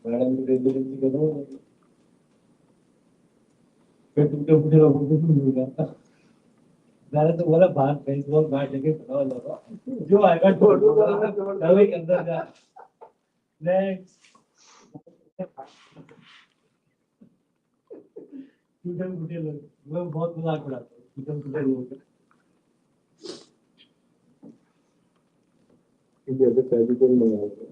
मैंने तो बोला बाहर बेसबॉल बैट लेके खड़ा हो जाओ जो आएगा दवाई के अंदर जा नेक्स्ट टूटे फूटे लोग वो बहुत मजाक उड़ाते हैं टूटे फूटे लोग इंडिया से पैसे कोई मंगाते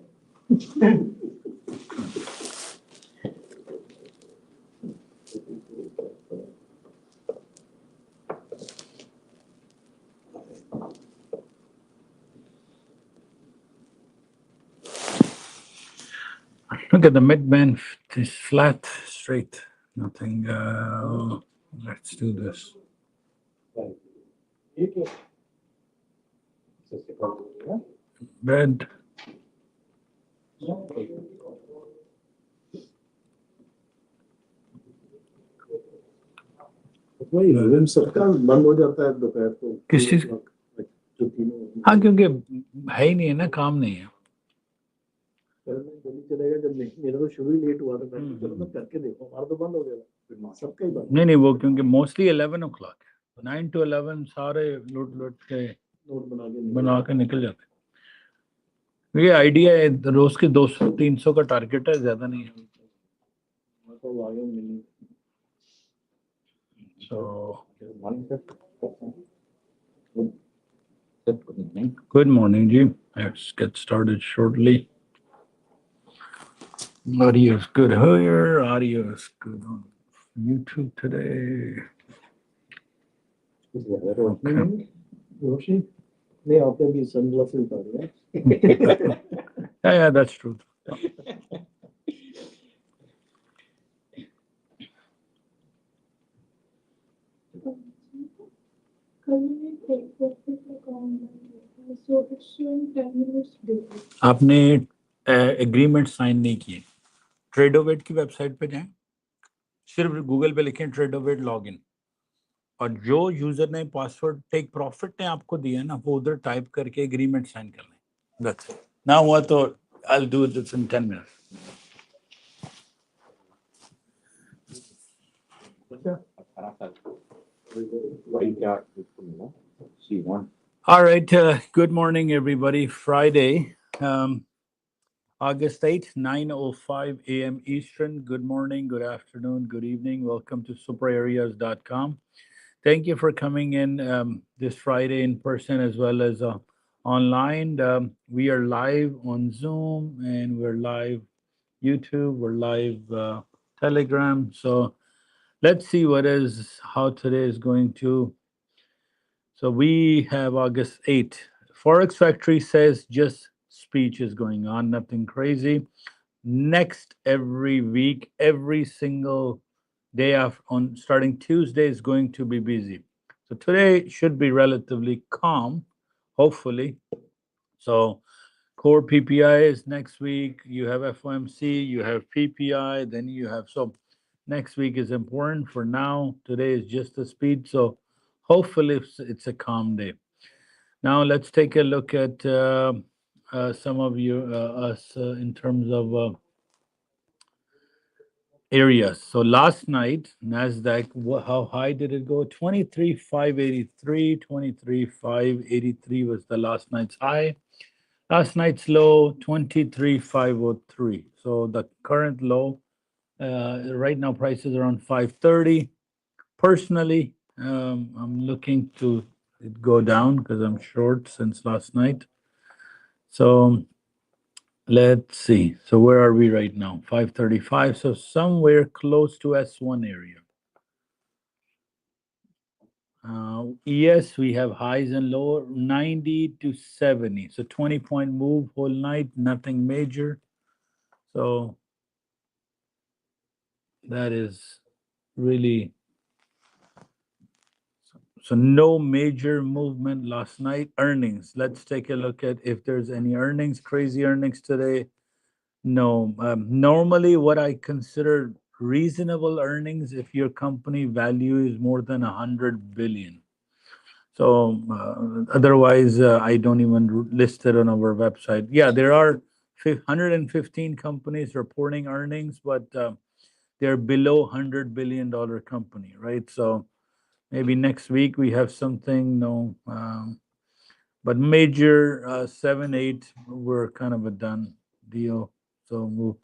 Look at the mid-band is flat, straight, nothing. Let's do this. Bed. बंद हो जाता है दोपहर को किस चीज हाँ क्योंकि है ही नहीं है ना काम नहीं है चलेगा जब मेरा तो शुरू ही लेट हुआ था चलो मैं करके देखो हमारा तो बंद हो गया सबका ही बंद नहीं वो क्योंकि मोस्टली 11 o'clock 9 to 11 सारे लूट के नोट बना के निकल जाते ये आइडिया है रोज के 200-300 का टारगेट है ज्यादा नहीं है So, good morning, Jim. Let's get started shortly. Audio is good here. Audio is good on YouTube today. रोशनी नहीं आपने भी सनग्लासेस उतारे हैं Yeah, that's true. आपने एग्रीमेंट साइन नहीं किए ट्रेडोवेट की वेबसाइट पे जाएं सिर्फ गूगल पे लिखें ट्रेडोवेट लॉगिन और जो यूजर ने पासवर्ड टेक प्रॉफिट ने आपको दिया ना वो उधर टाइप करके एग्रीमेंट साइन कर लें दैट्स इट ना हुआ तो I will do this in 10 minutes All right, good morning everybody. Friday, August 8th, 9:05 a.m. Eastern. Good morning, good afternoon, good evening. Welcome to SuperAreas.com. Thank you for coming in this Friday in person as well as online. We are live on Zoom and we're live YouTube, we're live Telegram. So let's see how today is going to. So we have August 8th. Forex Factory says just speech is going on, nothing crazy. Next every week, every single day on starting Tuesday is going to be busy. So today should be relatively calm, hopefully. So core PPI is next week. You have FOMC, you have PPI, then you have next week is important. For now, today is just the speed. So hopefully it's a calm day. Now let's take a look at some of us in terms of areas. So last night, NASDAQ, how high did it go? 23,583. 23,583 was the last night's high. Last night's low, 23,503. So the current low, right now prices are around 530. Personally, I'm looking to it go down because I'm short since last night. So let's see. So where are we right now? 535. So somewhere close to S1 area. Yes, we have highs and lower 90 to 70. So 20-point move whole night, nothing major. So that is really. So no major movement last night. Earnings. Let's take a look at if there's any earnings, crazy earnings today. No. Normally what I consider reasonable earnings if your company value is more than 100 billion. So otherwise I don't even list it on our website. Yeah, there are 115 companies reporting earnings, but they're below $100 billion company, right? So maybe next week we have something, no, but major 7, 8 were kind of a done deal. So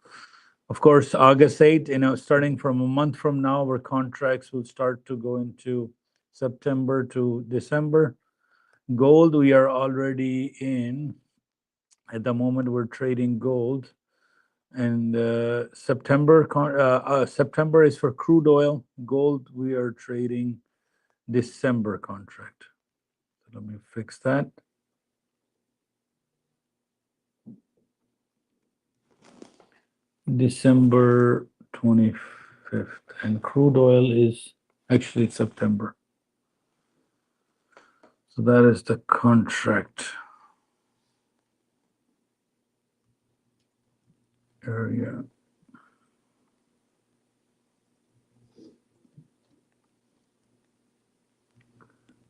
of course, August 8th, starting from a month from now, our contracts will start to go into September to December. Gold, we are already in. At the moment, we're trading gold. And September is for crude oil. Gold, we are trading December contract. So let me fix that. December 25th. And crude oil is actually September. So that is the contract area.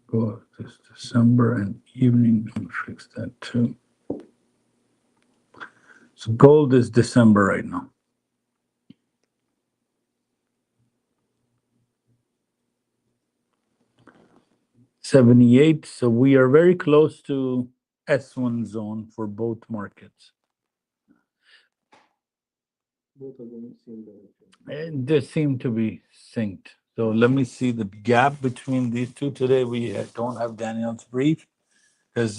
Go this December and evening. Let me fix that too. So gold is December right now. $78. So we are very close to S1 zone for both markets. Both of them seem And they seem to be synced. So let me see the gap between these two. Today we don't have Daniel's brief because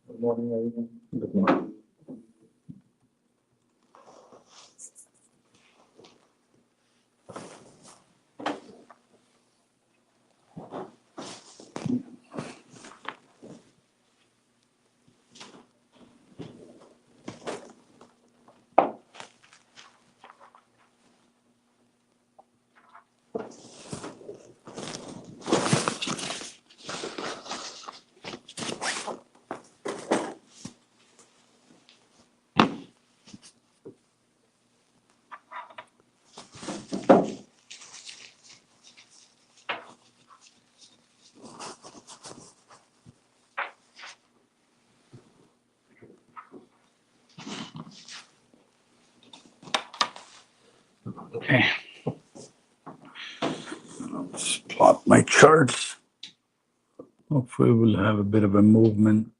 Good morning, everyone. good morning. Okay. Let's plot my charts. Hopefully we'll have a bit of a movement.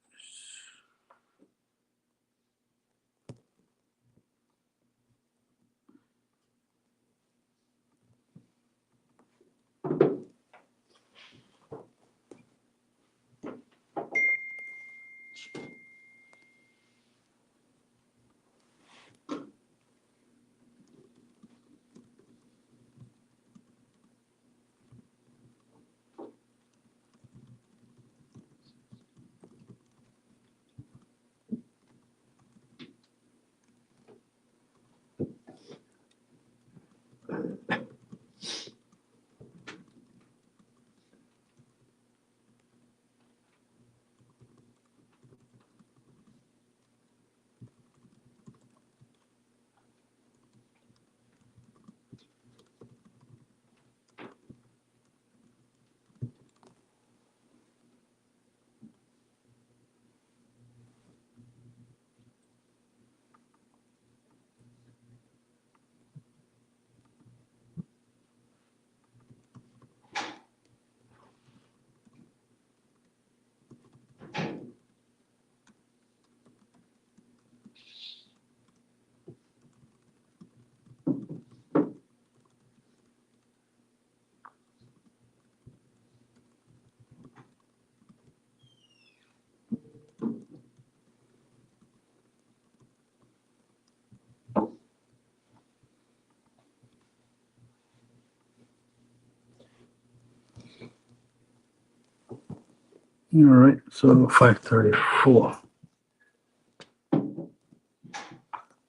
All right, so 534.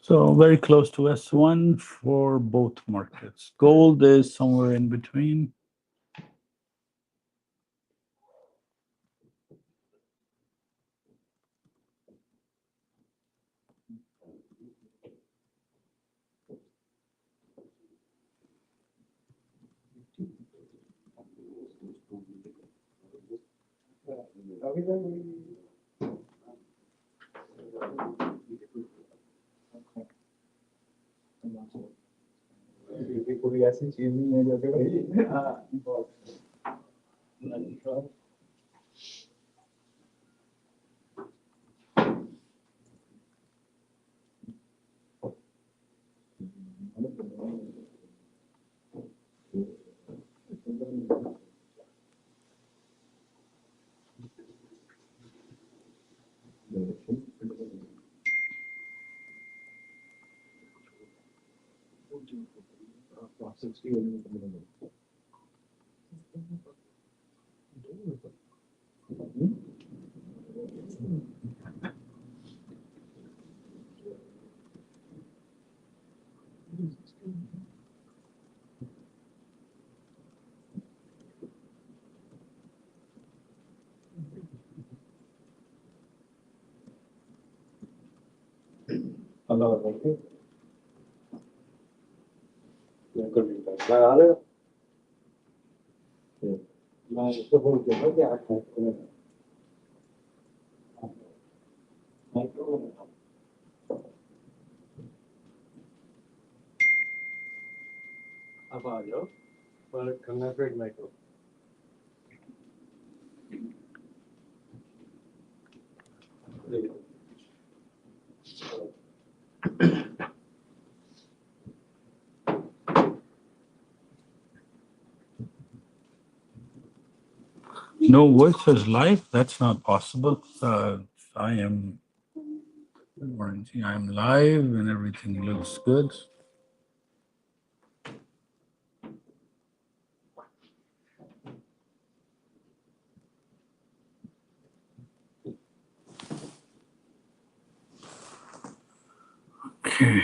So very close to S1 for both markets. Gold is somewhere in between. कोई ऐसी चीज नहीं है जो कि भाई हाँ Allah Allah. लगा ले मैं इसको बोल के ना कि आप अब आ जाओ पर करना फिर micro No voice is live. That's not possible. I am. Good morning. I am live and everything looks good. Okay.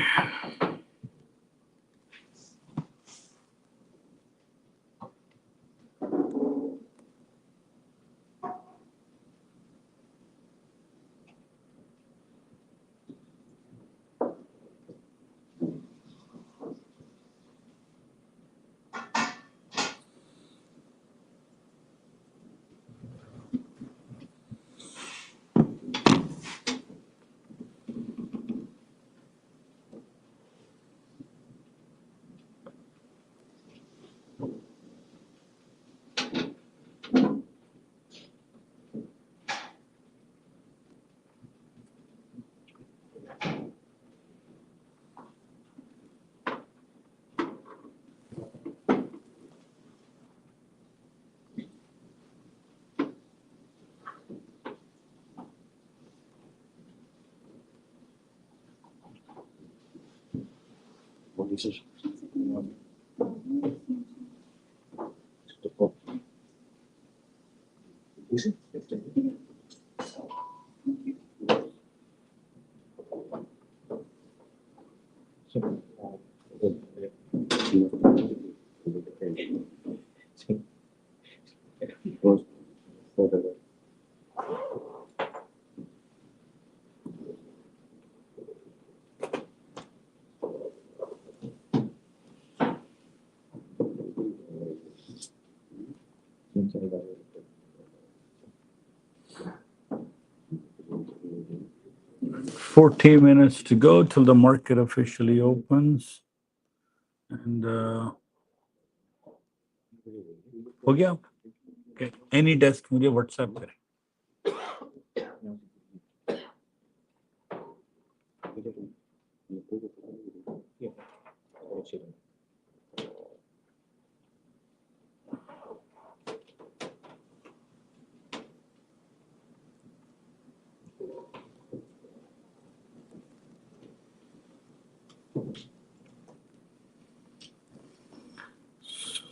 What is it? Is it? Fourteen minutes to go till the market officially opens. And हो गया? Okay. Any desk मुझे WhatsApp करें.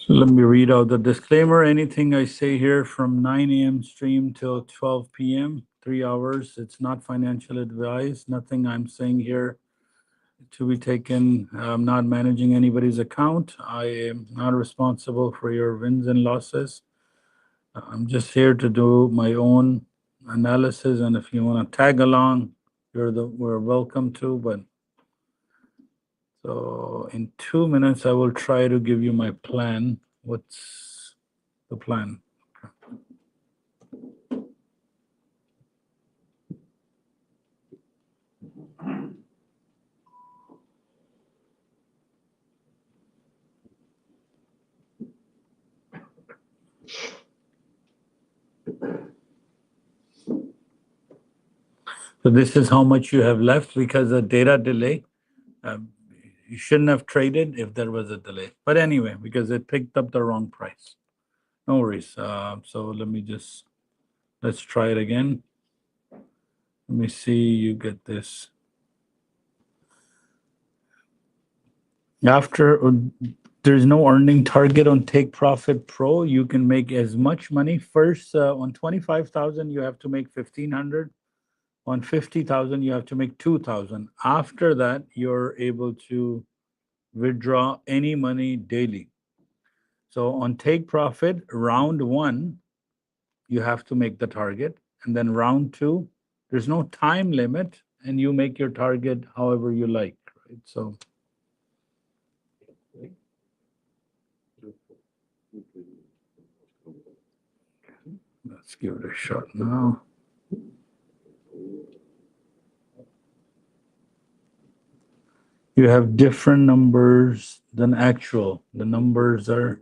So let me read out the disclaimer. Anything I say here from 9 a.m. stream till 12 p.m., 3 hours, it's not financial advice. Nothing I'm saying here to be taken. I'm not managing anybody's account. I am not responsible for your wins and losses. I'm just here to do my own analysis, and if you want to tag along, we're welcome to. But so in 2 minutes, I will try to give you my plan. What's the plan? So this is how much you have left because of data delay. Um, you shouldn't have traded if there was a delay. But anyway, because it picked up the wrong price. No worries. So let's try it again. Let me see you get this. After there's no earning target on Take Profit Pro, you can make as much money. First, on 25,000, you have to make 1,500. On 50,000, you have to make 2,000. After that, you're able to withdraw any money daily. So on Take Profit, round one, you have to make the target. And then round two, there's no time limit, and you make your target however you like, right? So let's give it a shot now. You have different numbers than actual. The numbers are,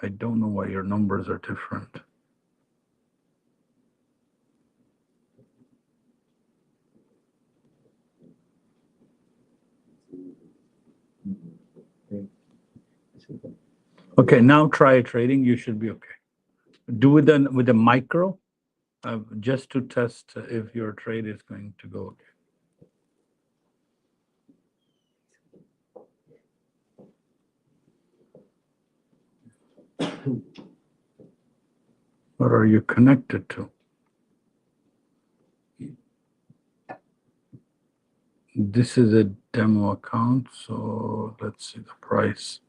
I don't know why your numbers are different. Okay, now try trading. You should be okay. Do with the micro, just to test if your trade is going to go okay. What are you connected to? This is a demo account, so let's see the price.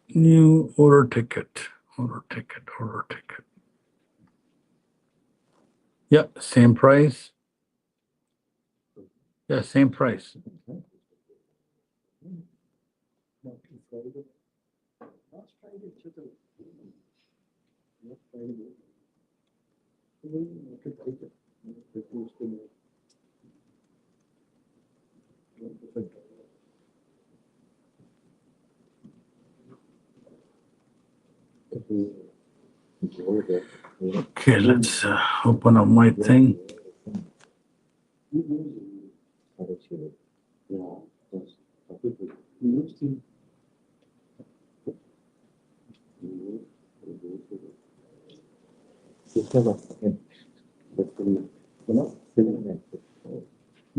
New order ticket, order ticket, order ticket. Yeah, same price. Yeah, same price. Okay, let's open up my thing.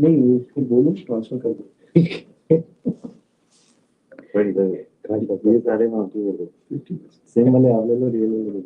नहीं उसको बोलो transfer कर दो ये सारे same वाले आप ले लो रियल ले लो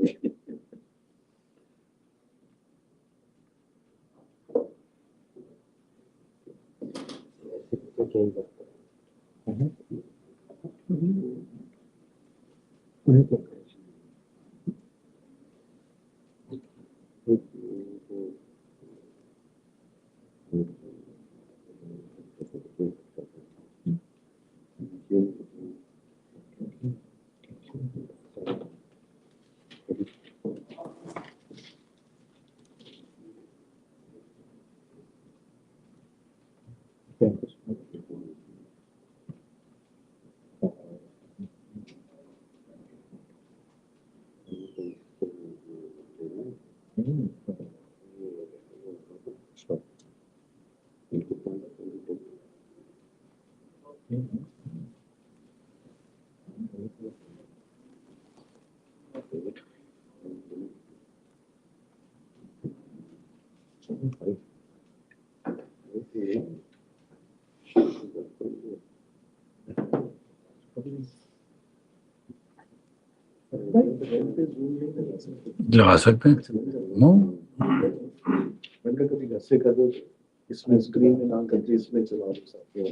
लगा सकते हैं नो मैंने कभी घर से कर दो इसमें स्क्रीन में ना करके इसमें चला सकते हो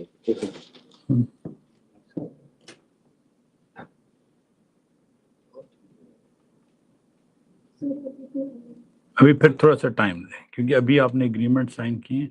अभी फिर थोड़ा सा टाइम दें क्योंकि अभी आपने एग्रीमेंट साइन किए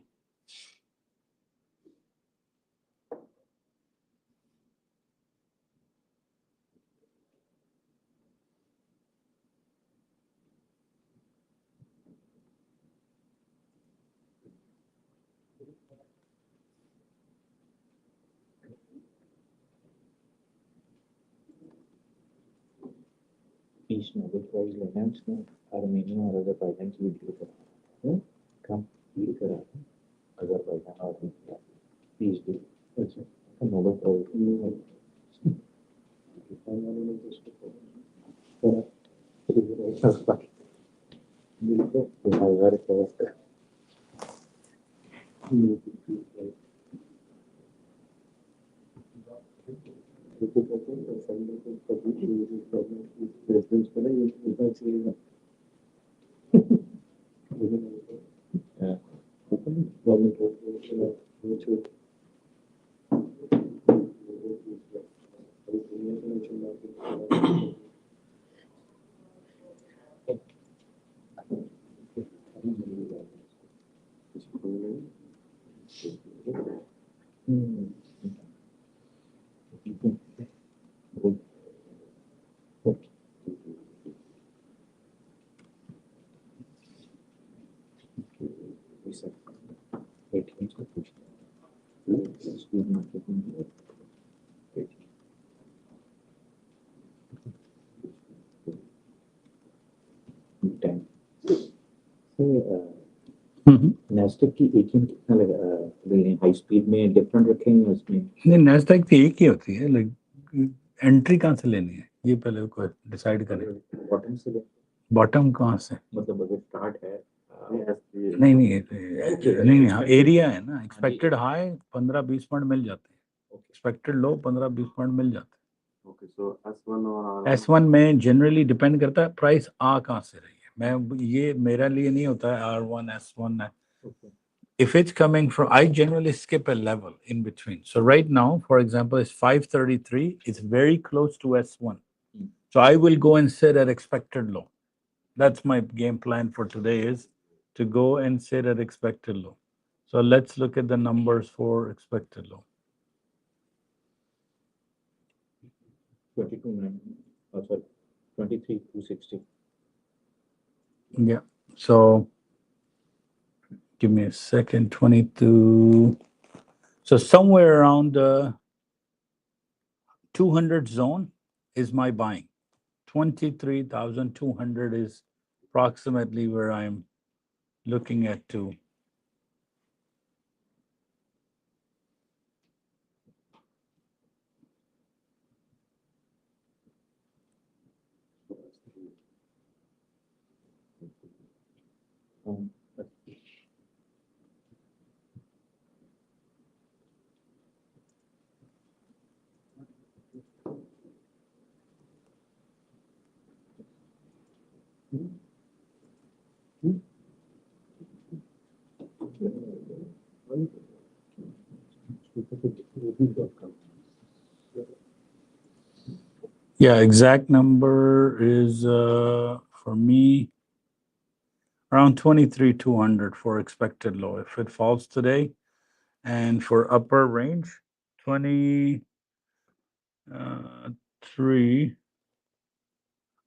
20 Nobel Prize लेना है उसमें आर्मेनिया और अजरबैजान की वीडियो करा कम डील करा अजरबैजान और आर्मेनिया 20 डील अच्छा नोबेल प्राइज NASDAQ की एटीएम कितना लगा हाई स्पीड में डिफरेंट रखेंगे उसमें नहीं NASDAQ की एक ही होती है, लाइक एंट्री कहाँ से लेनी है ये पहले को डिसाइड करें। बॉटम से बॉटम कहाँ से, मतलब अगर स्टार्ट है नहीं नहीं हाँ एरिया है ना, एक्सपेक्टेड हाई 15-20 पॉइंट मिल जाते हैं, एक्सपेक्टेड लो 15-20 पॉइंट मिल जाते हैं। ओके सो S1 और S1 में जनरली डिपेंड करता है प्राइस आ कहाँ से रही है, मैं ये मेरा लिए नहीं होता है R1 S1 है। If it's coming from, I generally skip a level in between. So right now, for example, it's 533. It's very close to S1. So I will go and sit at expected low. That's my game plan for today is to go and sit at expected low. So let's look at the numbers for expected low. 23,260. Yeah. So give me a second. 22. So somewhere around the 200 zone is my buying. 23,200 is approximately where I'm looking at to. Yeah, exact number is for me around 23,200 for expected low if it falls today, and for upper range 23.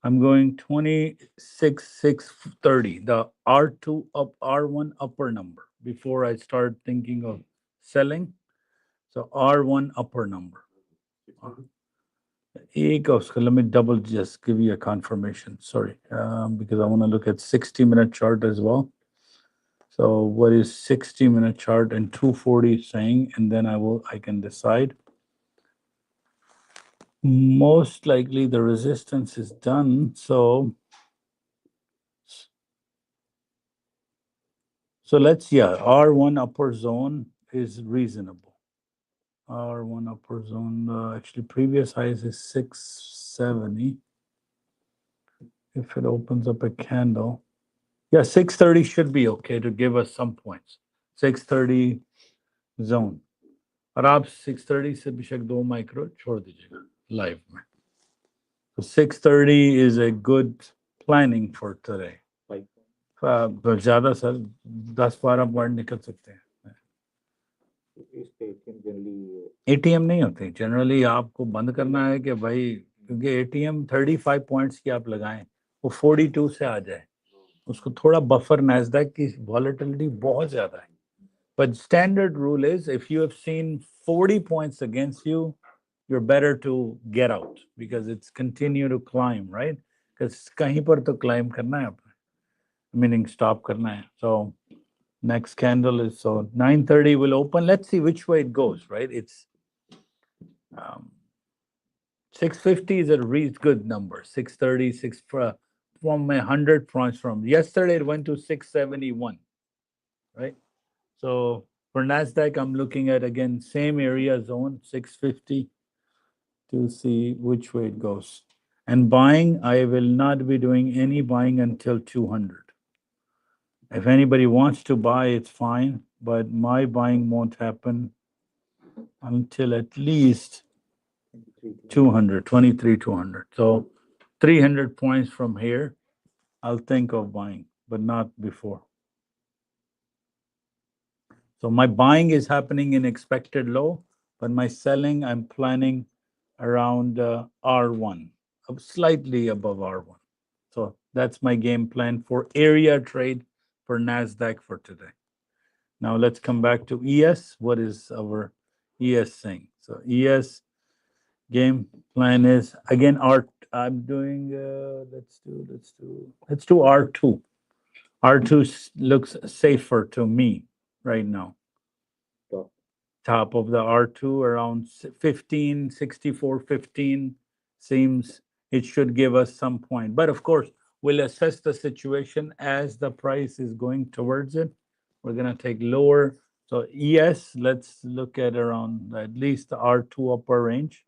I'm going 26,630, the R2 up R1 upper number before I start thinking of selling. So R1 upper number. Let me double just give you a confirmation. Sorry, because I want to look at 60-minute chart as well. So what is 60-minute chart and 240 saying, and then I can decide. Most likely the resistance is done. So let's, R1 upper zone is reasonable. R1 upper zone, actually previous highs is 670. If it opens up a candle, 630 should be okay to give us some points. 630 zone. और आप 630 से बेशक 2 micro छोड़ दीजिएगा live में. So 630 is a good planning for today. तो ज़्यादा sir 10-12 point निकल सकते हैं. एटीएम नहीं होते जनरली, आपको बंद करना है कि भाई, क्योंकि एटीएम 35 पॉइंट्स की आप लगाएं वो 42 से आ जाए, उसको थोड़ा बफर, नैस्डैक की वॉलेटिलिटी बहुत ज्यादा है. But standard rule is if you have seen 40 points against you, you're better to get out because it's continue to climb, right? because कहीं पर तो climb करना है आपने, meaning stop करना है. So next candle is, so 9:30 will open. Let's see which way it goes, right? It's 650 is a really good number. 630, from 100 points from yesterday, it went to 671, right? So for NASDAQ, I'm looking at again, same area zone, 650, to see which way it goes. And buying, I will not be doing any buying until 200. If anybody wants to buy, it's fine, but my buying won't happen until at least 200, 200. So 300 points from here, I'll think of buying, but not before. So my buying is happening in expected low, but my selling, I'm planning around R1, slightly above R1. So that's my game plan for area trade for NASDAQ for today. Now let's come back to ES. What is our ES saying? So ES game plan is again I'm doing let's do R2. R2 looks safer to me right now. Top of the R2 around 15, 64, 15 seems it should give us some point. But of course, we'll assess the situation as the price is going towards it. We're going to take lower. So ES, let's look at around at least the R2 upper range,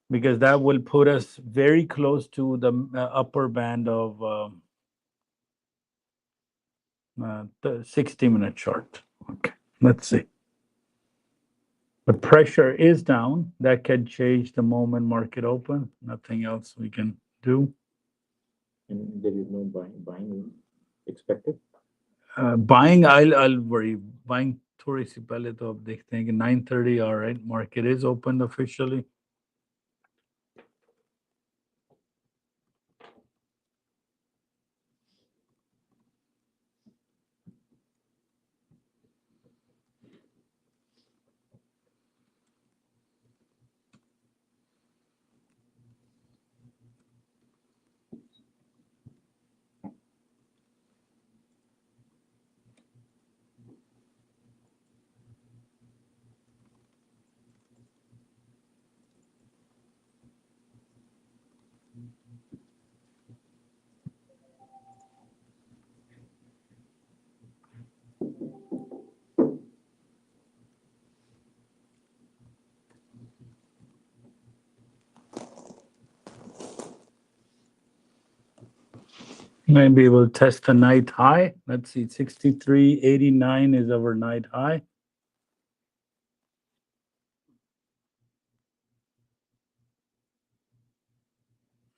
because that will put us very close to the upper band of the 60-minute chart. Okay, let's see. But pressure is down. That can change the moment market open. Nothing else we can do. And there is no buying expected. Buying, I'll worry. Buying थोड़ी सी पहले तो अब देखते हैं कि 9:30. All right, market is opened officially. Maybe we'll test the night high. Let's see, 63.89 is our night high.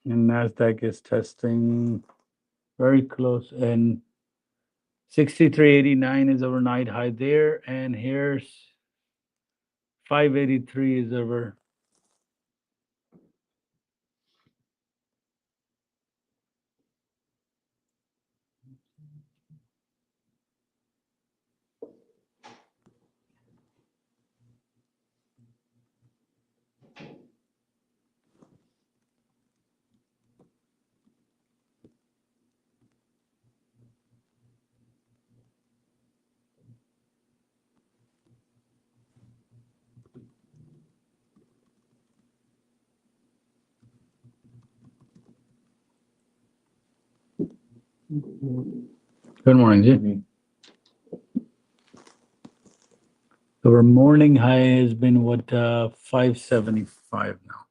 And NASDAQ is testing very close. And 63.89 is our night high there. And here's 583 is our Good morning, Ji. So our morning high has been what, 575 now.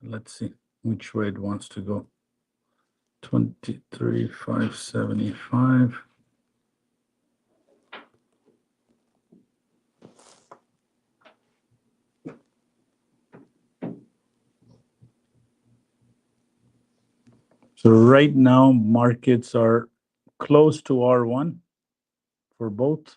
Let's see which way it wants to go. 23,575. So right now markets are close to R1 for both.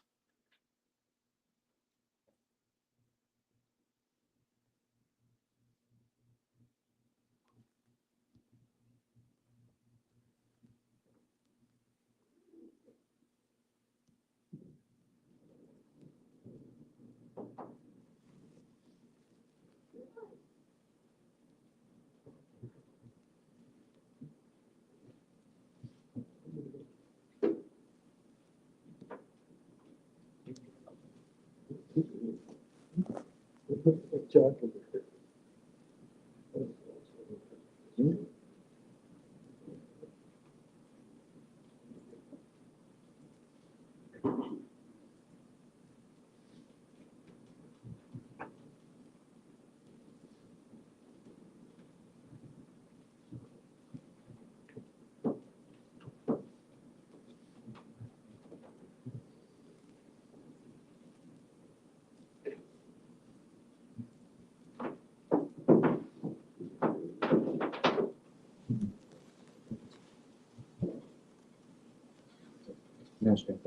NASDAQ.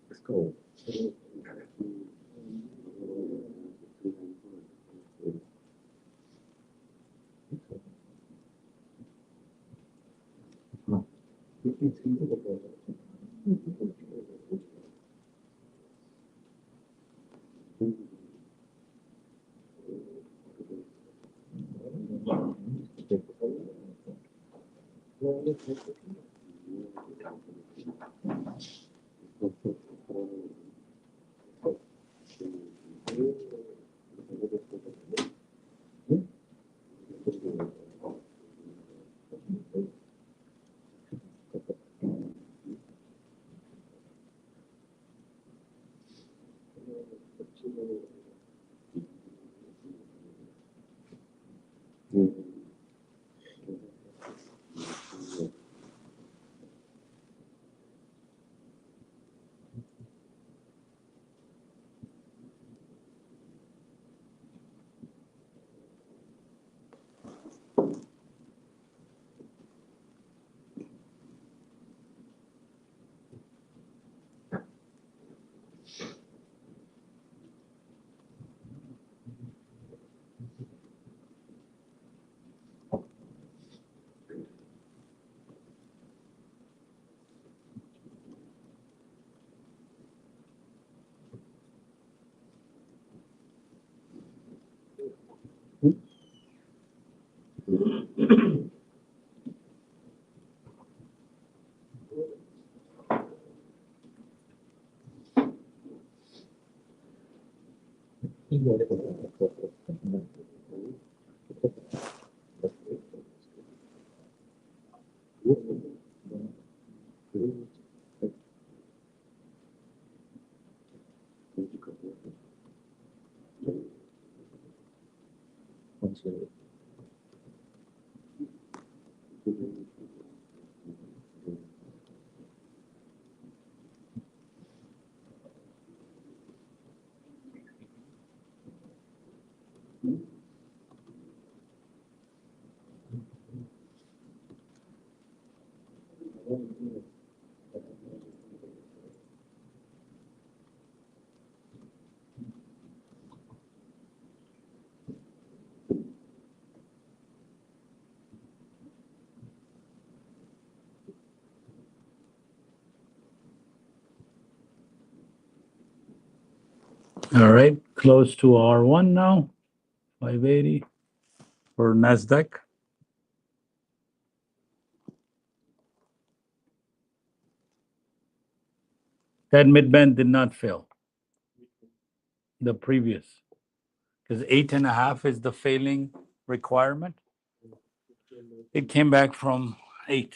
Let's go. All right, close to R1 now, 580 for NASDAQ. That midband did not fail. The previous, because 8.5 is the failing requirement. It came back from 8.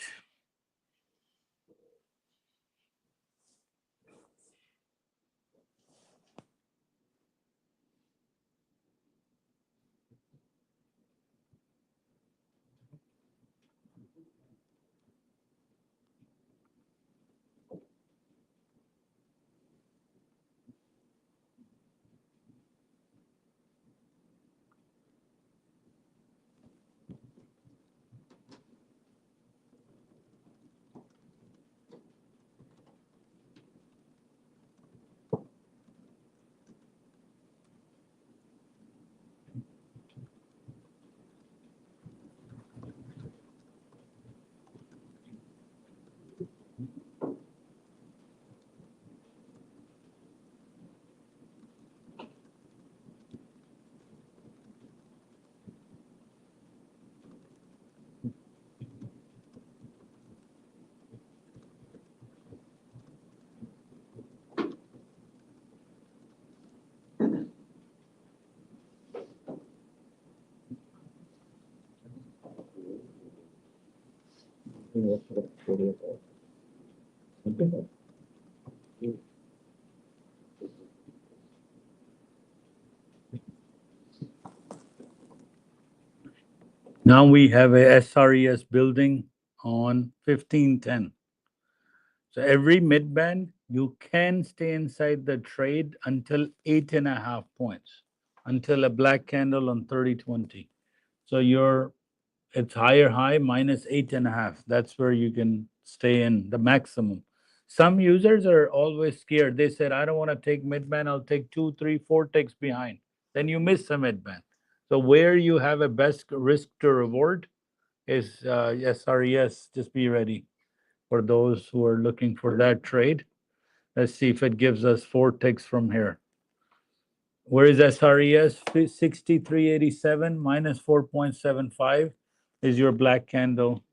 Now we have a SRES building on 1510. So every midband, you can stay inside the trade until 8.5 points, until a black candle on 3020. So it's higher high minus 8.5. That's where you can stay in the maximum. Some users are always scared. They said, I don't want to take midband. I'll take 2, 3, 4 ticks behind. Then you miss the midband. So where you have a best risk to reward is SRES. Just be ready for those who are looking for that trade. Let's see if it gives us 4 ticks from here. Where is SRES? 6387 minus 4.75 is your black candle.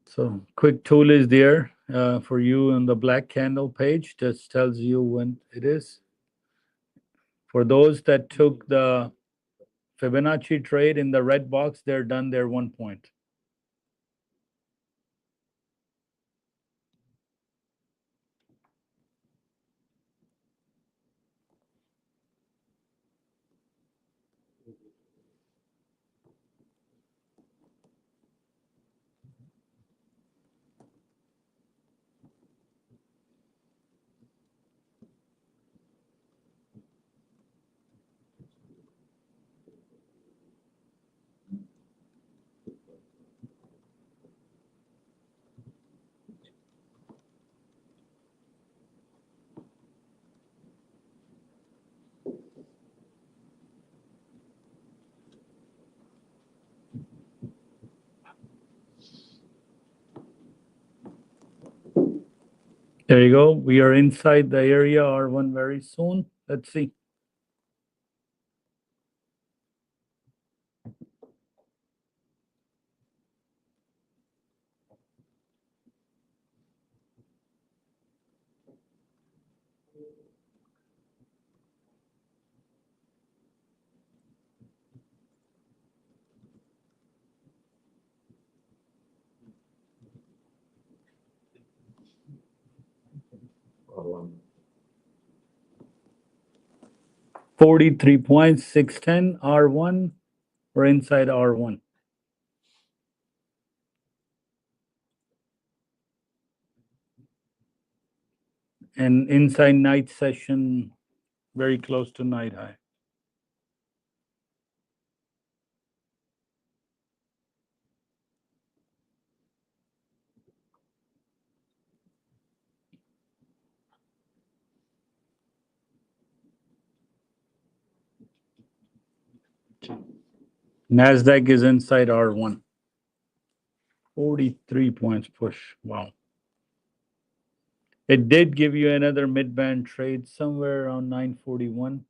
So quick tool is there for you on the black candle page. Just tells you when it is. For those that took the Fibonacci trade in the red box, they're done their 1 point. There you go. We are inside the area R1 very soon. Let's see. R1. 43.610 R1. We're inside R1. And inside night session, very close to night high. NASDAQ is inside R1. 43 points push. Wow. It did give you another mid-band trade somewhere around 941.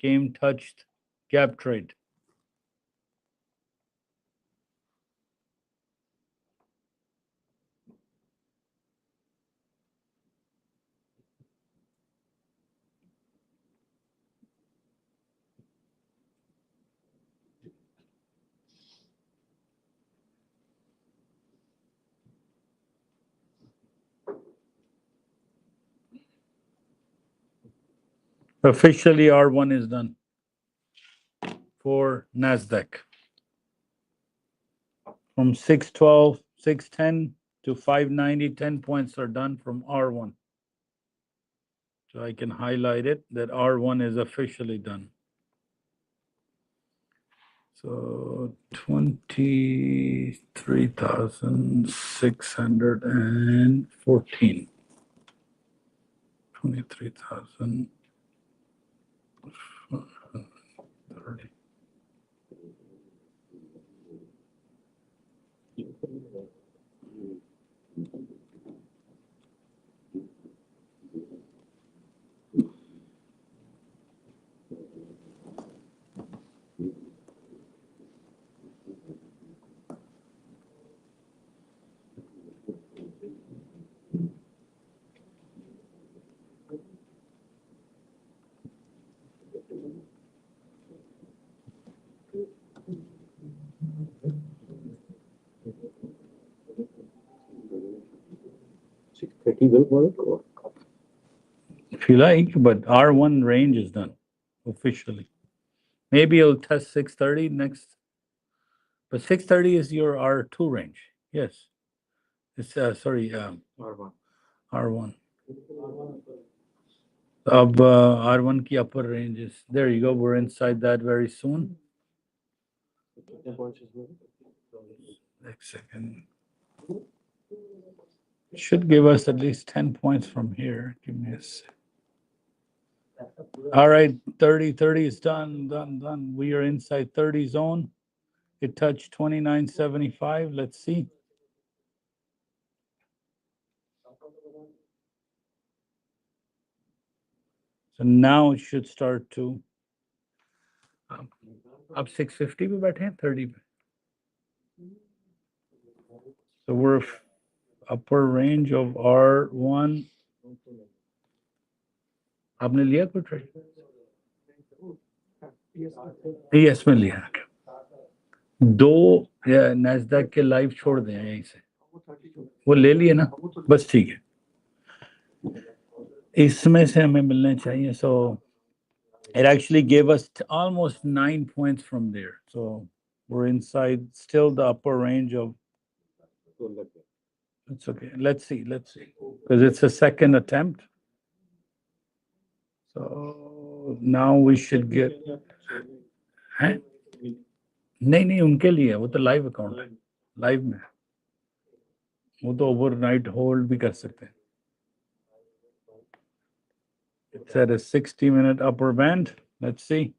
came, touched, gap trade. Officially, R1 is done for NASDAQ. From 612, 610 to 590, 10 points are done from R1. So I can highlight it that R1 is officially done. So 23,614. 23,030. will work or If you like, but R1 range is done officially. Maybe it'll test 630 next, but 630 is your R2 range. Yes. It's sorry, R1. R1. Ab R1 ki upper ranges. There you go. We're inside that very soon. Next second. Should give us at least 10 points from here. Give me a sec. All right, 30 is done, done. We are inside 30 zone. It touched 29.75. Let's see. So now it should start to up 650 पे बैठे हैं 30 पे. So we're upper range of R1. आपने लिया कोई trade? Yes में लिया. दो नैस्डैक के लाइव छोड़ दें यहीं से. वो ले लिए ना, बस ठीक है. इसमें से हमें मिलने चाहिए. So it actually gave us almost 9 points from there. So we're inside still the upper range of. It's okay. Let's see. Because it's a second attempt. So now we should get. हैं? नहीं उनके लिए वो तो live account है. Live में वो तो ओवरनाइट होल्ड भी कर सकते हैं. It's at a 60-minute upper band. Let's see.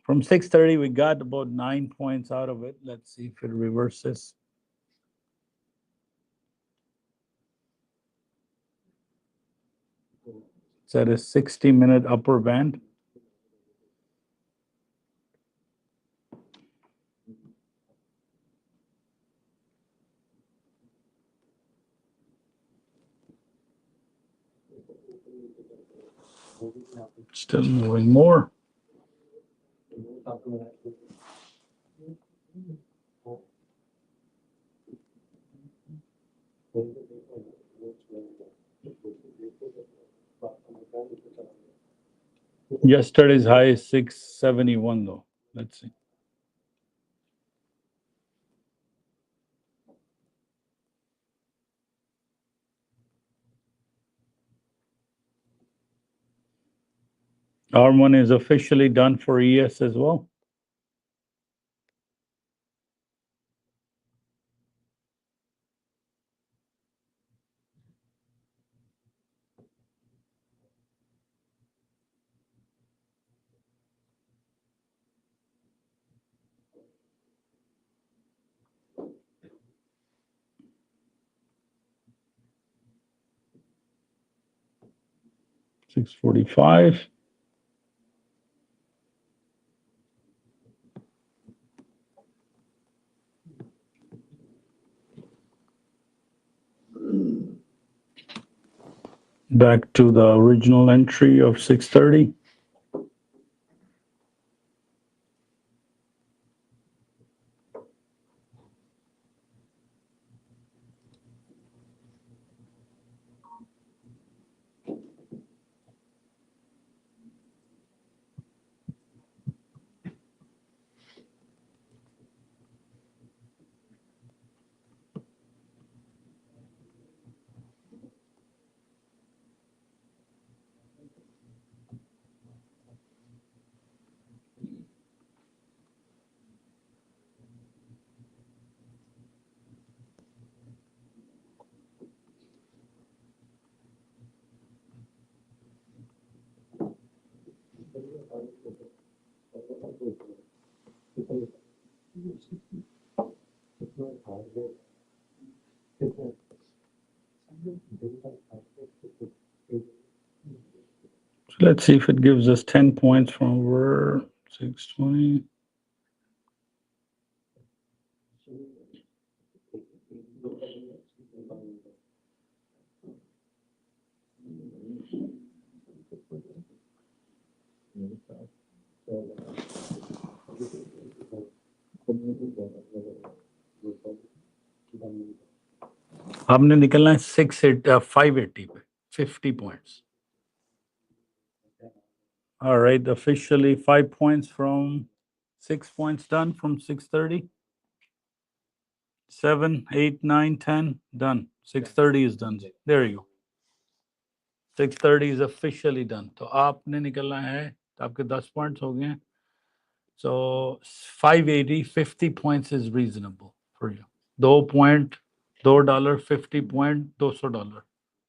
From 630, we got about 9 points out of it. Let's see if it reverses. It's at a 60-minute upper band. Still moving more. Yesterday's high is 671 though. Let's see. R1 is officially done for ES as well. 6:45. Back to the original entry of 6:30. So let's see if it gives us 10 points from over 620. हमने निकलना है 580 पे 50 points. All right, officially 5 points from 6 points done from 6:30. 7, 8, 9, 10 done. 6:30 is done. There you go. 6:30 is officially done. तो आपने निकलना है तो आपके 10 points हो गए हैं. So 580, 50 points is reasonable for you. $2.50 point $200.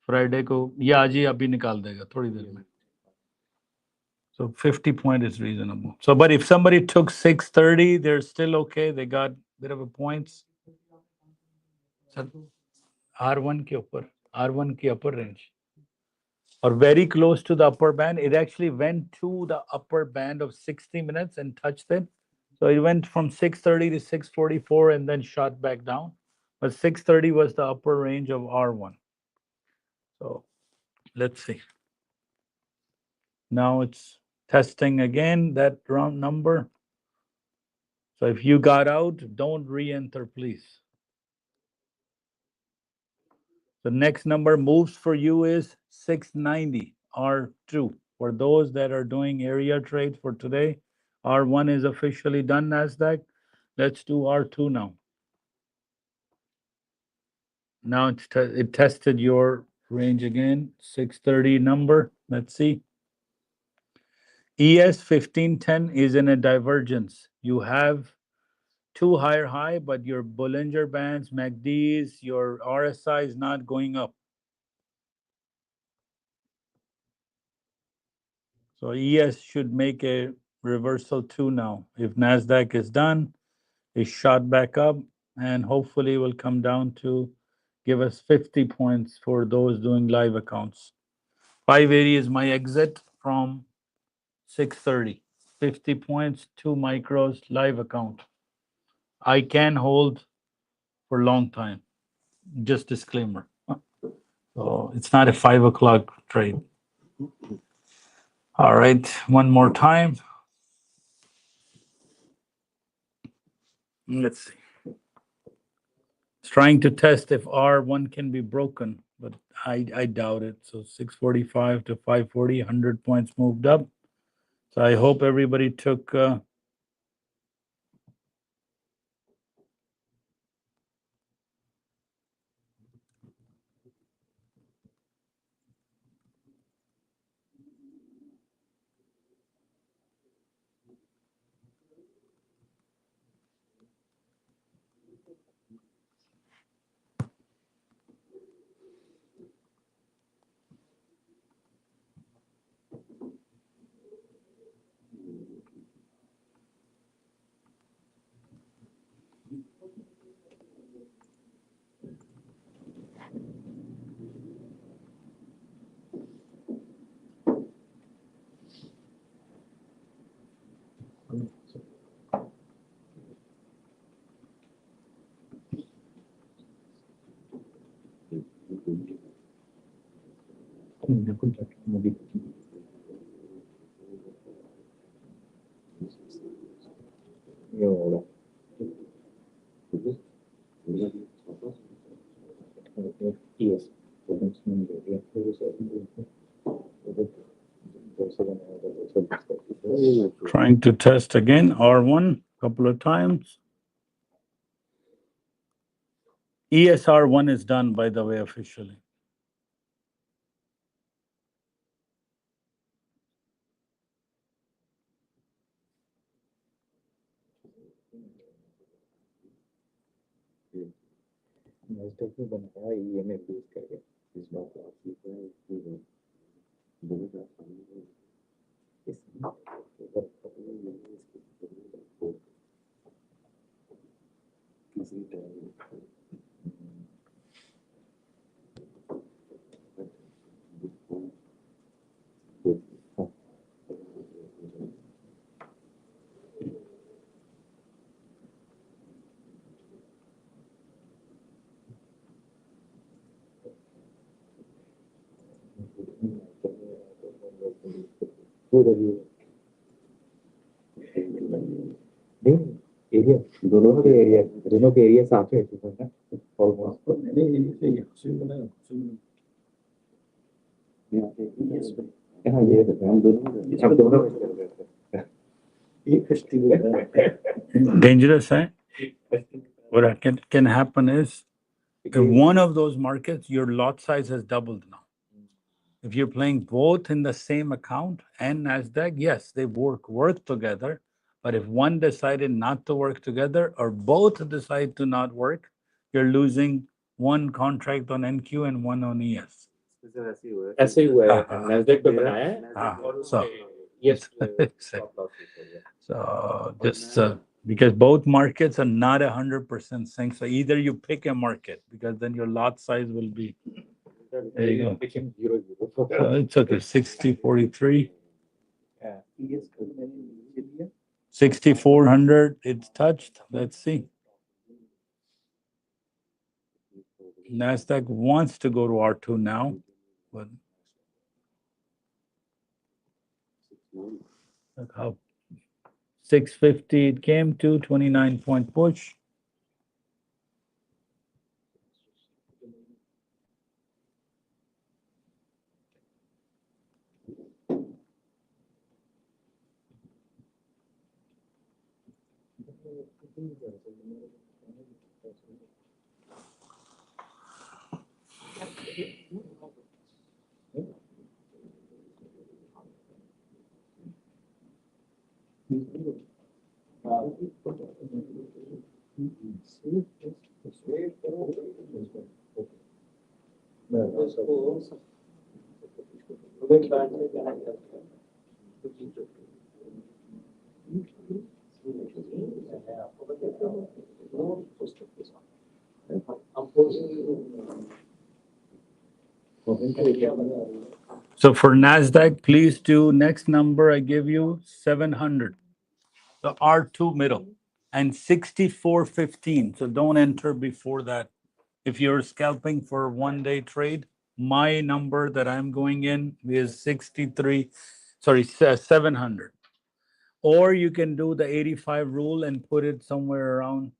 Friday को ये आज ही अभी निकाल देगा थोड़ी देर में. So 50 point is reasonable. So but if somebody took 6:30, they're still okay. They got a bit of a points. R1 के ऊपर R1 की upper range or very close to the upper band. It actually went to the upper band of 60 minutes and touched it. So it went from 6:30 to 6:44 and then shot back down. But 6:30 was the upper range of R1. So let's see. Now it's testing again that round number. So if you got out, don't re-enter, please. The next number moves for you is 690, R2. For those that are doing area trades for today, R1 is officially done, NASDAQ. Let's do R2 now. Now it tested your range again, 630 number. Let's see. ES 1510 is in a divergence. You have two higher high, but your Bollinger Bands, MACDs, your RSI is not going up. So ES should make a reversal too now. If NASDAQ is done, it shot back up and hopefully will come down to give us 50 points for those doing live accounts. 580 is my exit from 630. 50 points, 2 micros, live account. I can hold for a long time. Just disclaimer. So it's not a 5 o'clock trade. All right, one more time. Let's see. It's trying to test if R1 can be broken, but I doubt it. So 645 to 540, 100 points moved up. So I hope everybody took Yes. Trying to test again, R1, couple of times. ESR1 is done, by the way, officially. NASDAQ में बनाया EMA base करके इस बात को आप सीख रहे हैं कि बहुत आसानी है किसी टाइम एरिया दोनों के एरिया साथ है ऑलमोस्ट हाँ ये हम दोनों Dangerous, eh? What can happen is, if one of those markets, your lot size has doubled now. If you're playing both in the same account and NASDAQ, yes, they work together. But if one decided not to work together or both decide to not work, you're losing one contract on NQ and one on ES. ऐसे ही हुआ है NASDAQ पे बनाया है So, yes so just because both markets are not 100% synced. So either you pick a market because then your lot size will be. There you go. became 0 It's okay. 6043. Yeah. 6400. It's touched. Let's see. NASDAQ wants to go to R2 now, but look how 650 it came to, 29-point push. So for NASDAQ, please do next number I give you 700. The R2 middle and 6415. So don't enter before that. If you're scalping for 1 day trade, my number that I'm going in is 700. Or you can do the 85 rule and put it somewhere around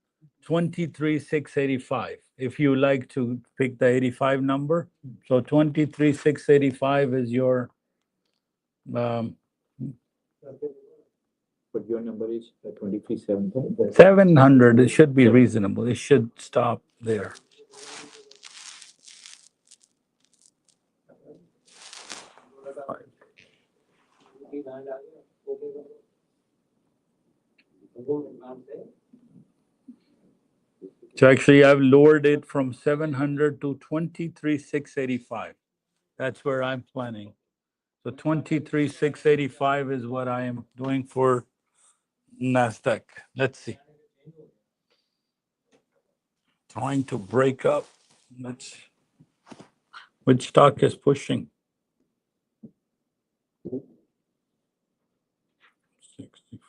23,685 if you like to pick the 85 number. So 23,685 is your but your number is 23,700 700. It should be reasonable. It should stop there. So actually, I've lowered it from 700 to 23,685. That's where I'm planning. So 23,685 is what I am doing for NASDAQ. Let's see. Trying to break up. Which stock is pushing? 64.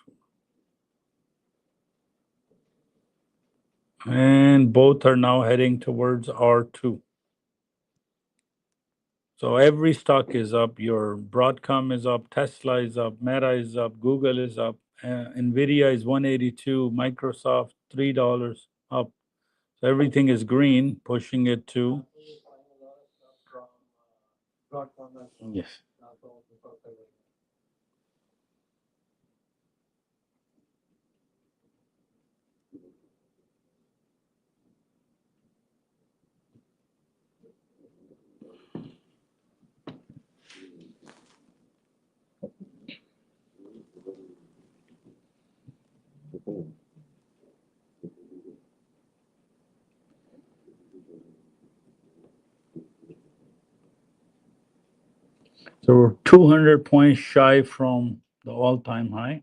And both are now heading towards R2. So every stock is up. Your Broadcom is up, Tesla is up, Meta is up, Google is up, Nvidia is 182, Microsoft $3 up. So everything is green, pushing it to. Yes. So we're 200 points shy from the all-time high.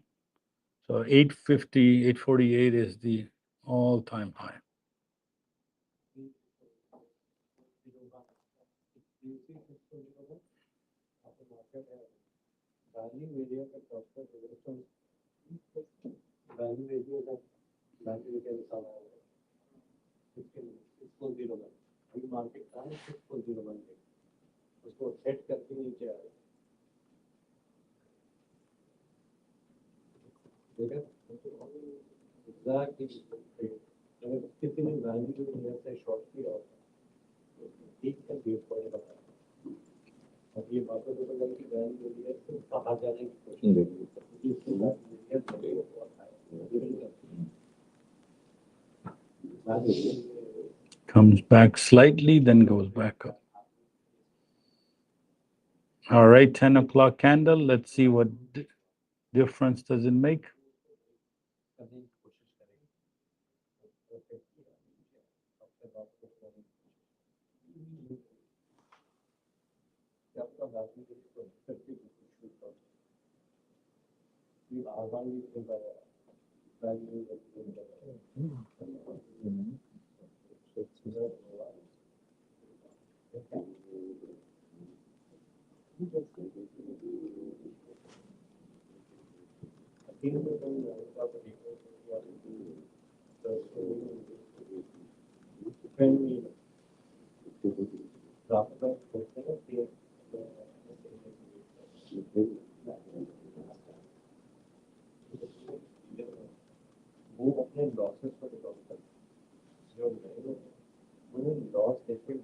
So 850, 848 is the all-time high. उसको set करके नीचे आ रहा है exactly अगर किसी ने value यहाँ से शॉर्ट किया ठीक है वेट पॉइंट बता अब ये बातों को पता कि वैल्यू लिया तो कहाँ जाने की कोशिश करेगी इसको value Comes back slightly, then goes back up. All right, 10 o'clock candle. Let's see what difference does it make. वो अपने लॉसेस पर डिपेंड करता है जो लॉस देखते हैं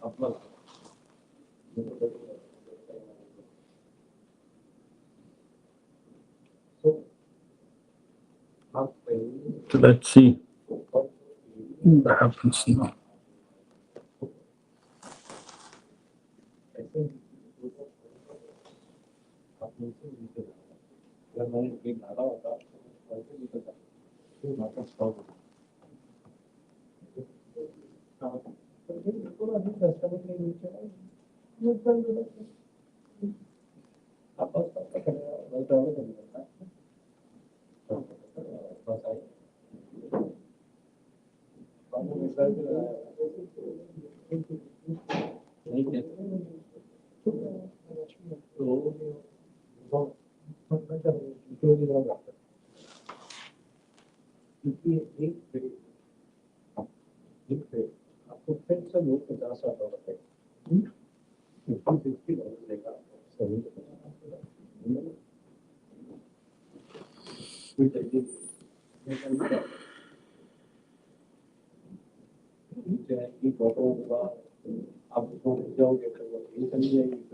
अपना So let's see what happens now. आपको फिर से लोग 50 रुपए देगा सही आप जाओगे तो ये चली जाएगी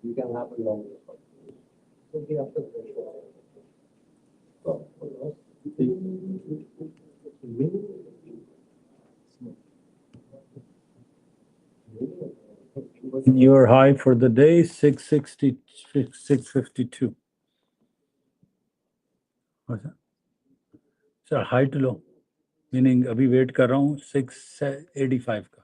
You can have a long Your high for the day, 660, 652. What's that? Sir, high to low. Meaning अभी वेट कर रहा हूँ 685 का.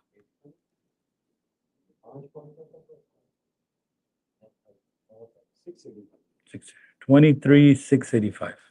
23, 685.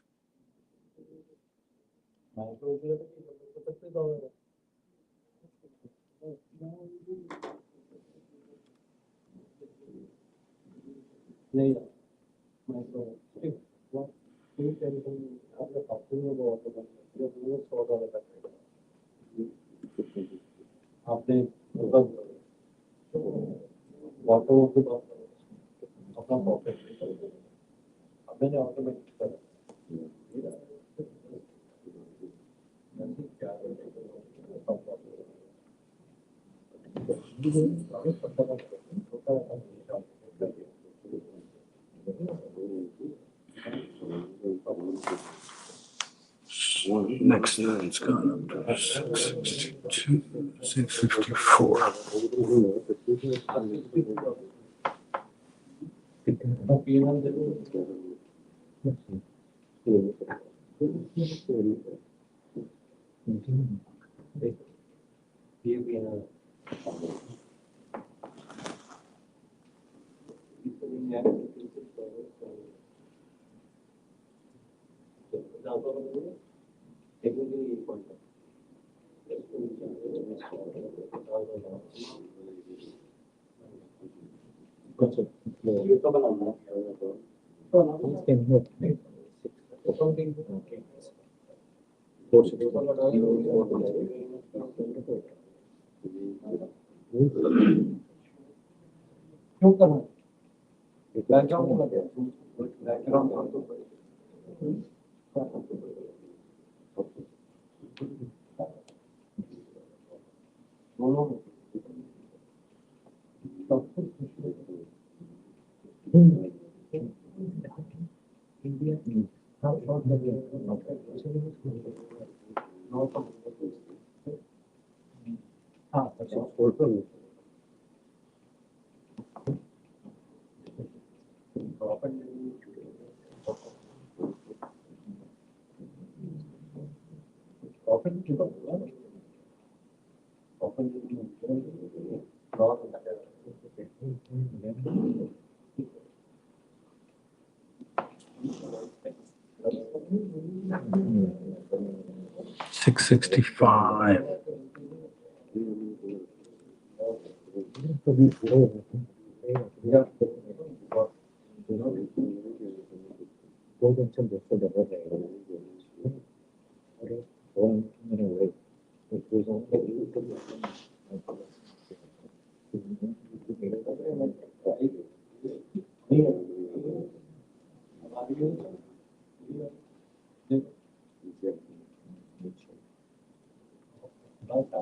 Next nine's gone up to 662, 654. $665. बात आ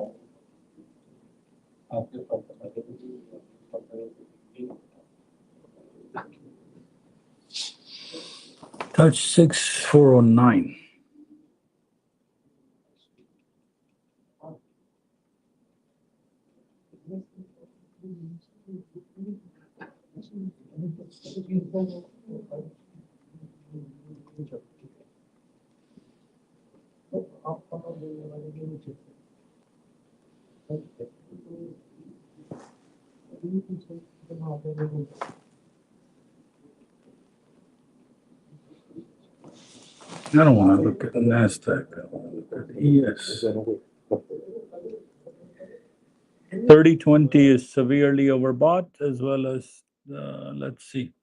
आपके पास आगे Touch 6409. I don't want to look at NASDAQ. I want to look at ES. 3020 is severely overbought, as well as, let's see.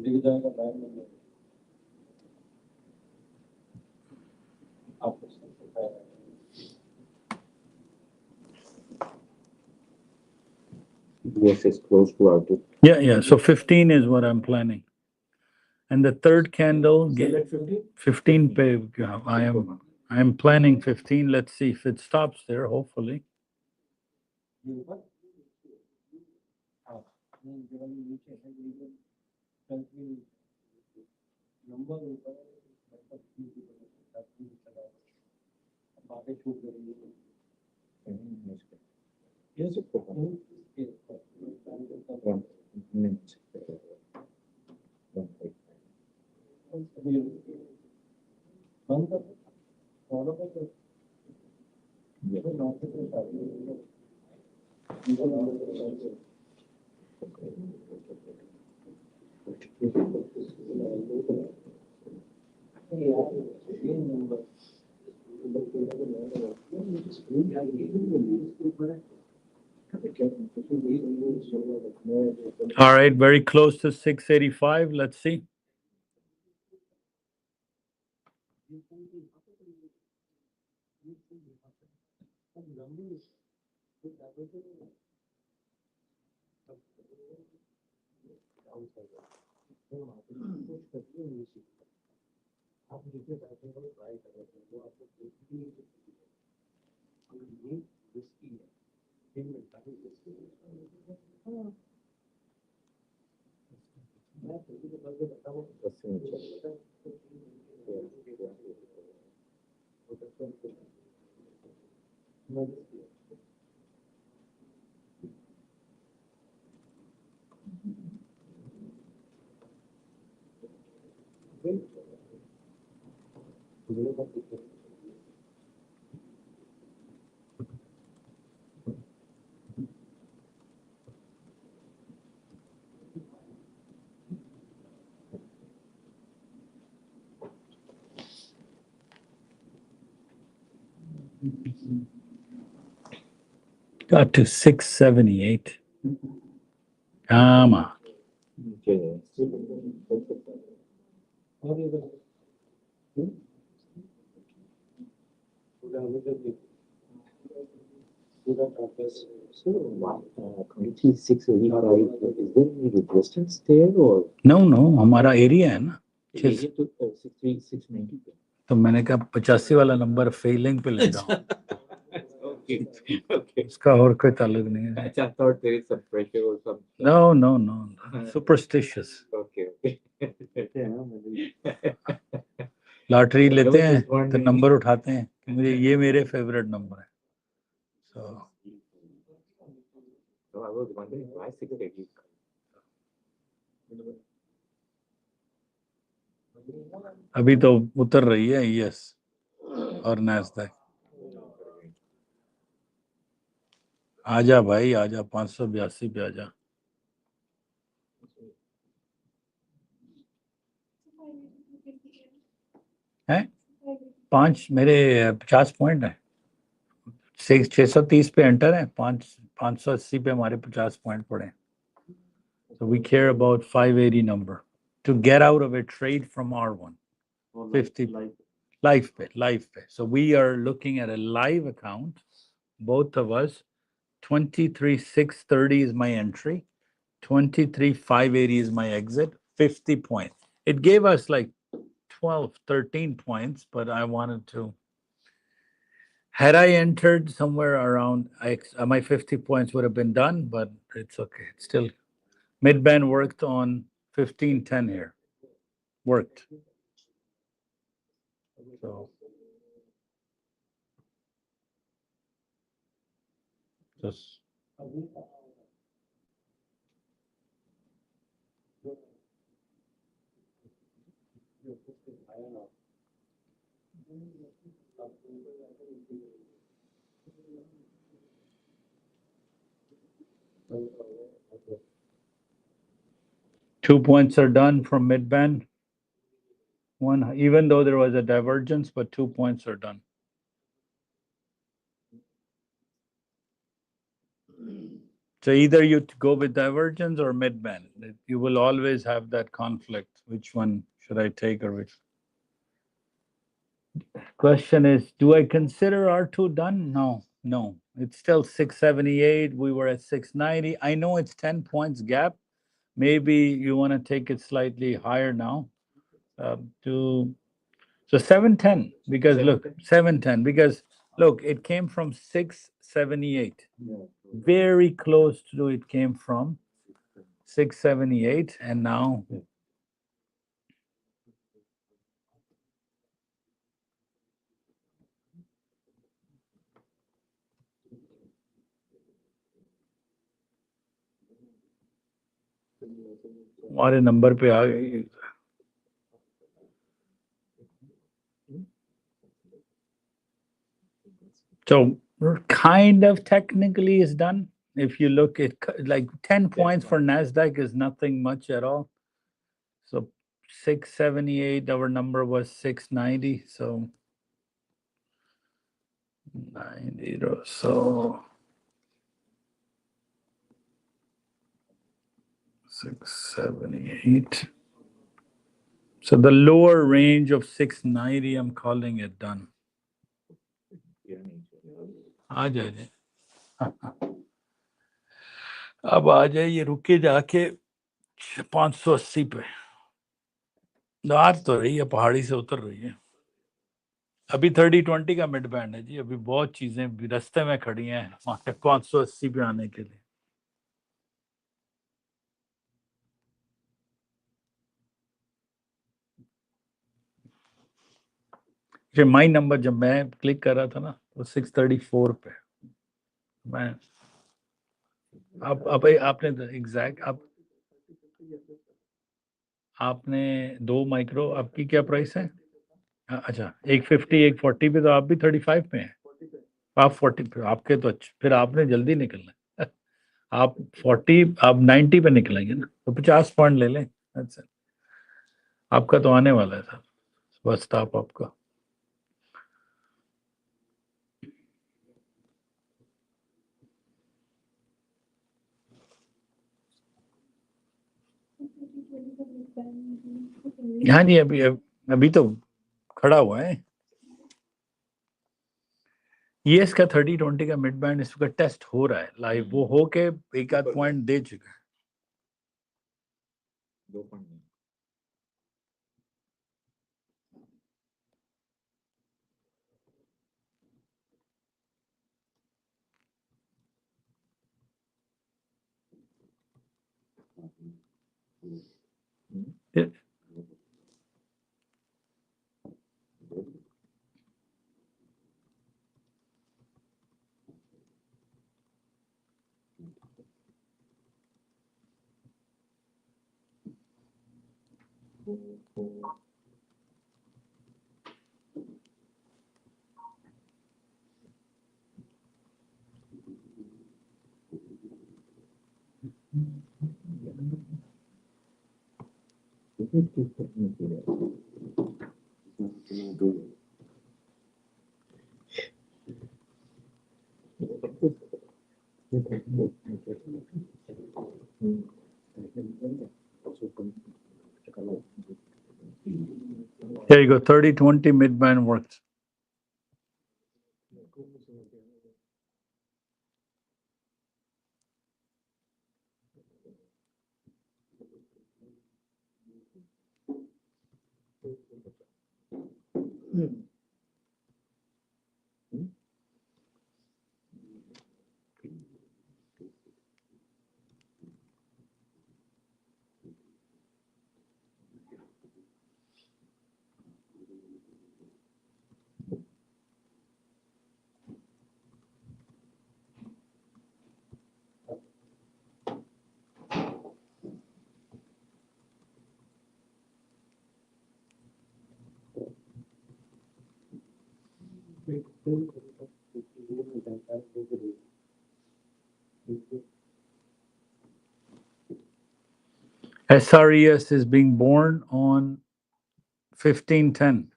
दिख जाएगा बैंक में आपको Yes, it's close to our book. Yeah. So 15 is what I'm planning. And the third candle, select 50 15 pay. Yeah, I am planning 15. Let's see if it stops there, hopefully. ऊपर हाँ जब नीचे है legal country number ऊपर मतलब बातें छूट रही है ये सब बंद कर फॉलो कर All right, very close to 685. Let's see. Got to 678. Come on. Okay. So, what, 2685, is there any resistance there or? No, हमारा एरिया है ना. Area to 63690. तो मैंने कहा 85 वाला नंबर फेलिंग पे ले जाओ. Okay. इसका और कोई ताल्लुक नहीं है. I thought there is some pressure or something. No. Superstitious. Okay. Lottery लेते हैं तो नंबर उठाते हैं कि मुझे ये मेरे फेवरेट नंबर है. So So I was wondering why 680. अभी तो उतर रही है ES और NASDAQ. आजा भाई आजा 582 पे आजा. है 5 मेरे 50 पॉइंट है. 630 पे एंटर है. 580 पे हमारे 50 पॉइंट पड़े. So we care about 580 number to get out of a trade from R1. 50 live pay. So we are looking at a live account, both of us. 23,630 is my entry, 23,580 is my exit, 50 points. It gave us like 12, 13 points, but I wanted to. Had I entered somewhere around, my 50 points would have been done, but it's okay. It's still, mid-band worked on 1510 here. Worked. So, just. Two points are done from mid-band. One, even though there was a divergence, but 2 points are done. So either you go with divergence or mid-band. You will always have that conflict. Which one should I take or which? Question is, do I consider R2 done? No. It's still 678. We were at 690. I know it's 10 points gap. Maybe you want to take it slightly higher now. So 710, because look, 710, because look, it came from 678. Very close to it came from 678, and now हमारे number पे आ गई. So kind of technically is done. If you look at like 10 points for NASDAQ is nothing much at all. So 678, our number was 690. So 90, so 678. So the lower range of 690, I'm calling it done. आ जाए अब आ जाए ये रुके जाके 580 पे आ तो रही है, पहाड़ी से उतर रही है. अभी 30-20 का मिड बैंड है जी. अभी बहुत चीजें रास्ते में खड़ी हैं 580 पे आने के लिए. माई नंबर जब मैं क्लिक कर रहा था ना तो 634 पे मैं अब आपने एग्जैक्ट आपने 2 माइक्रो, आपकी क्या प्राइस है? अच्छा 150 140 पे, तो आप भी 35 पे हैं. आप 40 पे, आपके तो अच्छे, फिर आपने जल्दी निकलना है. आप 40, आप 90 पे निकलेंगे ना, तो 50 पॉइंट ले लें. आपका तो आने वाला है सर, बस आप आपका. हाँ जी, अभी तो खड़ा हुआ है. ये इसका 30-20 का मिड बैंड इसका टेस्ट हो रहा है लाइव. वो होके एक आध पॉइंट दे चुका है. 2 point There you go. 30-20 mid-band works. SRES is being born on 1510.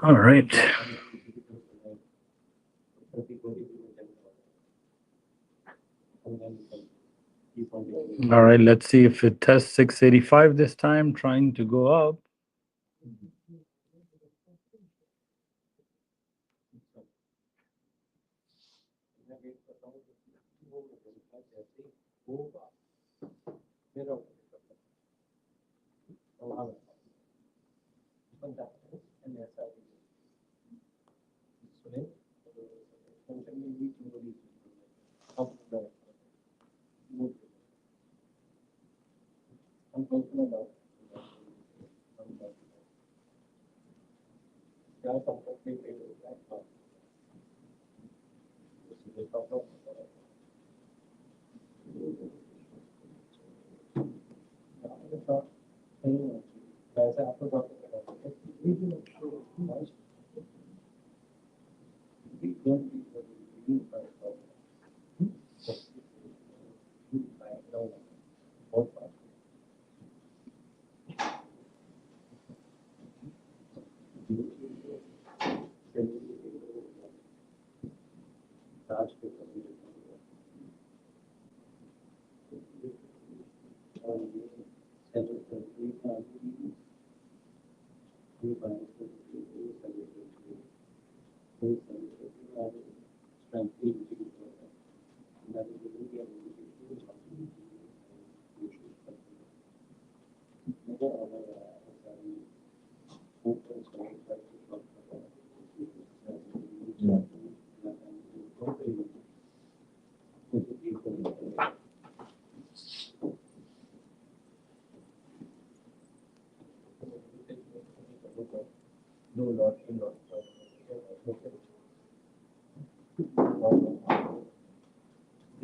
All right. All right, let's see if it tests 685 this time, trying to go up.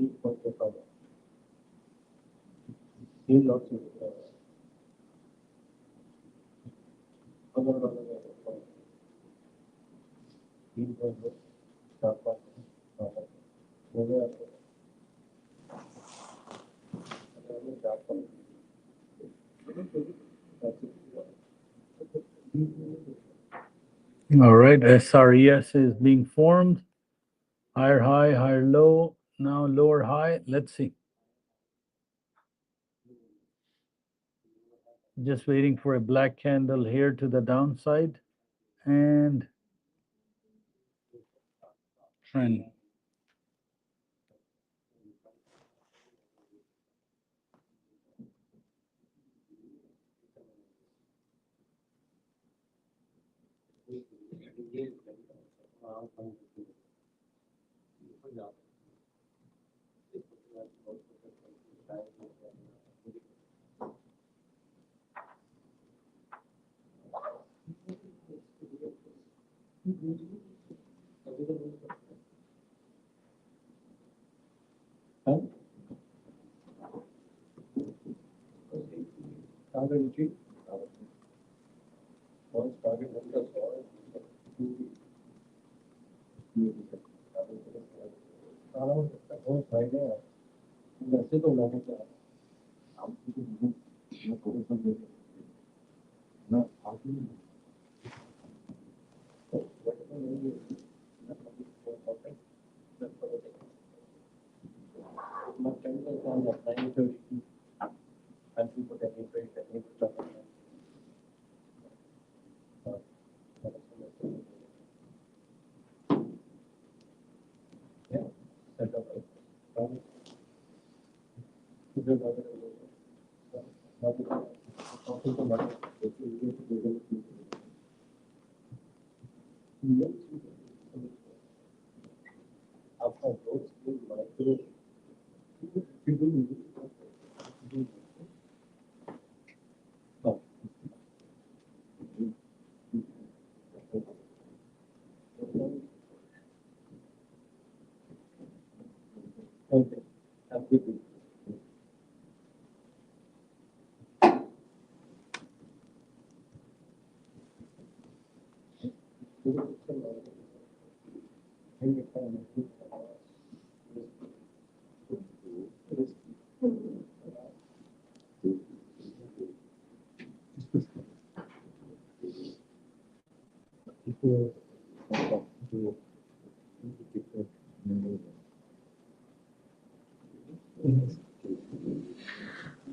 3.5. Seen lots of other 3.5 start point. All right, SRES is being formed. Higher high, higher low. Now lower high. Let's see. Just waiting for a black candle here to the downside and trend.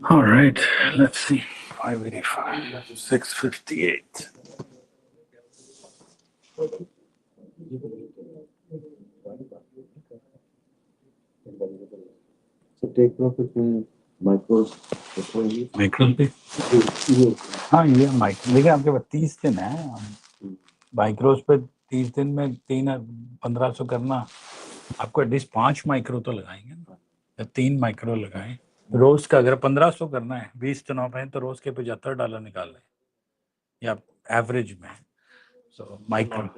All right, let's see. 585, 658. So take profit in micros. Micron पे हाँ ये micro लेकिन आपके पास 30 दिन है माइक्रोस पे 30 दिन में 1500 करना आपको एटलीस्ट 5 माइक्रो तो लगाएंगे ना या 3 माइक्रो लगाएं रोज का अगर 1500 करना है 20 दिनों में तो रोज के $75 निकाल लें या एवरेज में सो माइक्रो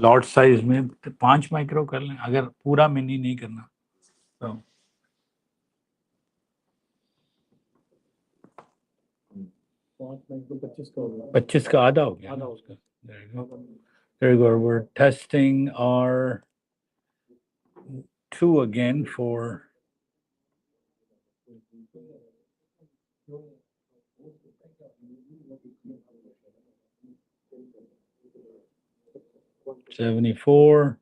लॉट साइज में 5 माइक्रो कर लें अगर पूरा मिनी नहीं करना तो 25 का आधा हो गया ना उसका There you go. We're testing our 2 again for $74.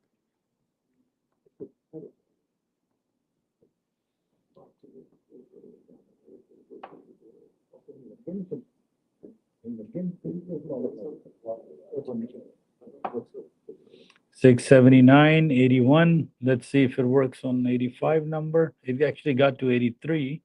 $679.81. Let's see if it works on 85 number. It actually got to 83.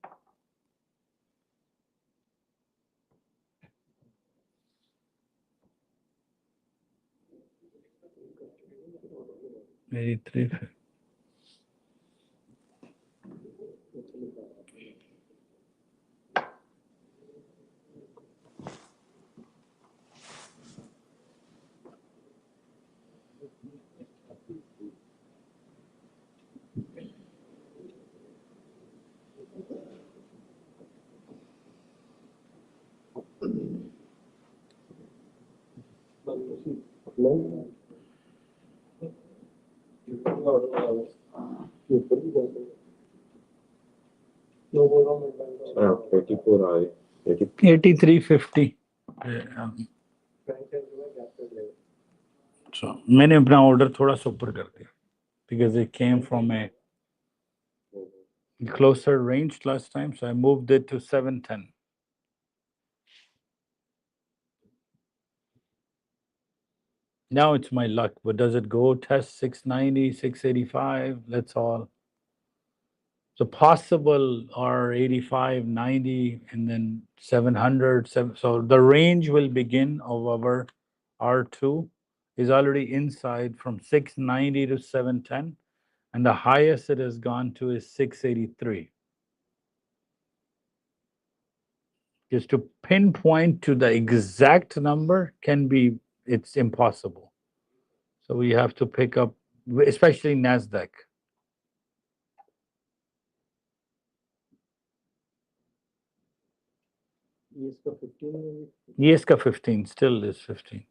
$83. Around 84 आए 8350. So मैंने अपना ऑर्डर थोड़ा सा ऊपर कर दिया because it came from a closer range last time, so I moved it to 710. Now it's my luck, but does it go test 690, 685? Let's all. So possible are 85, 90, and then 700. So the range will begin of our R2 is already inside from 690 to 710, and the highest it has gone to is 683. Just to pinpoint to the exact number it's impossible. So we have to pick up, especially NASDAQ. Yes, ka 15 still is 15.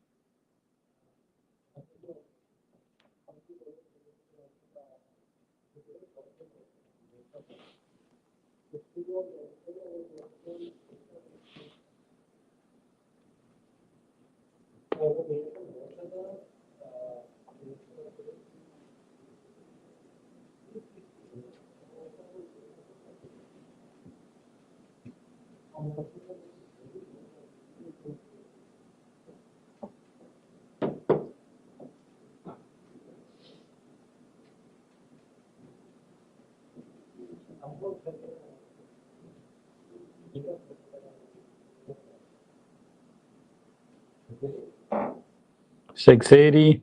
$680.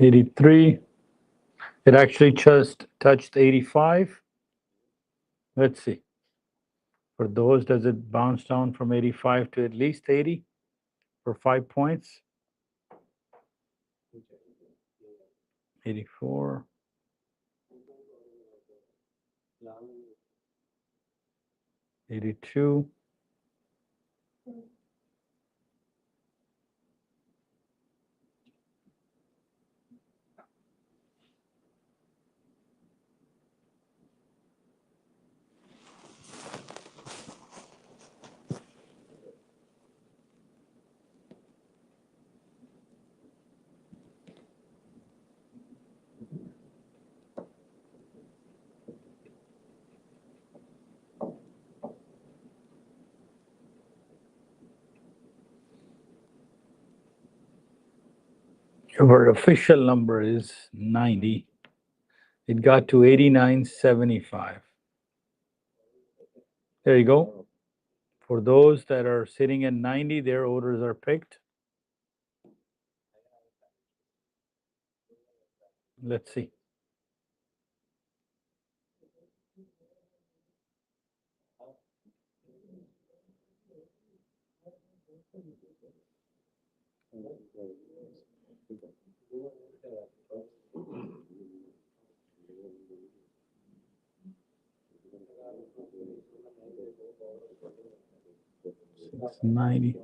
$83. It actually just touched 85. Let's see. For those, does it bounce down from 85 to at least 80 for 5 points? 84. 82. Our official number is 90. It got to 89.75. There you go. For those that are sitting at 90, their orders are picked. Let's see. It's 90.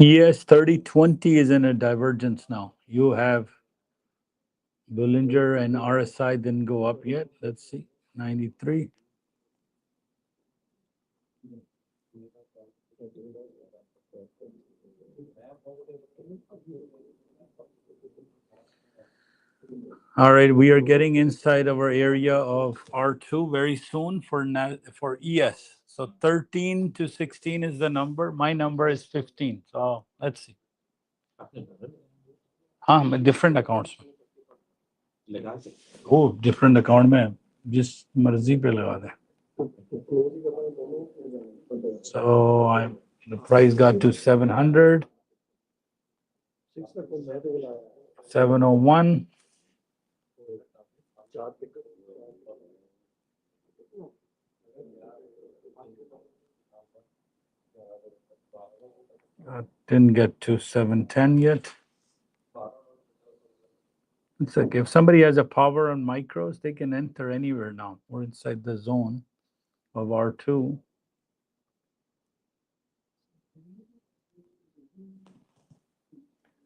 Yes, 3020 is in a divergence now. You have Bollinger and RSI didn't go up yet. Let's see. 93. All right, we are getting inside our area of R2 very soon for ES. So 13 to 16 is the number. My number is 15. So let's see. Different accounts. Oh, different account में जिस मर्जी पे लगा दे. So the price got to 700, 701. Didn't get to 710 yet. It's like if somebody has a power on micros, they can enter anywhere now. We're inside the zone of R2.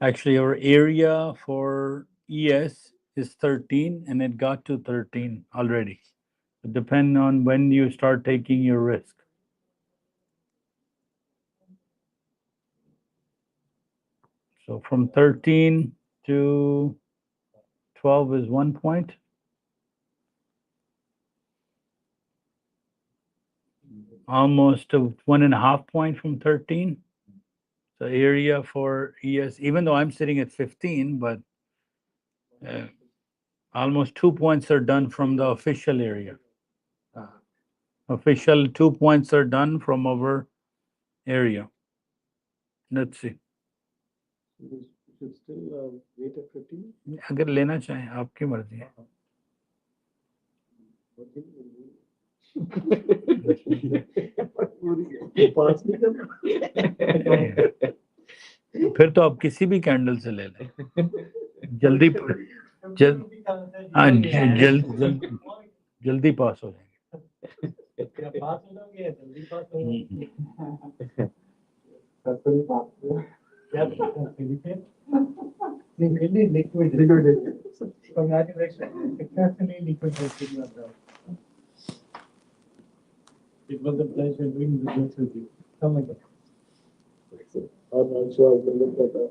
Actually, our area for ES is 13 and it got to 13 already. It depends on when you start taking your risk. So from 13 to 12 is 1 point. Almost a 1.5 point from 13. So area for ES, even though I'm sitting at 15, but almost 2 points are done from the official area. Official 2 points are done from our area. Let's see. Still wait at 15? अगर लेना चाहें आपकी मर्जी है. फिर तो आप किसी भी कैंडल से ले लें. जल्दी जल्दी पास हो जाएंगे. It was a pleasure doing business with you. Oh my God. I'm not sure I can look at that.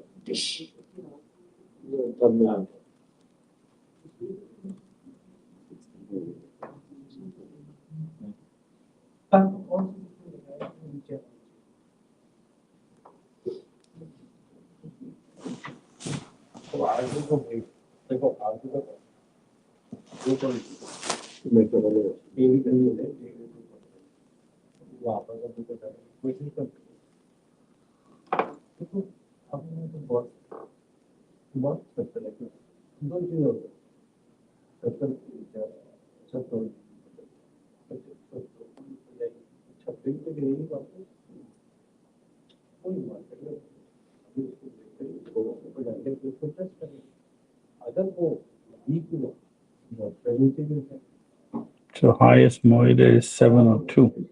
So highest Moida is 702.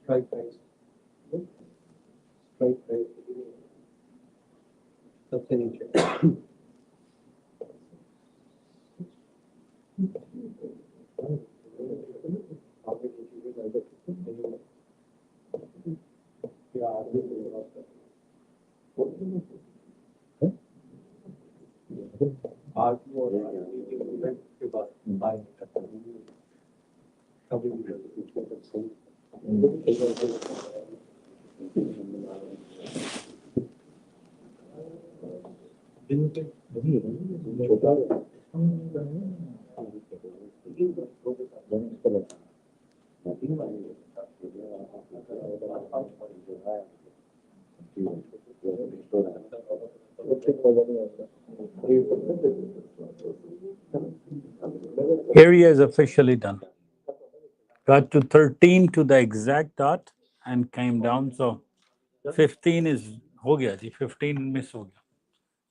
Strike price. Strike price. सबसे नीचे. छोटा Area is officially done. Got to 13 to the exact dot and came down. So 15 is ho gaya ji, 15 miss ho gaya.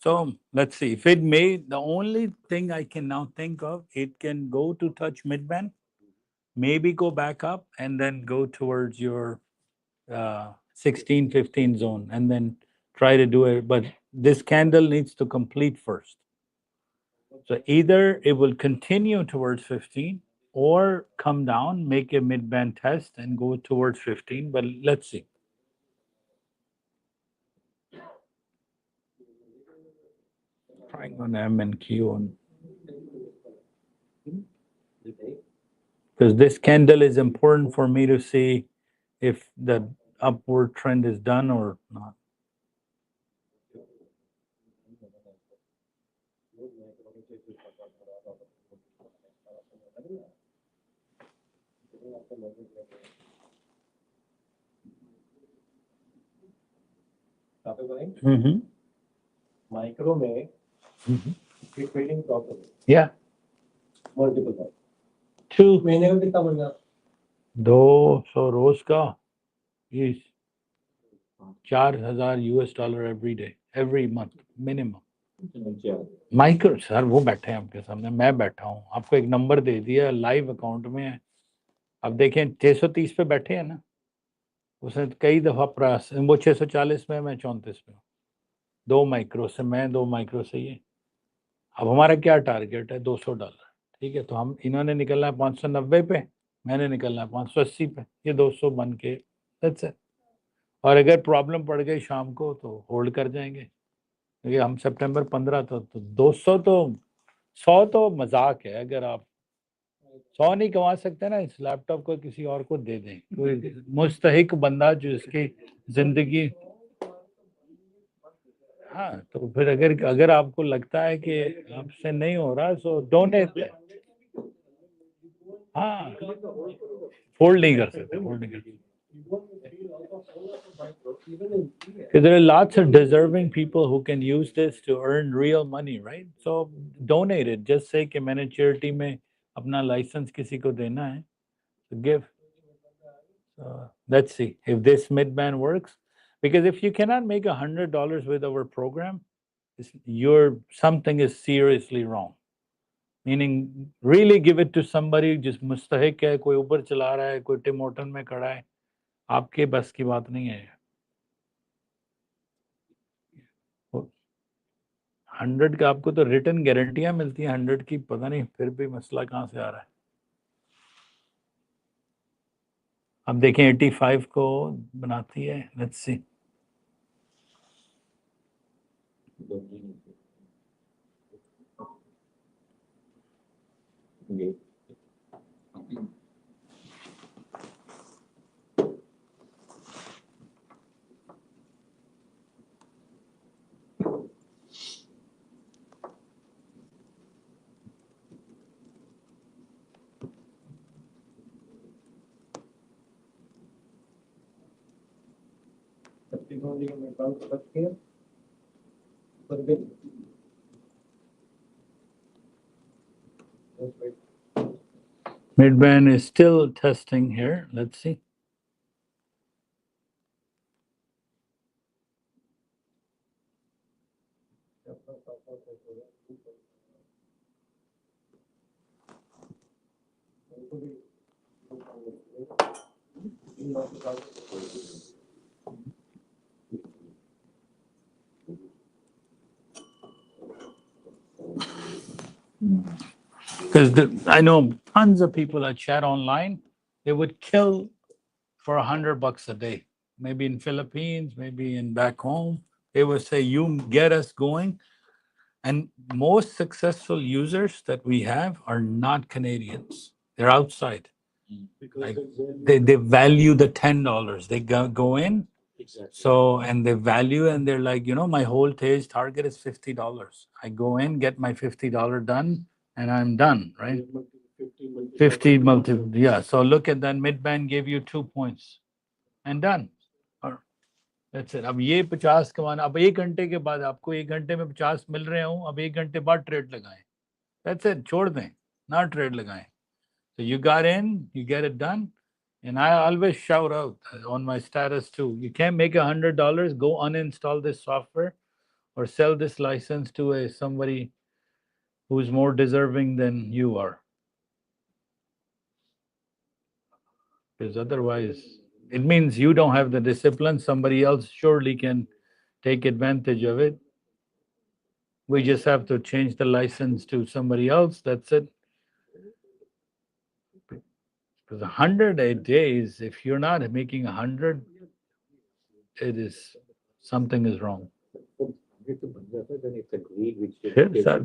So let's see. If it may, the only thing I can now think of, it can go to touch midband, maybe go back up and then go towards your 16, 15 zone and then try to do it. But this candle needs to complete first. So either it will continue towards 15 or come down, make a mid-band test and go towards 15. But let's see. Trying on M and Q on. Because this candle is important for me to see if the upward trend is done or not. Mm-hmm. Micro में Mm-hmm. trading properly. Yeah. Multiple times. 2 महीने में कितना बन गया? 200 रोज का is $4,000 every day, every month, minimum. Micro sir वो बैठे हैं आपके सामने, मैं बैठा हूँ, आपको एक नंबर दे दिया, लाइव अकाउंट में है. अब देखें 630 पे बैठे हैं ना, उसने कई दफा प्रयास, वो 640 में, मैं 34 में हूँ. 2 माइक्रो से मैं, 2 माइक्रो से ये. अब हमारा क्या टारगेट है? $200. ठीक है, तो हम इन्होंने निकलना है 590 पे, मैंने निकलना है 580 पे, ये 200 बन के that's it. और अगर प्रॉब्लम पड़ गई शाम को तो होल्ड कर जाएंगे, क्योंकि हम सितंबर 15 तो 200 तो 100 तो मजाक है. अगर आप 100 नहीं कमा सकते ना, इस लैपटॉप को किसी और को दे दें, कोई मुस्तहिक बंदा जो इसकी जिंदगी. हाँ, तो फिर अगर आपको लगता है कि आपसे नहीं हो रहा, सो डोनेट. हाँ, फोल्ड नहीं कर सकते, फोल्ड नहीं कर सकते. There are lots of deserving people who can use this to earn real money, right? So donate it. Just say कि मैंने charity में अपना license किसी को देना है, so give. Let's see if this mid-band works. Because if you cannot make $100 with our program, something is seriously wrong. Meaning, really give it to somebody जिस मुस्तहिक है, कोई ऊपर चला रहा है, कोई टिम हॉर्टन में खड़ा है, आपके बस की बात नहीं है. 100 का आपको तो रिटर्न गारंटियां मिलती हैं, 100 की पता नहीं फिर भी मसला कहाँ से आ रहा है. अब देखें 85 को बनाती है, let's see. Mid-band is still testing here. Let's see. Because I know tons of people that chat online, they would kill for $100 a day. Maybe in Philippines, maybe in back home, they would say, "You get us going." And most successful users that we have are not Canadians. They're outside. Like, they value the $10. They go in Exactly. So, and they value, and they're like, my whole stage target is $50. I go in, get my $50 done, and I'm done, right? 50 multi, yeah. So look at that. Midband gave you 2 points, and done. Or that's it. अब ये 50 कमाना, अब 1 घंटे के बाद आपको 1 घंटे में 50 मिल रहे हो, अब 1 घंटे बाद ट्रेड लगाएं. That's it. छोड़ दें, ना ट्रेड लगाएं. So you got in, you get it done. And I always shout out on my status too. You can't make $100, go uninstall this software or sell this license to somebody who's more deserving than you are. Because otherwise, it means you don't have the discipline. Somebody else surely can take advantage of it. We just have to change the license to somebody else. That's it. Because 100 days, if you're not making 100, it is something is wrong.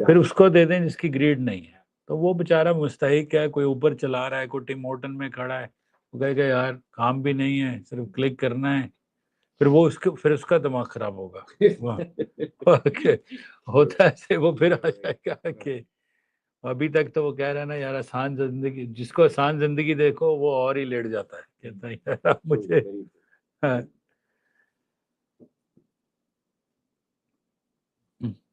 फिर उसको दे दें जिसकी grid नहीं है, तो वो बेचारा मुस्तहिक है, कोई ऊपर चला रहा है, कोई टिम हॉर्टन में खड़ा है, वो कहेगा यार काम भी नहीं है, सिर्फ क्लिक करना है, फिर उसका दिमाग खराब होगा. होता है वो फिर आ जाएगा कि अभी तक तो वो कह रहा है ना यार आसान जिंदगी, जिसको आसान जिंदगी देखो वो और ही लेट जाता है, कहता है यार मुझे.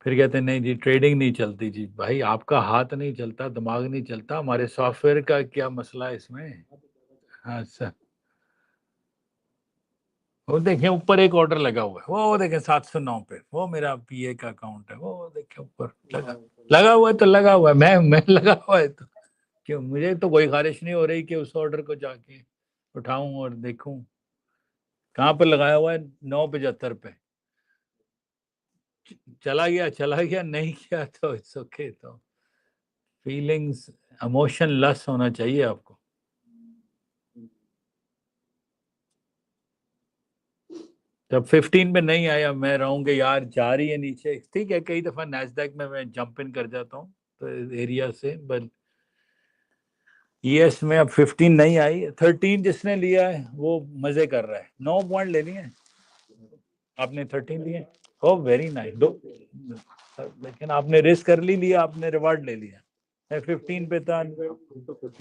फिर कहते हैं नहीं जी ट्रेडिंग नहीं चलती जी. भाई आपका हाथ नहीं चलता, दिमाग नहीं चलता, हमारे सॉफ्टवेयर का क्या मसला है इसमें? हाँ सर. वो देखें ऊपर एक ऑर्डर लगा हुआ है, वो देखें 709 पे, वो मेरा पीए का अकाउंट है, वो देखें ऊपर लगा हुआ है, तो लगा हुआ है, मैं लगा हुआ है, तो क्यों मुझे तो कोई ख्वाहिश नहीं हो रही कि उस ऑर्डर को जाके उठाऊं और देखूं कहाँ पर लगाया हुआ है. 9:75 पे चला गया, नहीं किया तो इट्स ओके. तो फीलिंग्स, इमोशन लेस होना चाहिए आपको. जब 15 पे नहीं आया, मैं रहूंगा यार जा रही है नीचे, ठीक है, कई दफा नैस्डैक में मैं जंप इन कर जाता हूँ तो एरिया से, बट ईएस में अब 15 नहीं आई. 13 जिसने लिया है वो मजे कर रहा है. 9 पॉइंट ले लिए आपने, 13 लिए. ओ वेरी नाइस. लेकिन आपने रिस्क कर लिया, आपने रिवार्ड ले लिया. मैं 15 पे था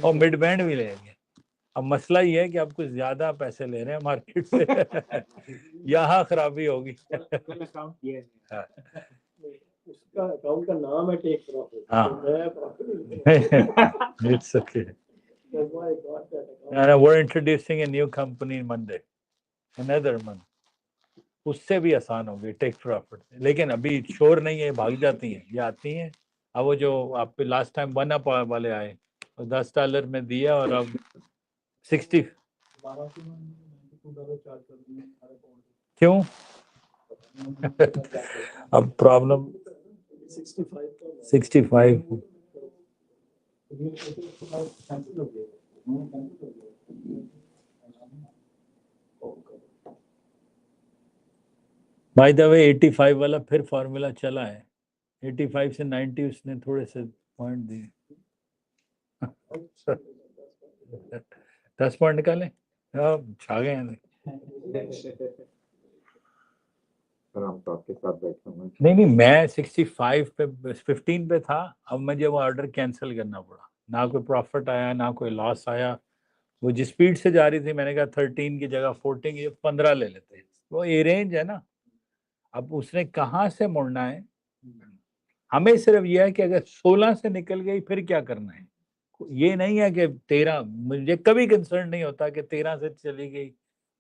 और मिड बैंड भी ले लिया. अब मसला ये है कि आप कुछ ज्यादा पैसे ले रहे हैं मार्केट से. यहाँ खराबी होगी. उसका अकाउंट का नाम है take profit. It's okay. And we're introducing a new company Monday, another month. उससे भी आसान होगी टेक प्रॉफिट, लेकिन अभी शोर नहीं है, भाग जाती हैं, ये आती हैं. अब वो जो आप पे लास्ट टाइम वन अप वाले आए तो $10 में दिया और अब 60. क्यों? अब प्रॉब्लम 65. बाय द वे 85 वाला फिर फॉर्मूला चला है. 85 से 90 उसने थोड़े से पॉइंट दिए. 10 पॉइंट निकाले, छा गए हैं. नहीं मैं 65 पे 15 पे था. अब मुझे वो ऑर्डर कैंसिल करना पड़ा, ना कोई प्रॉफिट आया ना कोई लॉस आया. वो जिस स्पीड से जा रही थी, मैंने कहा 13 की जगह 14 की 15 ले लेते हैं, वो ए रेंज है ना. अब उसने कहाँ से मुड़ना है, हमें सिर्फ यह है कि अगर 16 से निकल गई फिर क्या करना है. ये नहीं है कि 13, मुझे कभी कंसर्न नहीं होता कि 13 से चली गई.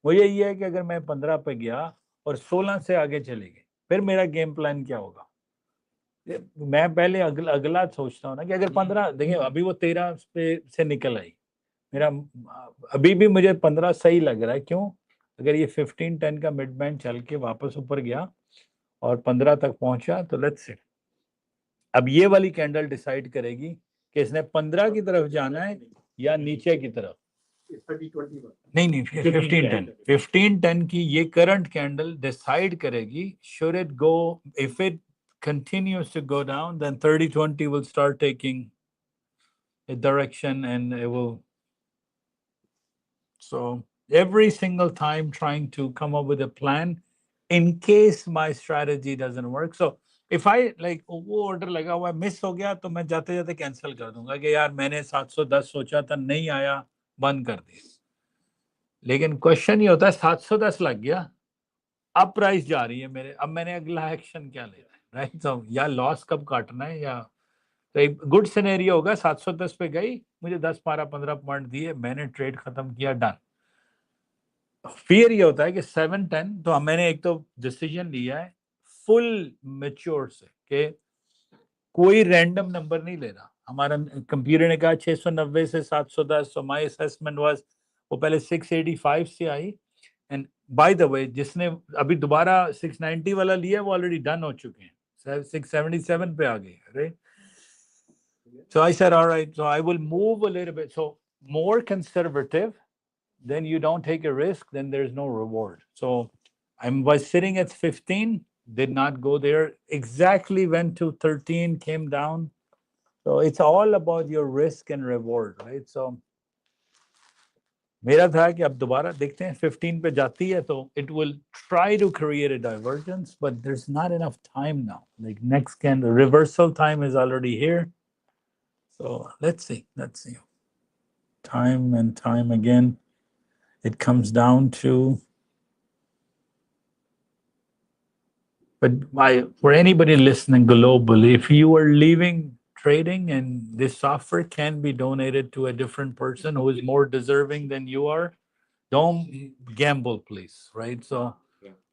मुझे ये है कि अगर मैं 15 पे गया और 16 से आगे चली गई, फिर मेरा गेम प्लान क्या होगा. मैं पहले अगला सोचता हूँ ना कि अगर 15, देखिए अभी वो 13 पे से निकल आई, मेरा अभी भी मुझे 15 सही लग रहा है. क्यों? अगर ये 15-10 का मिड बैंड चल के वापस ऊपर गया और 15 तक पहुंचा तो लेट्स सी. अब ये वाली कैंडल डिसाइड करेगी कि इसने 15 की तरफ जाना है या नीचे की तरफ. नहीं 15-10 की ये करंट कैंडल डिसाइड करेगी. should it go, if it continues to go down, then 30-20 will start taking a direction and it will. So every single time trying to come up with a plan in case my strategy doesn't work. So if I like वो order लगा हुआ miss हो गया तो मैं जाते जाते cancel कर दूंगा कि यार मैंने 710 सोचा था नहीं आया बंद कर दी. लेकिन क्वेश्चन ये होता है 710 लग गया अब प्राइस जा रही है मेरे अब मैंने अगला एक्शन क्या लेना है राइट. तो या लॉस कब काटना है या तो एक गुड सिनेरियो होगा 710 पे गई मुझे 10 12 15 पॉइंट दिए मैंने ट्रेड खत्म किया डन. फिर ये होता है कि 710 तो मैंने एक तो डिसीजन लिया है फुल मैच्योर से कि कोई रैंडम नंबर नहीं लेना. हमारा कंप्यूटर ने कहा 690 से 710 so my assessment was वो पहले 685 से आई एंड बाय द वे जिसने अभी दोबारा 690 वाला लिया वो ऑलरेडी डन हो चुके हैं 677 पे आ गए right. So I said all right so I will move a little bit so more conservative then you don't take a risk, then there's no reward. So I was sitting at 15, did not go there, exactly went to 13, came down. So it's all about your risk and reward, right? So मेरा था कि अब दोबारा देखते हैं 15 पे जाती है तो it will try to create a divergence, but there's not enough time now. Like next candle, reversal time is already here. So let's see. Time and time again. It comes down to, but for anybody listening globally, if you are leaving trading and this software can be donated to a different person who is more deserving than you are, don't gamble, please, right? So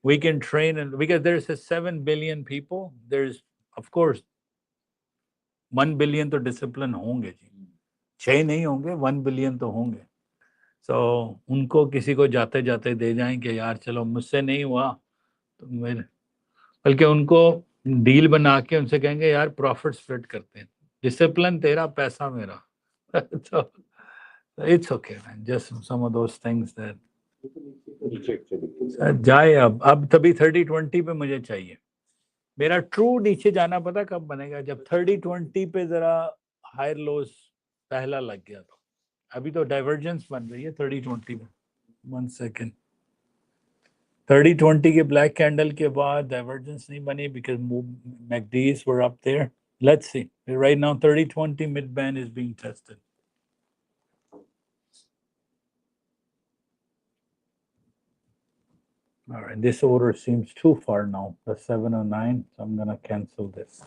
we can train and because there's a 7 billion people, there's of course 1 billion तो discipline होंगे जी 6 नहीं होंगे 1 billion तो होंगे. So उनको किसी को जाते जाते दे जाएं कि यार चलो मुझसे नहीं हुआ तो मेरे बल्कि उनको डील बना के उनसे कहेंगे यार प्रॉफिट स्प्लिट करते हैं डिसिप्लिन तेरा पैसा मेरा. So it's okay man just some of those things that जाए अब तभी 30-20 पे मुझे चाहिए. मेरा ट्रू नीचे जाना पता कब बनेगा जब 30-20 पे जरा हायर लोस पहला लग गया तो अभी तो डाइवर्जेंस बन रही है 30-20 में. 1 सेकेंड 30-20 के ब्लैक कैंडल के बाद डाइवर्जेंस नहीं बनी because MACDs were up there. Let's see. Right now 30-20 mid band is being tested. All right, this order seems too far now, the 709, so I'm going to cancel this.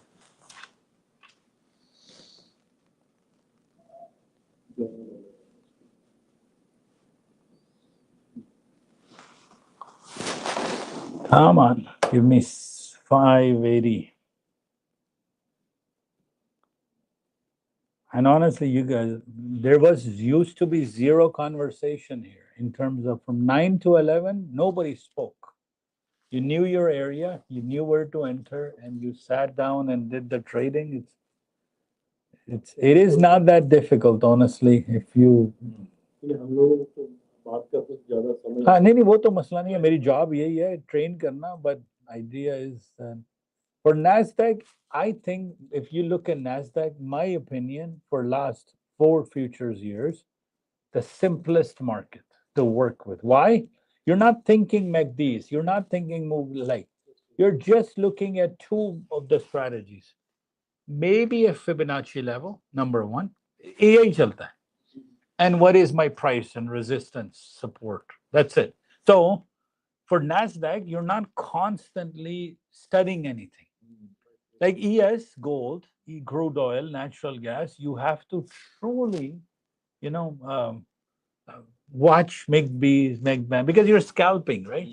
Come on, give me 580. And honestly, you guys, there used to be zero conversation here in terms of from 9 to 11, nobody spoke. You knew your area, you knew where to enter, and you sat down and did the trading. It is not that difficult, honestly, if you. हाँ नहीं वो तो मसला नहीं है मेरी job यही है ट्रेन करना but idea is for NASDAQ I think if you look at NASDAQ my opinion for last 4 futures years the simplest market to work with. Why? You're not thinking MACDs, you're not thinking move like you're just looking at 2 of the strategies, maybe a Fibonacci level number 1 यही चलता है and what is my price and resistance support. That's it. So for NASDAQ, you're not constantly studying anything. Like ES, gold, crude oil, natural gas, you have to truly, watch MACDs, MACD, because you're scalping, right?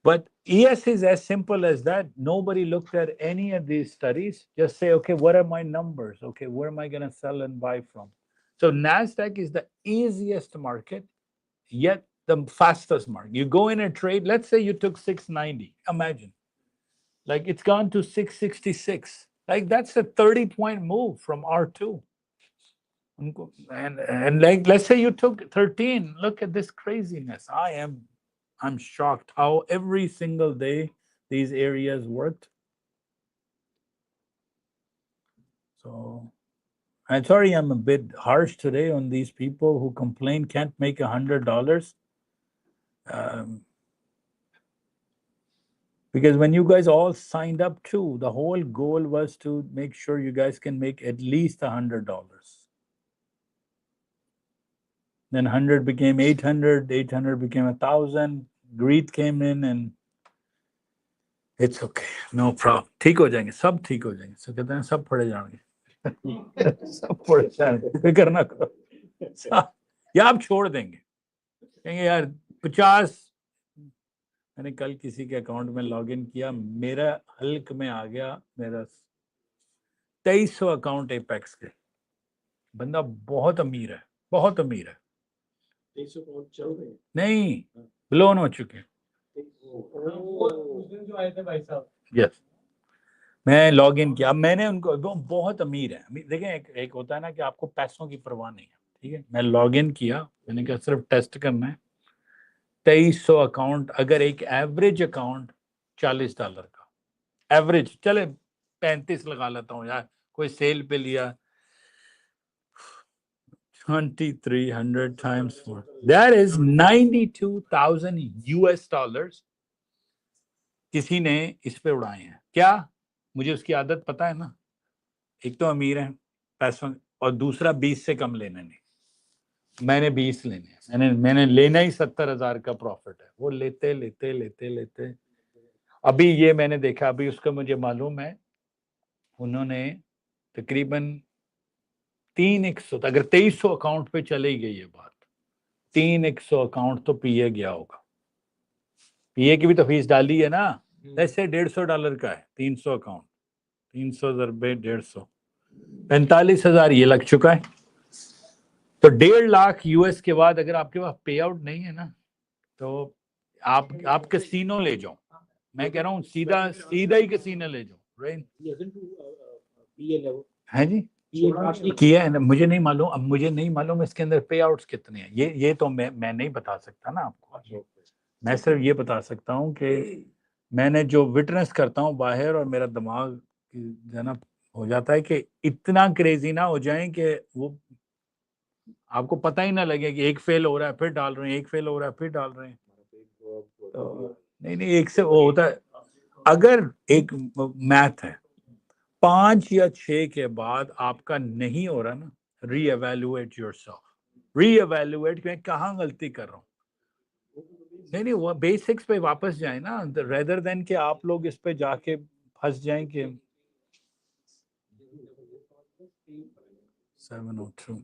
But ES is as simple as that. Nobody looked at any of these studies. Just say, okay, what are my numbers? Okay, where am I going to sell and buy from? So NASDAQ is the easiest market, yet the fastest market. You go in and trade, let's say you took 690, imagine. Like it's gone to 666. Like that's a 30-point move from R2. And like let's say you took 13. Look at this craziness. I'm shocked how every single day these areas worked. So I'm sorry I'm a bit harsh today on these people who complain can't make $100. Because when you guys all signed up too, the whole goal was to make sure you guys can make at least $100. Then 100 became 800, 800 became 1,000. Greed came in and it's okay, no problem. ठीक हो जाएंगे, सब ठीक हो जाएंगे. So कहते हैं सब पढ़े जाएंगे. सब पढ़े जाएंगे, फिक्र ना करो. या आप छोड़ देंगे, कहेंगे यार 50. मैंने कल किसी के अकाउंट में लॉगिन किया, मेरा हल्क में आ गया, मेरा 2300 अकाउंट एपेक्स के. बंदा बहुत अमीर है, बहुत अमीर है. 2300 अकाउंट चल रहे हैं? नहीं, ब्लोन हो चुके हैं. उस दिन जो आए थे भाई साहब. यस, मैं लॉग इन किया. मैंने उनको, वो बहुत अमीर है. देखें, एक होता है ना कि आपको पैसों की परवाह नहीं है, ठीक है. मैं लॉग इन किया, मैंने कहा सिर्फ टेस्ट करना है. 2300 अकाउंट, अगर एक एवरेज अकाउंट $40 का एवरेज, चले 35 लगा लेता हूँ यार, कोई सेल पे लिया. 2300 times 4, that is $92,000 किसी ने इस पे उड़ाए हैं. क्या मुझे उसकी आदत पता है ना. एक तो अमीर है पैसों, और दूसरा 20 से कम लेने नहीं. मैंने 20 लेने हैं. मैंने लेना ही 70,000 का प्रॉफिट है. वो लेते लेते लेते लेते अभी ये मैंने देखा, अभी उसका मुझे मालूम है, उन्होंने तकरीबन 3x, अगर 2300 अकाउंट पे चले गई ये बात, 3x अकाउंट तो पीए गया होगा. पीए की भी तो फीस डाली है ना. ऐसे $150 का है 300 अकाउंट. 300 × 150, 45,000 ये लग चुका है. तो 1.5 लाख यूएस के बाद अगर आपके पास पे आउट नहीं है ना, तो आप कैसीनो ले जाओ. मैं कह रहा हूँ सीधा ही कैसीनो ले जाओ. राइट है जी, किया है ना. मुझे नहीं मालूम, अब मुझे नहीं मालूम इसके अंदर पे आउट्स कितने हैं. ये तो मैं नहीं बता सकता ना आपको. मैं सिर्फ ये बता सकता हूँ कि मैंने जो विटनेस करता हूँ बाहर, और मेरा दिमाग जना हो जाता है कि इतना क्रेजी ना हो जाए कि वो आपको पता ही ना लगे कि एक फेल हो रहा है फिर डाल रहे हैं, एक फेल हो रहा है फिर डाल रहे हैं. तो नहीं, एक से वो होता है. अगर एक मैथ है, 5 या 6 के बाद आपका नहीं हो रहा ना, रीएवैल्यूएट योरसेल्फ. रीएवैल्यूएट कि मैं कहाँ गलती कर रहा हूँ. नहीं, वो बेसिक्स पे वापस जाए ना, रेदर देन कि आप लोग इस पे जाके फंस जाएं कि 702.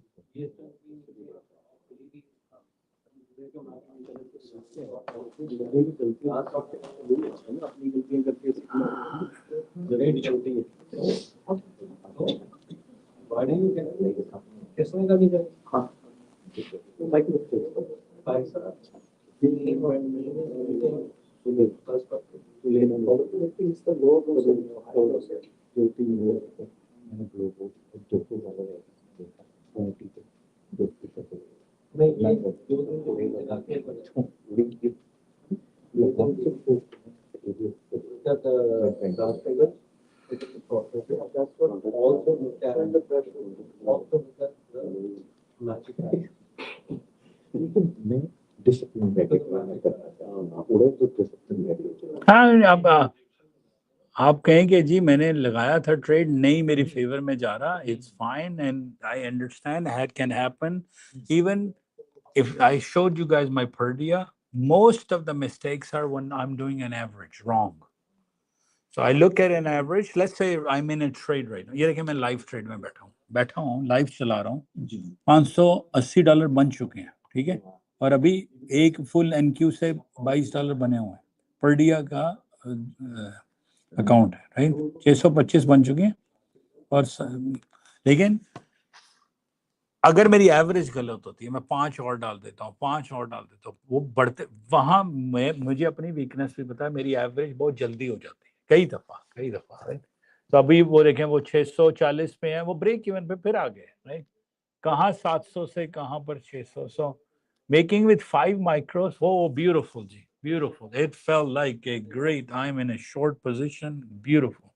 अपनी गलतियां करके जगह चलती है. किसने का भी जाए. हाँ, भाई साहब हाँ, आप कहें कि जी मैंने लगाया था ट्रेड, नहीं मेरी फेवर में जा रहा. It's fine and I understand, hat can happen. Even if I showed you guys my Purdia, most of the mistakes are when I'm doing an average wrong. So I look at an average. Let's say I'm in a trade right now. ये देखिए मैं live trade में बैठा हूँ, live चला रहा हूँ. $580 बन चुके हैं, ठीक है. और अभी एक फुल एनक्यू से $22 बने हुए हैं. पर्डिया का अकाउंट है, राइट. 625 बन चुके हैं. और लेकिन अगर मेरी एवरेज गलत होती है, मैं 5 और डाल देता हूँ, 5 और डाल देता हूँ, वो बढ़ते वहां मुझे अपनी वीकनेस भी पता है. मेरी एवरेज बहुत जल्दी हो जाती है कई दफा, राइट. तो अभी वो देखें, वो 640 पे है, वो ब्रेक इवन पे फिर आ गए, राइट. कहाँ 700 से कहाँ पर 600. So making with 5 micros. वो ब्यूटीफुल जी, beautiful. It felt like a great. I'm in a short position. Beautiful.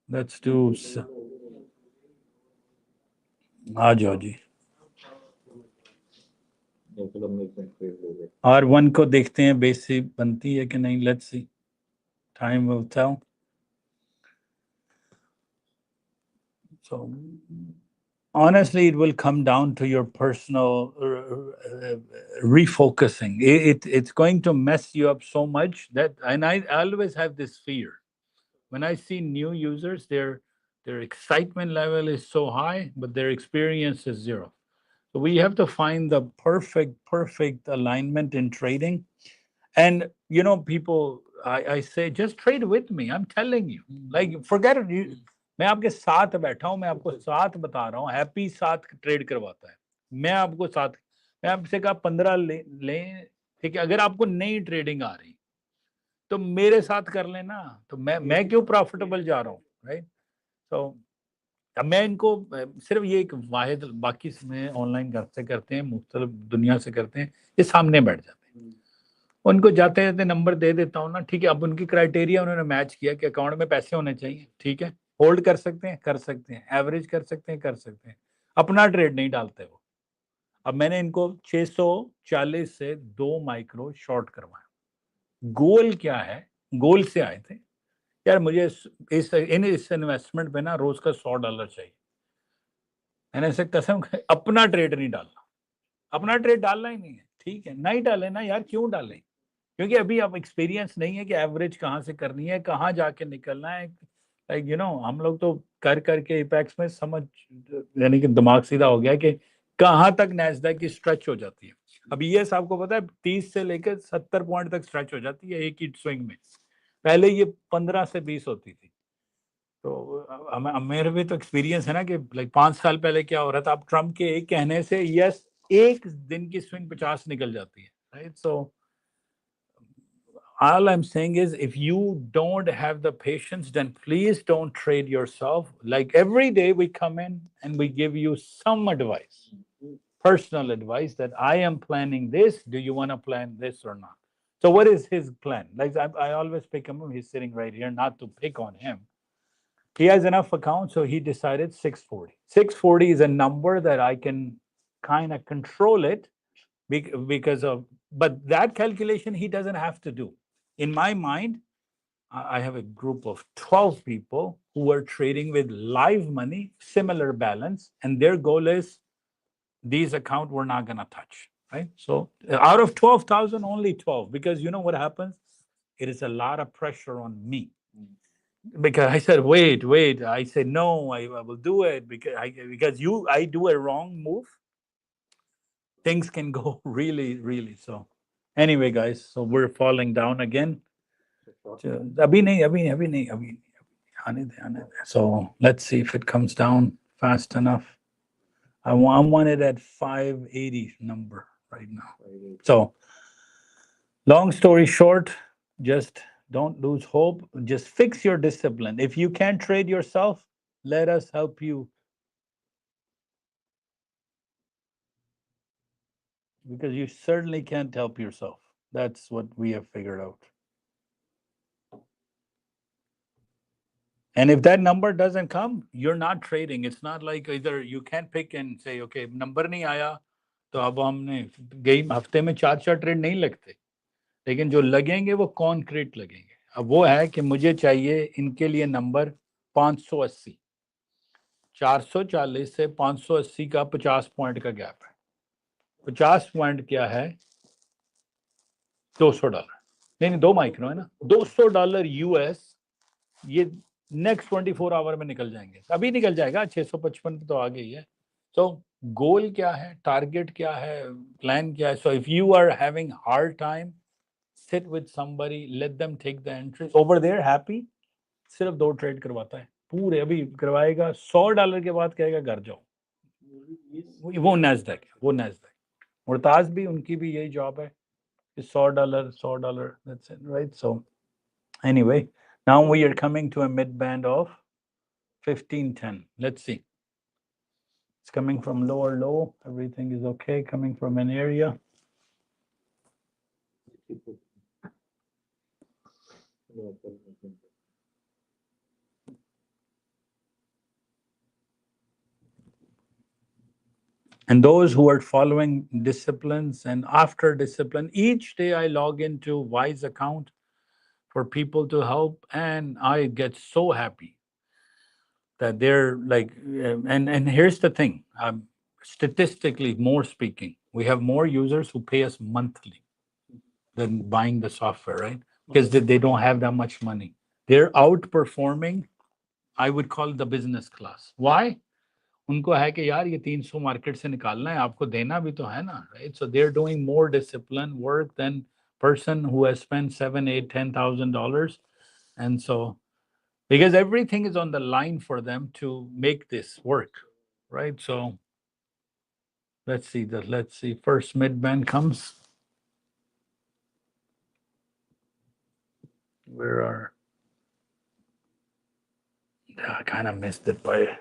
Let's do. आ जाओ जी. ये चलो हम एक मिनट ट्रेड ले गए R1 को देखते हैं बेसिक बनती है कि नहीं. Let's see. Time will tell. So honestly, it will come down to your personal refocusing. It's going to mess you up so much that, and I always have this fear when I see new users, their excitement level is so high, but their experience is zero. So we have to find the perfect alignment in trading. And people, I say, just trade with me. I'm telling you, like, forget it. मैं आपके साथ बैठा हूं, मैं आपको साथ बता रहा हूं, हैप्पी साथ ट्रेड करवाता है. मैं आपसे कहा 15 ले, ठीक है. अगर आपको नई ट्रेडिंग आ रही तो मेरे साथ कर लेना. तो मैं क्यों प्रॉफिटेबल जा रहा हूँ, राइट. तो अब मैं इनको सिर्फ ये एक वाहिद, बाकी में ऑनलाइन घर से करते हैं, मुख्तलिफ दुनिया से करते हैं, ये सामने बैठ जाते हैं. उनको जाते जाते नंबर दे देता हूँ ना, ठीक है. अब उनकी क्राइटेरिया उन्होंने मैच किया कि अकाउंट में पैसे होने चाहिए, ठीक है. होल्ड कर सकते हैं, एवरेज कर सकते हैं, अपना ट्रेड नहीं डालते वो. अब मैंने इनको 640 से 2 माइक्रो शॉर्ट करवाया. गोल क्या है, गोल से आए थे यार, मुझे इस इन्वेस्टमेंट पे ना रोज का $100 चाहिए. मैंने ऐसे कसम अपना ट्रेड नहीं डालना, अपना ट्रेड डालना ही नहीं है, ठीक है. नहीं डाले ना यार, क्यों डालें, क्योंकि अभी अब एक्सपीरियंस नहीं है कि एवरेज कहाँ से करनी है, कहाँ जाके निकलना है. लाइक हम लोग तो कर करके इपेक्स में समझ, यानी कि दिमाग सीधा हो गया कि कहाँ तक नैस्डैक की स्ट्रेच हो जाती है. अब ये आपको पता है 30 से लेकर 70 पॉइंट तक स्ट्रेच हो जाती है एक ही स्विंग में. पहले ये 15 से 20 होती थी. तो मेरे भी तो एक्सपीरियंस है ना कि लाइक 5 साल पहले क्या हो रहा था. अब ट्रम्प के एक कहने से यस, एक दिन की स्विंग 50 निकल जाती है, right. So all I'm saying is, if you don't have the patience, then please don't trade yourself. Like every day we come in and we give you some advice, personal advice, that I am planning this. Do you want to plan this or not? So what is his plan? Like I always pick him up. He's sitting right here, not to pick on him. He has enough accounts, so he decided 640. 640 is a number that I can kind of control it because of, but that calculation he doesn't have to do. In my mind, I have a group of 12 people who are trading with live money, similar balance, and their goal is these accounts we're not going to touch, right? So out of 12,000, only 12, because you know what happens? It is a lot of pressure on me. Because I said, wait. I said, no, I will do it because I do a wrong move. Things can go really. So anyway, guys, so we're falling down again. अभी नहीं, आने दे. So let's see if it comes down fast enough. I want it at 580 number right now. So long story short, just don't lose hope. Just fix your discipline. If you can't trade yourself, let us help you. Because you certainly can't help yourself. That's what we have figured out. And if that number doesn't come, you're not trading. It's not like either you can't pick and say, okay, number नहीं आया, तो अब हमने game हफ्ते में 4 trade नहीं लगते, लेकिन जो लगेंगे वो कॉन्क्रीट लगेंगे. अब वो है कि मुझे चाहिए इनके लिए नंबर 580. 440 से 580 का 50 पॉइंट का गैप है. 50 पॉइंट क्या है? $200. नहीं, 2 माइक्रो है ना. $200 यूएस, ये नेक्स्ट 24 आवर में निकल जाएंगे. अभी निकल जाएगा, 655 तो आ गई है. तो गोल क्या है, टारगेट क्या है, प्लान क्या है? So if you are having hard time, sit with somebody, let them take the entry. Over there happy, सिर्फ 2 ट्रेड करवाता है पूरे. अभी करवाएगा $100 के बाद कहेगा घर जाओ. वो नैस्डैक है, वो नैस्डैक. मुर्ताज भी, उनकी भी यही जॉब है कि $100, that's it, right. So anyway, now we are coming to a mid band of 1510. Let's see. It's coming from lower low. Everything is okay. Coming from an area. And those who are following disciplines and after discipline, each day I log into Wise account for people to help, and I get so happy that they're like, and here's the thing, statistically more speaking, we have more users who pay us monthly than buying the software, right? Because they don't have that much money. They're outperforming, I would call it the business class. Why? उनको है कि यार ये 300 market से निकालना है, आपको देना भी तो है ना, right? So they're doing more disciplined work than person who has spent $7, $8, $10,000, and so because everything is on the line for them to make this work, right? So let's see. First mid band comes. Where are? Yeah, I kind of missed it by.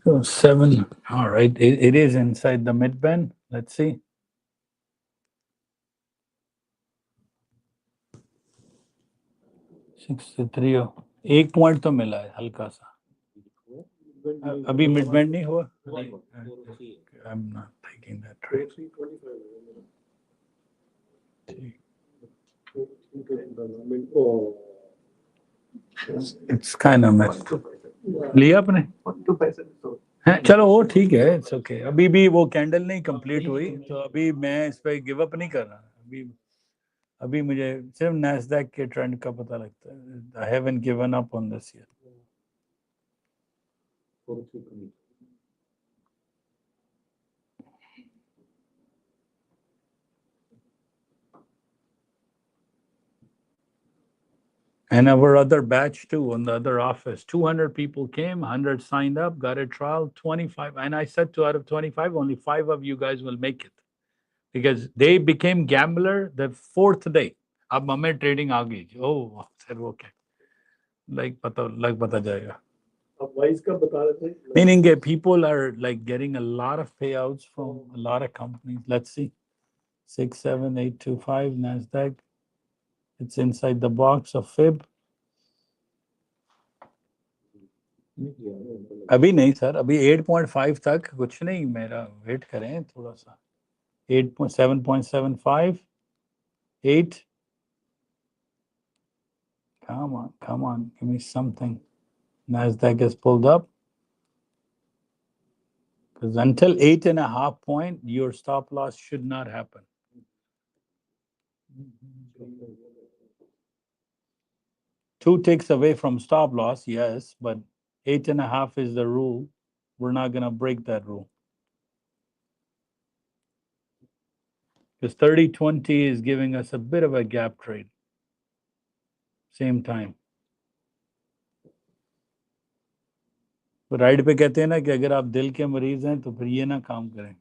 So 7. All right, it is inside the mid band. Let's see. 63. एक point तो मिला है हल्का सा. अभी mid band नहीं हुआ. I'm not taking that trade. It's kind of messed. लिया आपने? हैं, चलो वो ठीक है, इट्स ओके. अभी भी वो कैंडल नहीं कंप्लीट हुई, तो अभी मैं इस पे गिव अप नहीं कर रहा. अभी मुझे सिर्फ नैस्डैक के ट्रेंड का पता लगता है. I haven't given up on this yet. And our other batch too, on the other office, 200 people came, 100 signed up, got a trial, 25. And I said to out of 25, only 5 of you guys will make it. Because they became gambler the 4th day. अब हमें trading आ गई. Oh, I said okay. Like पता जाएगा. अब wise का बता रहे थे. Meaning that people are like getting a lot of payouts from a lot of companies. Let's see. 67825 NASDAQ. It's inside the box of FIB. अभी नहीं सर, अभी 8.5 तक कुछ नहीं, मेरा वेट करें थोड़ा सा. 7.75, 8. Come on, give me something. NASDAQ has pulled up. Because until 8.5 point, your stop loss should not happen. Two ticks away from stop loss, yes, but 8.5 is the rule. We're not going to break that rule. Because 30-20 is giving us a bit of a gap trade. Same time. तो right पे कहते हैं ना कि अगर आप दिल के मरीज हैं तो फिर ये ना काम करें.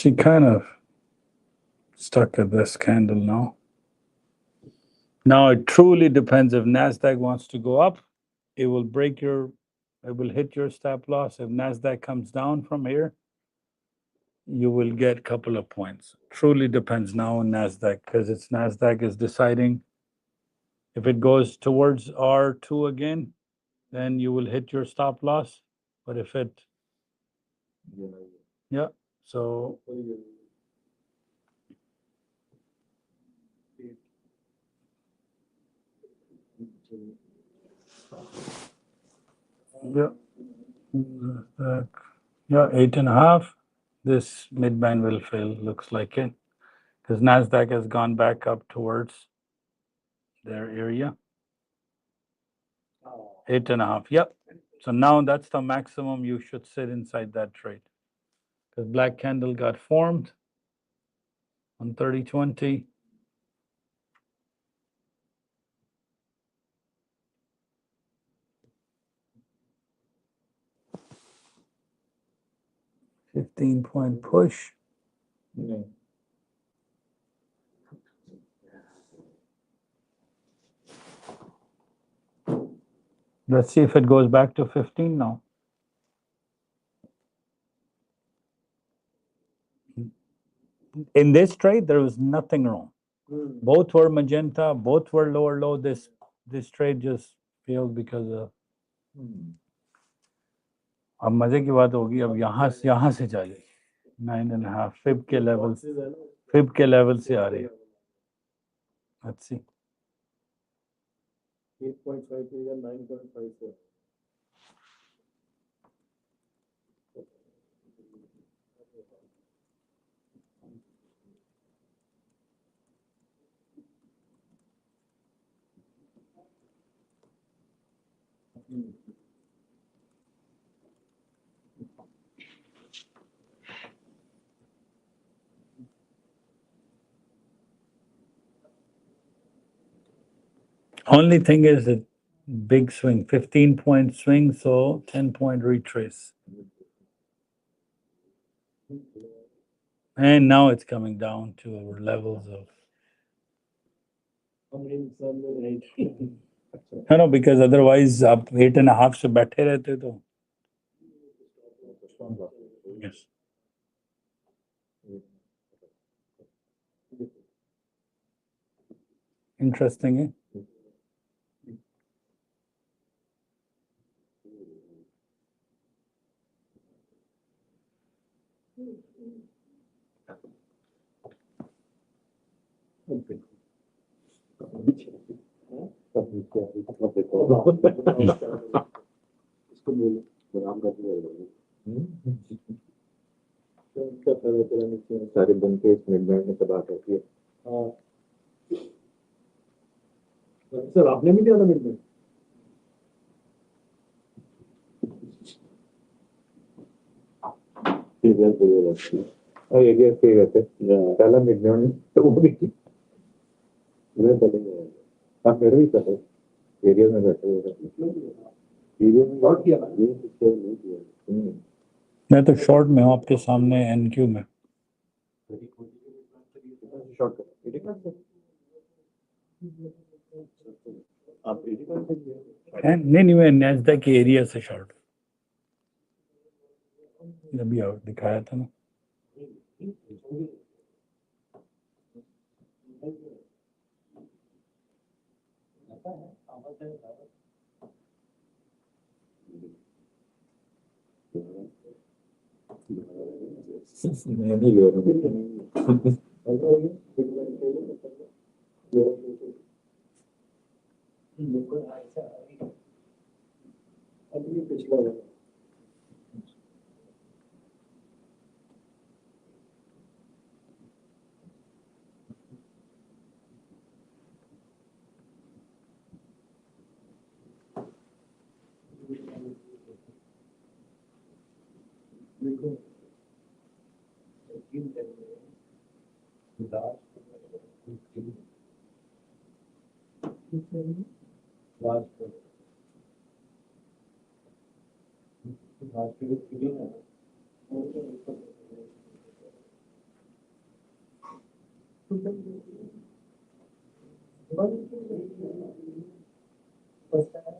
She kind of stuck at this candle now. Now it truly depends. If NASDAQ wants to go up, it will hit your stop loss. If NASDAQ comes down from here, you will get a couple of points. Truly depends now on NASDAQ, because it's NASDAQ is deciding. If it goes towards R2 again, then you will hit your stop loss. But if it, yeah, so yeah, yeah, 8.5. This mid-band will fail, looks like it, because NASDAQ has gone back up towards their area. 8.5. Yep. So now that's the maximum you should sit inside that trade. Because black candle got formed on 30/20. $15-point push. Let's see if it goes back to 15 now. In this trade, there was nothing wrong. Both were magenta, both were lower low. This trade just failed because of. अब मजे की बात होगी, अब यहाँ से जाएगी 9.5 fib के लेवल से आ रही है. Let's see. 8.5 to 9.5. Only thing is a big swing, 15-point swing, so 10-point retrace. And now it's coming down to our levels of. No, because otherwise आप 8.5 से बैठे रहते तो. Yes. Interesting, eh? सारे बन के इस मिडनाइट में तबाह करती है. सर आपने भी दिया था मिड में. एरिया पे रहते पहला मिडनाइट तो वो भी मैं चलेंगे. आप मेरे भी कर एरिया में बैठे हुए एरिया में शॉर्ट किया ये नहीं किया. मैं तो शॉर्ट में हूँ आपके सामने NQ में. शॉर्ट कर आप नहीं मैं NASDAQ के एरिया से शॉर्ट. अभी दिखाया था ना. मैं नहीं ले रहा हूँ. अभी पिछला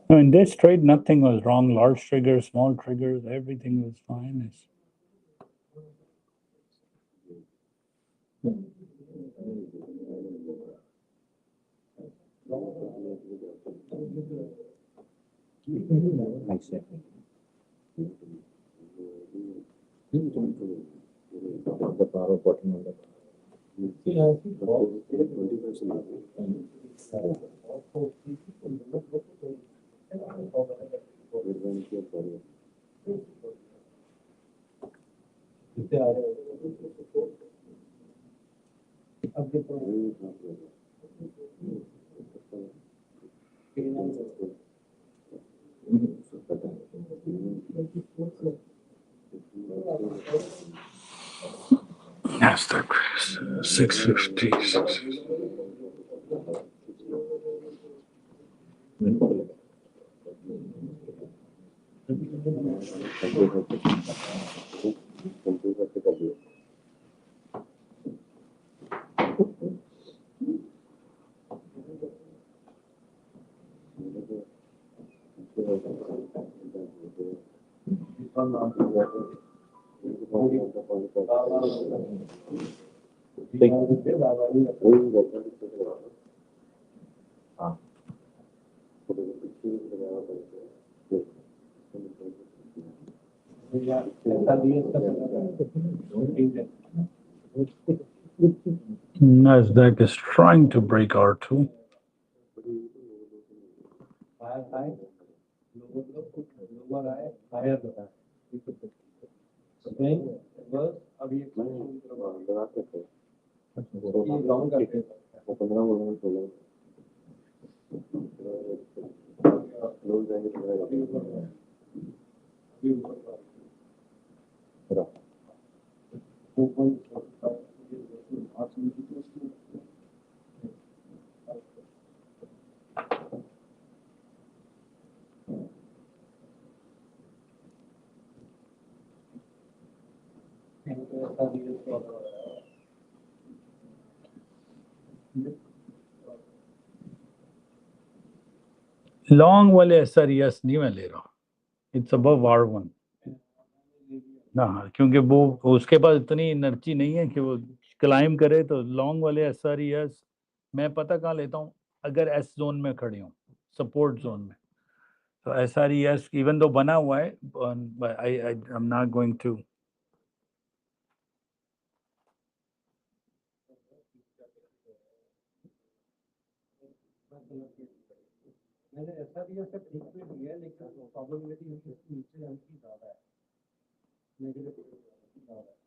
No, in this trade, nothing was wrong. Large triggers, small triggers, everything was fine. The power of bottom of the NASDAQ 650. NASDAQ is trying to break R2. Long वाले SRES नहीं मैं ले रहा हूँ, इट्स अबव R1 ना, क्योंकि वो उसके पास इतनी एनर्जी नहीं है कि वो क्लाइम करे। तो लॉन्ग वाले SRES मैं पता कहाँ लेता हूँ, अगर S जोन में खड़ी हूँ, सपोर्ट जोन में, तो SRES इवन दो बना हुआ है, I am not going to. मैंने ऐसा भी ऐसा ठीक भी लिया, लेकिन प्रोबेबिलिटी नीचे आने की ज़्यादा है, नेगेटिव ज़्यादा है।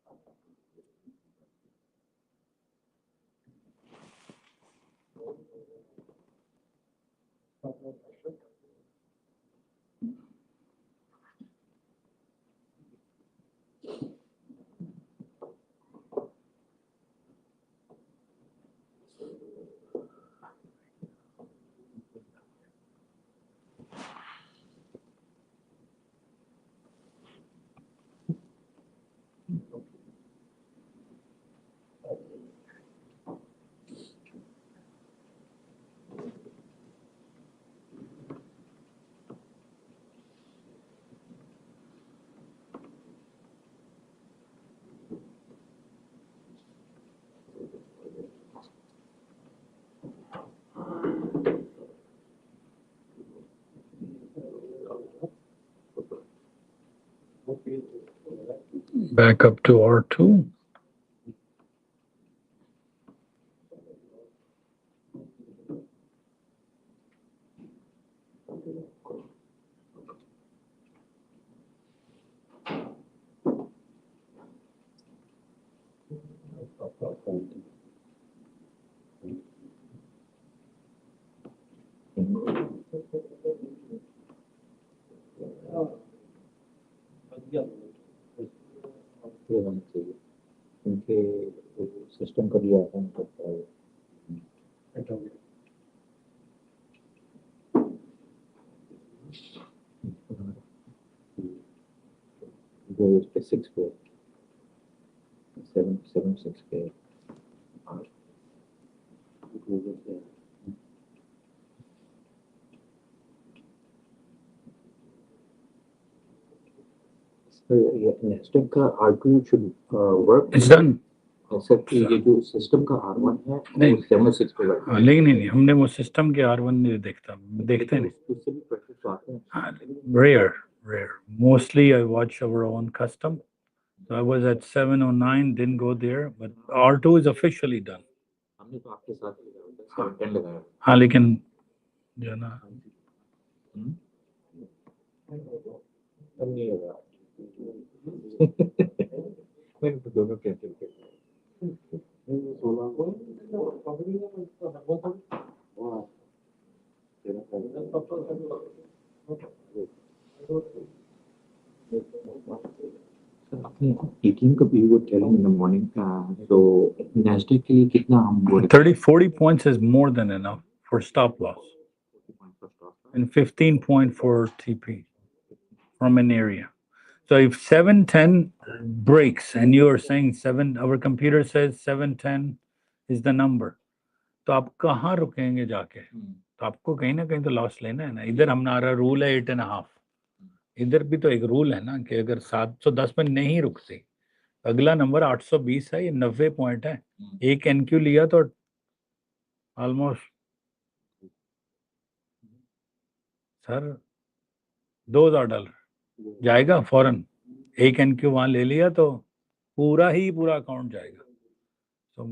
Back up to R2. उनके सिस्टम का दिया है उनका वो इस पे 6 पे 7 6 पे NASDAQ का R2 should work. It's done. Sir ये जो सिस्टम का R1 है नहीं 7 6 पे वर्क। लेकिन नहीं, हमने वो सिस्टम के R1 नहीं देखते नहीं, उससे भी प्रेशर तो आते हैं। Rare rare. Mostly I watch our own custom. So I was at 709, didn't go there, but R2 is officially done. हमने तो आपके साथ 710 लगाया हाँ लेकिन जो है ना अब नहीं लगा मैंने तो दोनों कैंसिल कर दिए 16 को वाह तेरा अपने ईटीएम का भी वो टेलिंग इन द मॉर्निंग तो NASDAQ के लिए कितना हम board 30-40 points is more than enough for stop loss and 15 point for TP from an area. So if 710 breaks and you are saying our computer says 710 is the number, तो आप कहाँ रुकेंगे जाके? तो आपको कहीं ना कहीं तो लॉस लेना है ना. इधर हमारा रूल है 8.5. इधर भी तो एक रूल है ना कि अगर 710 में नहीं रुकती, अगला नंबर 820 है, ये 90 पॉइंट है. एक एनक्यू लिया तो ऑलमोस्ट सर $2,000 जाएगा फौरन. एक एनक्यू वहां ले लिया तो पूरा अकाउंट जाएगा. तो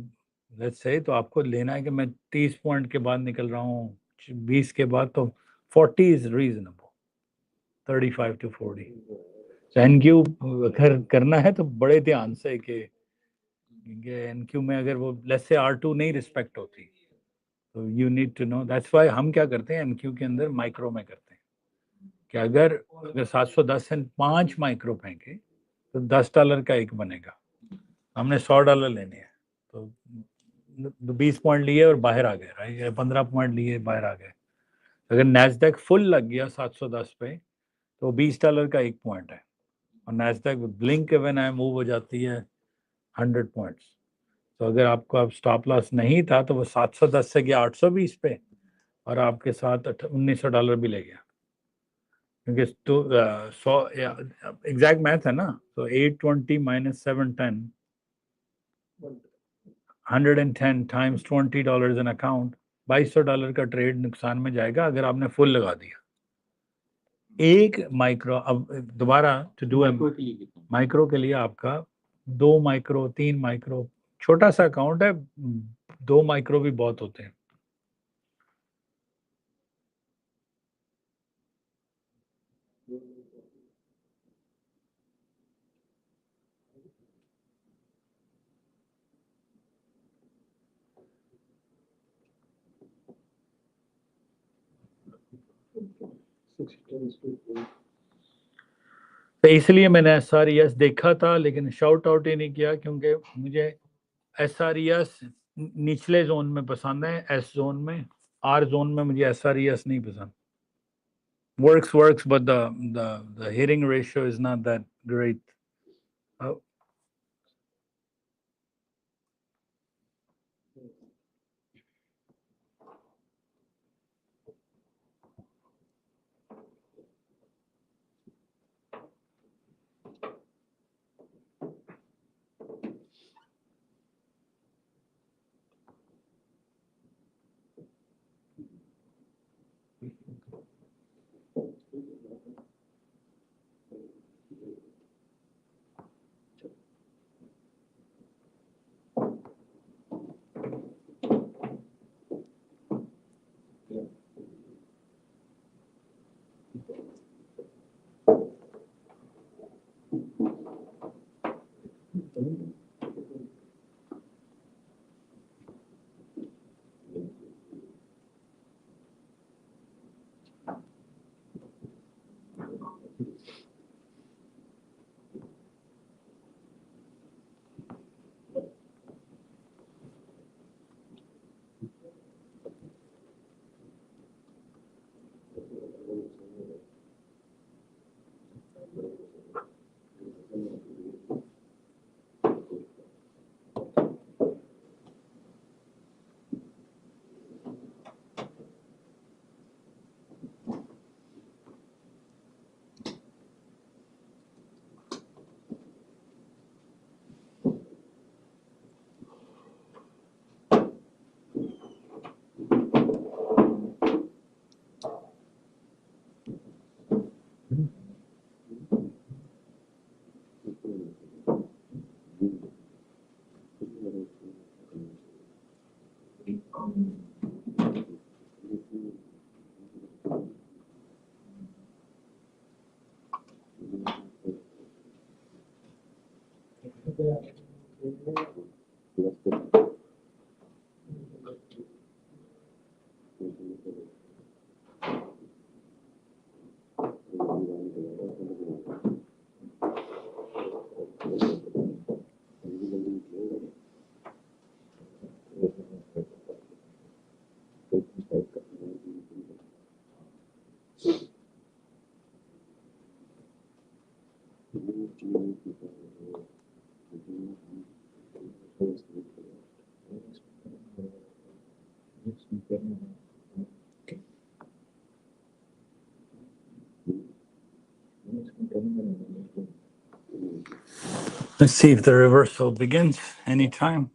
लेट्स से तो आपको लेना है कि मैं 30 पॉइंट के बाद निकल रहा हूँ, 20 के बाद, तो 40 इज रीजनेबल, 35 to 40. एनक्यू अगर करना है तो बड़े ध्यान से कि एनक्यू में अगर वो लेट्स से R2 नहीं रिस्पेक्ट होती तो you need to know. That's why हम क्या करते हैं एनक्यू के अंदर माइक्रो में करते हैं कि अगर 710 से 5 माइक्रो फेंके तो $10 का एक बनेगा. हमने $100 लेने हैं तो 20 पॉइंट लिए और बाहर आ गए, राइट. 15 पॉइंट लिए बाहर आ गए. अगर नैस्डैक फुल लग गया 710 पे तो $20 का एक पॉइंट है. और नैस्डैक ब्लिंक इवन है, मूव हो जाती है 100 पॉइंट्स. तो अगर आपको अब स्टॉप लॉस नहीं था तो वो 710 से गया 820 पे और आपके साथ $1900 भी ले गया, क्योंकि तो 100 एग्जैक्ट मैथ है ना. तो 820 minus 710, 110 times $20 इन अकाउंट, $2200 का ट्रेड नुकसान में जाएगा अगर आपने फुल लगा दिया. एक माइक्रो, अब दोबारा टू डू माइक्रो के लिए आपका 2 माइक्रो 3 माइक्रो, छोटा सा अकाउंट है, 2 माइक्रो भी बहुत होते हैं. तो इसलिए मैंने SRES देखा था लेकिन शाउट आउट ही नहीं किया, क्योंकि मुझे SRES निचले जोन में पसंद है, S जोन में. R जोन में मुझे SRES नहीं पसंद. works but the hitting ratio is not that great. Let's see if the reversal begins anytime.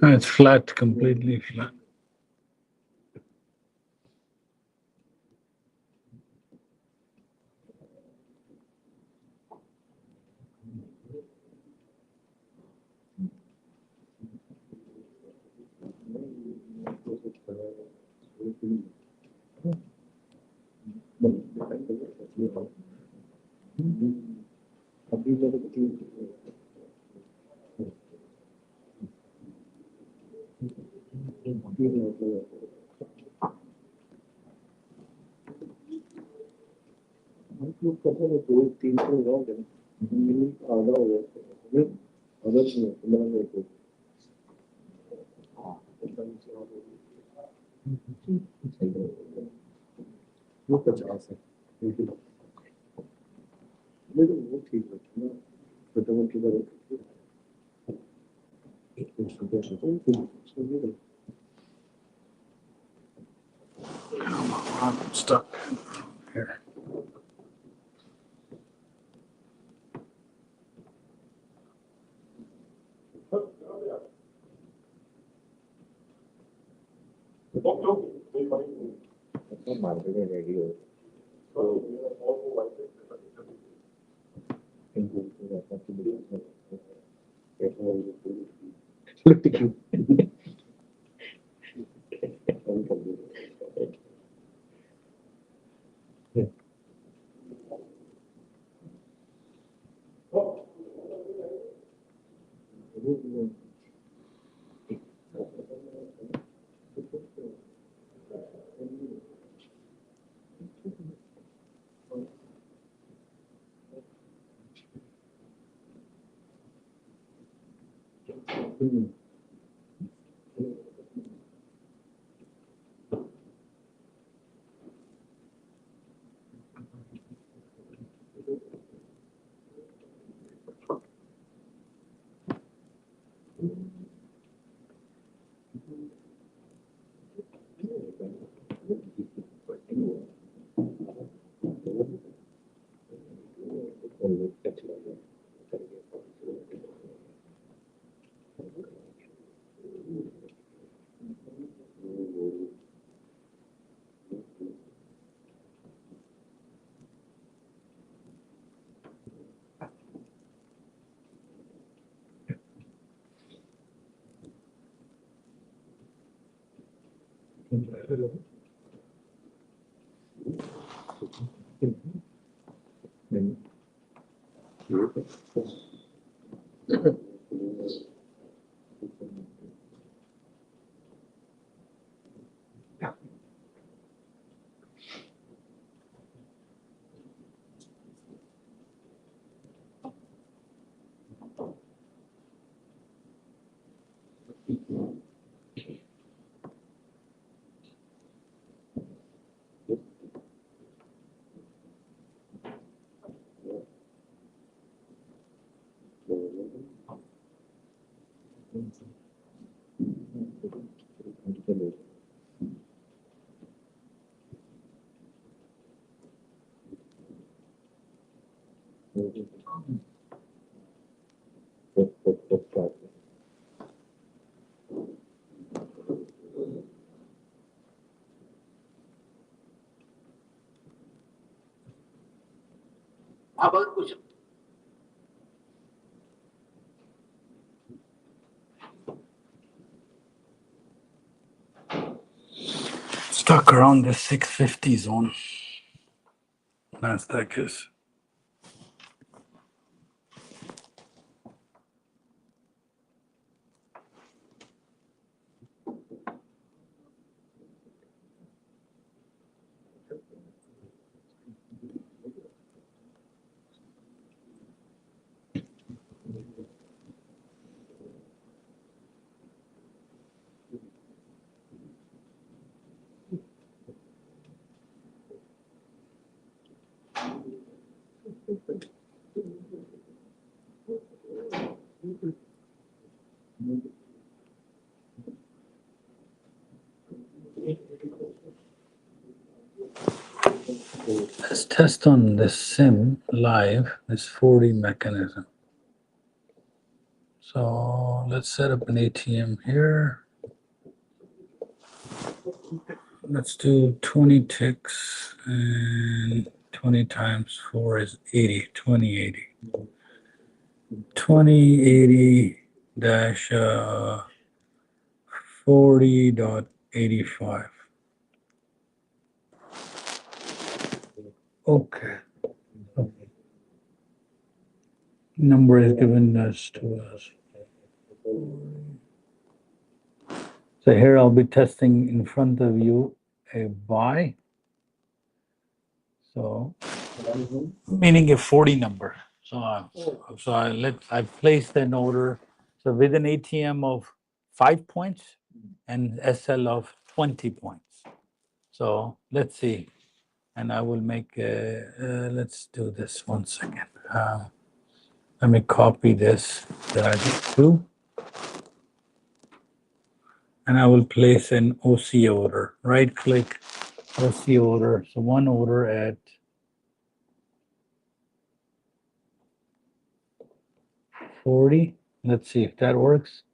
It's flat, completely flat. I'm stuck here. Look at you. Stuck around the 650 zone. NASDAQ is. Let's test on this sim live, this 40 mechanism. So let's set up an ATM here. Let's do 20 ticks, and 20 times 4 is 80, 2080. 2080 dash 40.85. Okay. Number is given us to us. So here I'll be testing in front of you a buy. So meaning a 40 number. So I placed an order. So with an ATM of 5 points and SL of 20 points. So let's see. And I will make let's do this 1 second. Let me copy this that I just do. And I will place an OC order. Right click, OC order. So one order at 40. Let's see if that works.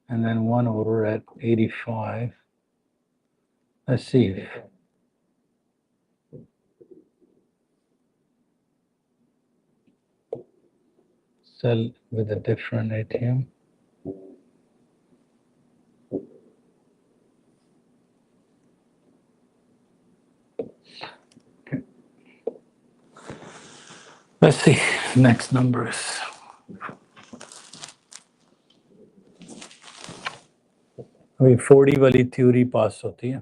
And then one order at 85. Let's see if sell with a different ATM. Okay. Let's see. Next number is अभी 40 वाली theory पास होती है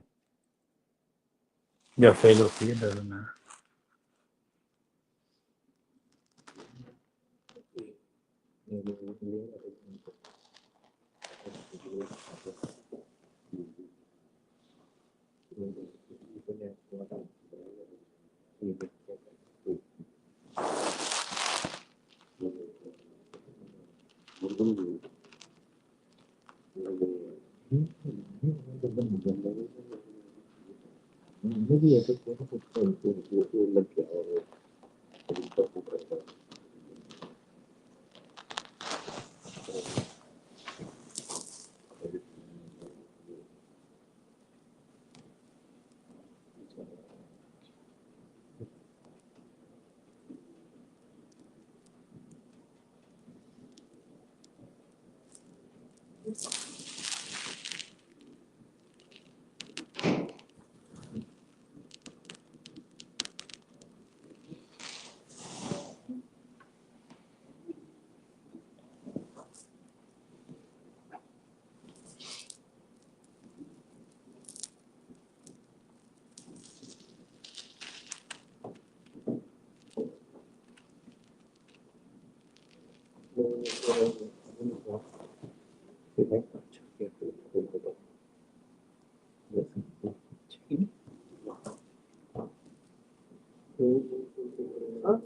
या fail होती है doesn't matter.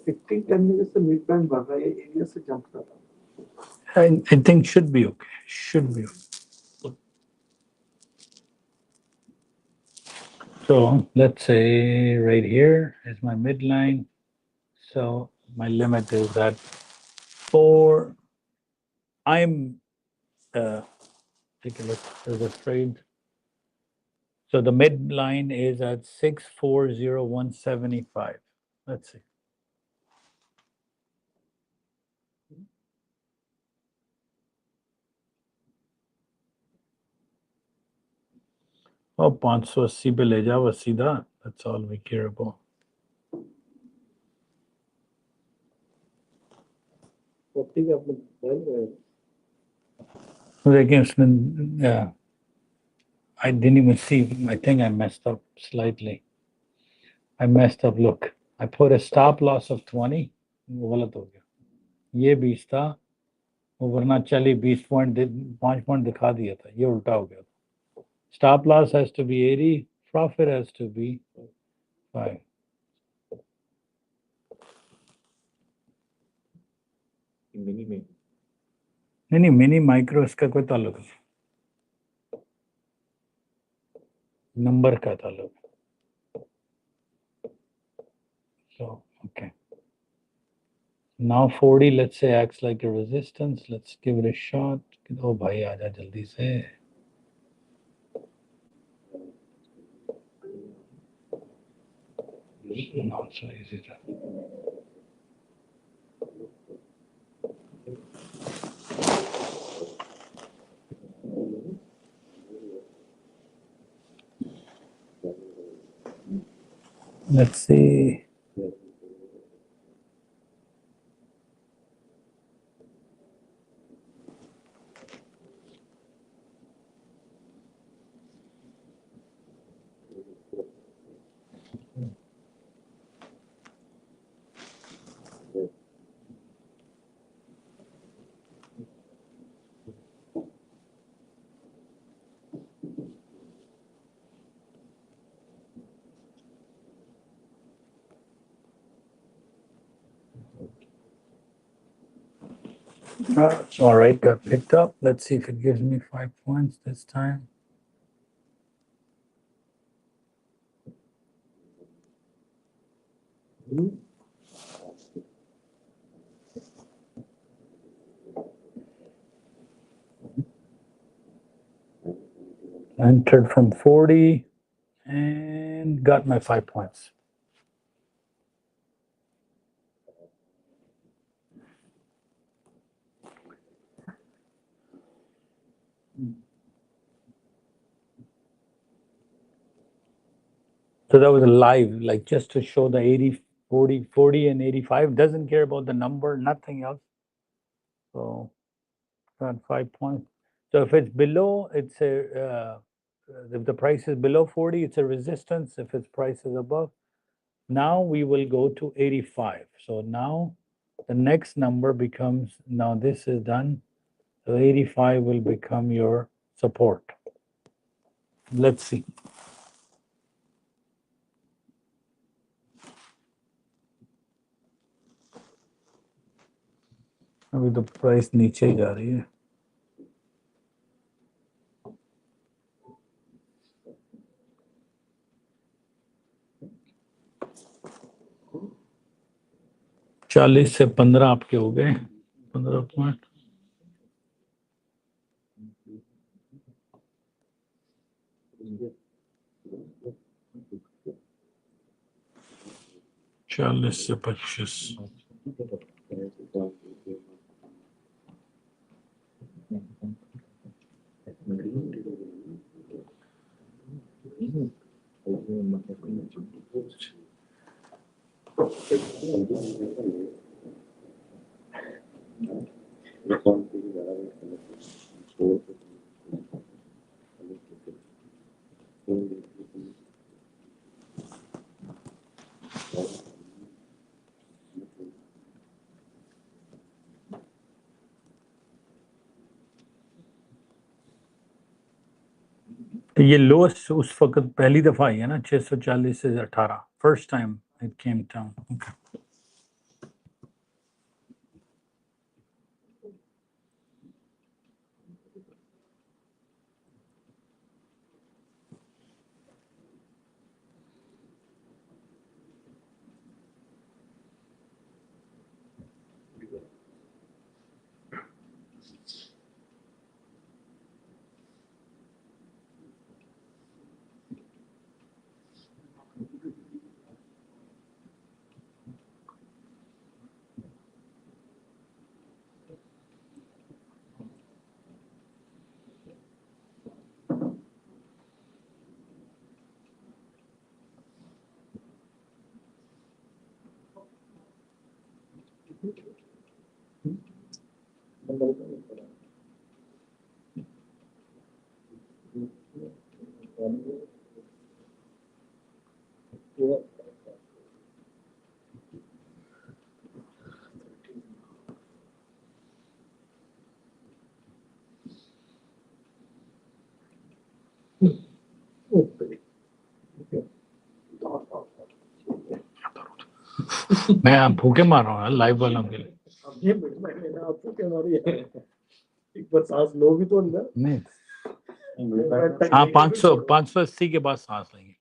Fifteen 10 minutes से mid band बढ़ रहा है एरिया से जंप कर रहा है I think should be okay. Should be okay. So let's say right here is my midline. So my limit is at 4. I'm take a look. There's a trade. So the midline is at 640,175. Let's see. Oh, 580 पे ले जाओ सीधा. That's all we care about. देखिए उसने yeah, I didn't even see. I think I messed up slightly. I messed up. Look, I put a stop loss of 20. वो गलत हो गया. ये 20 था. वो वरना चली 20 पॉइंट 5 पॉइंट दिखा दिया था. ये उल्टा हो गया. Stop loss has to be 80. Profit has to be 5. Mini में नहीं मिनी माइक्रो इसका कोई ताल्लुक नहीं. नंबर का ताल्लुक. So okay. Now 40, let's say, acts like a resistance. Let's give it a shot. Oh भाई आजा जल्दी से. Not so easy to. Let's see. All right, got picked up. Let's see if it gives me 5 points this time. Entered from 40 and got my 5 points. So that was live, like just to show the 80, 40 and 85. Doesn't care about the number, nothing else. So got 5 points. So if it's below, it's a, if the price is below 40, it's a resistance. If its price is above, now we will go to 85. So now the next number becomes, now this is done. So 85 will become your support. Let's see. अभी तो price नीचे ही जा रही है. चालीस से 15 आपके हो गए. 15 पॉइंट. चालीस से 25. ये लोएस्ट उस वक्त पहली दफा आई है ना 640 से 18 first time it came down okay मैं भूखे मार रहा हूँ लाइव वालों के लिए अब ये मिनट में लेना आपको क्या मारी है एक बार सांस लो भी तो अंदर नहीं हाँ 580 के बाद सांस लेंगे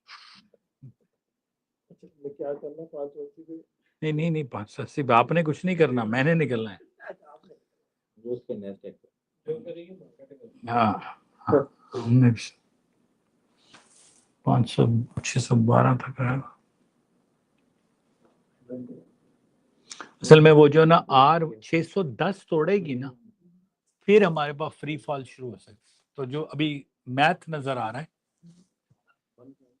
मैं क्या करना 580 पे नहीं नहीं नहीं 580 आपने कुछ नहीं करना मैंने निकलना है रोज के NASDAQ जो करेंगे मार्केट हाँ हमने 500 612 तक है असल में वो जो ना आर 610 तोड़ेगी ना फिर हमारे पास फ्री फॉल शुरू हो सकती तो जो अभी मैथ नजर आ रहा है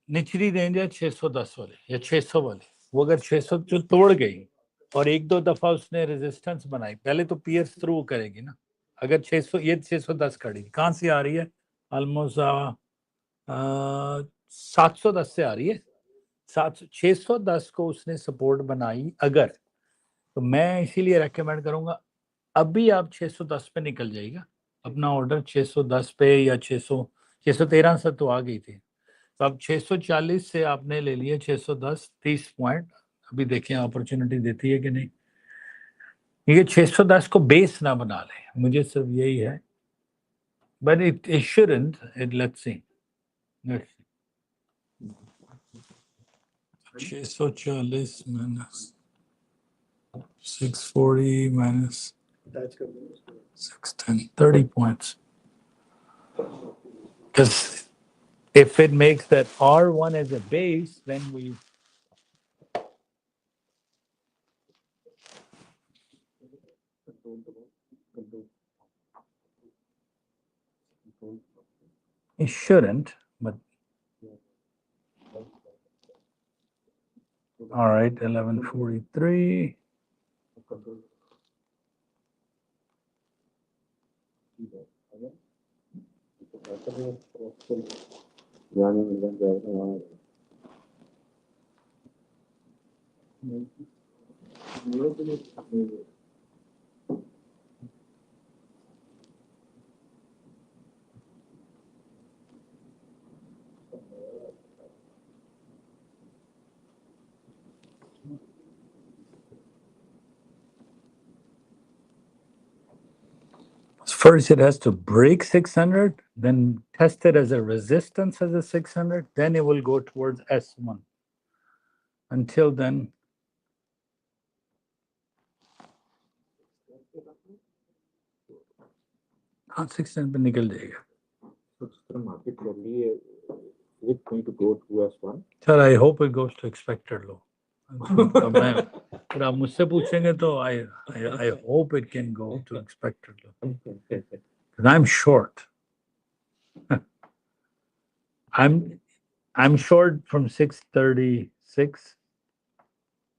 निचली रेंज है 610 वाले या 600 वाले वो अगर 600 जो तोड़ गई और एक दो दफा उसने रेजिस्टेंस बनाई पहले तो पियर्स थ्रू करेगी ना अगर 600 ये 610 खड़ी कहाँ से आ रही है ऑलमोस्ट 710 से आ रही है 610 को उसने सपोर्ट बनाई अगर तो मैं इसीलिए रेकमेंड करूंगा अभी आप 610 पे निकल जाएगा अपना ऑर्डर 610 पे या 613 से तो आ गई थी तो अब 640 से आपने ले लिया 610 30 पॉइंट अभी देखें अपॉर्चुनिटी देती है कि नहीं ये 610 को बेस ना बना ले मुझे सिर्फ यही है but it shouldn't it let's see 640 minus 640 minus attach कर देंगे उसको 610 30 points because if it makes that R1 as a base then we it shouldn't but all right 1143 यानी मिल जाएगा वहाँ First, it has to break 600, then test it as a resistance as a 600, then it will go towards S1. Until then, हाँ 600 पे निकल जाएगा. तो जिस तरह मार्केट चल रही है is it going to go to S1 Sir, I hope it goes to expected low. अब मैं फिर आप मुझसे पूछेंगे तो I hope it can go to expected low. Because I'm short. I'm short from 636.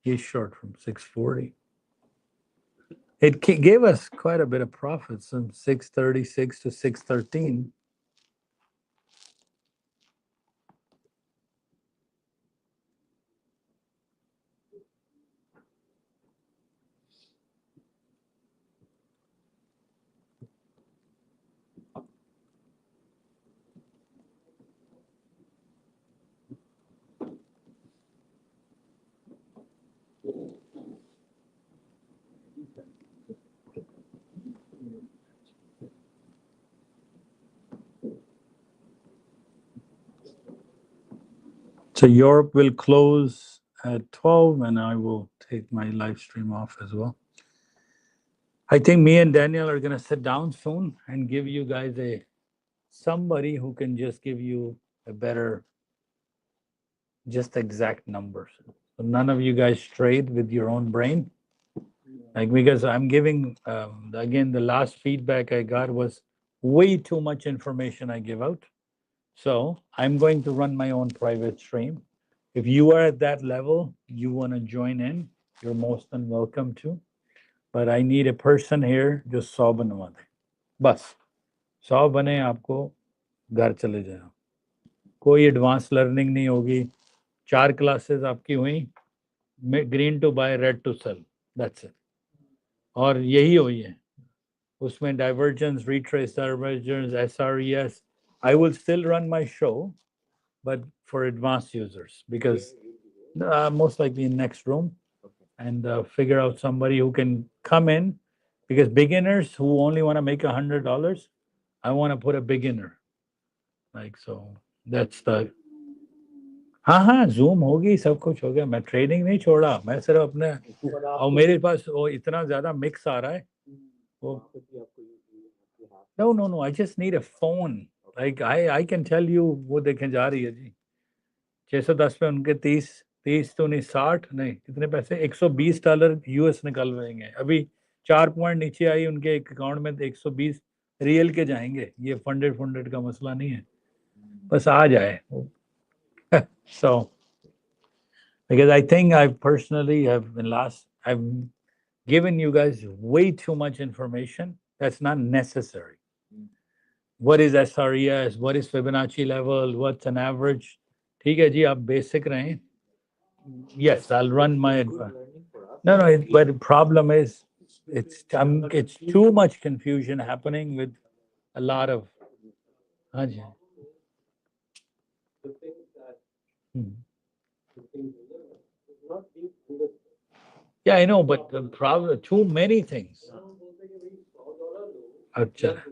He's short from 640. It gave us quite a bit of profits from 636 to 613. So Europe will close at 12 and I will take my live stream off as well. I think me and Daniel are going to sit down soon and give you guys somebody who can just give you a better, just exact numbers. So none of you guys trade with your own brain. Like, because I'm giving, again, the last feedback I got was way too much information I give out. So I'm going to run my own private stream. If you are at that level, you want to join in, you're most than welcome to. But I need a person here जो 100 बनवा दे, बस 100 बने आपको घर चले जाओ, कोई advance learning नहीं होगी, 4 क्लासेस आपकी हुई, green to buy red to sell, that's it. और यही हुई है, उसमें divergence, retrace divergence, SRES. I will still run my show, but for advanced users, because most likely in next room, and figure out somebody who can come in, because beginners who only want to make $100, I want to put a beginner, like, so that's the. हाँ हाँ, zoom होगी, सब कुछ हो गया, मैं trading नहीं छोड़ा, मैं सिर्फ अपने, और मेरे पास वो इतना ज्यादा मिक्स आ रहा है वो. No, I just need a phone. Like I can tell you वो देखें जा रही है जी, 610 पे उनके 30 तो नहीं, 60 नहीं, कितने पैसे, $120 US निकल रहेंगे अभी. 4 पॉइंट नीचे आई उनके अकाउंट में, तो 120 रियल के जाएंगे. ये फंडेड का मसला नहीं है, बस आ जाए. So because I think I personally have I've given you guys way too much information that's not necessary. What is SRES? What is Fibonacci level? What's an average? ठीक है जी, आप basic रहें. Yes, I'll run my. No, but the problem is, it's too much confusion happening with a lot of. हाँ जी. The thing that Hmm. the thing is not being understood. Yeah, I know, but the problem, too many things. अच्छा.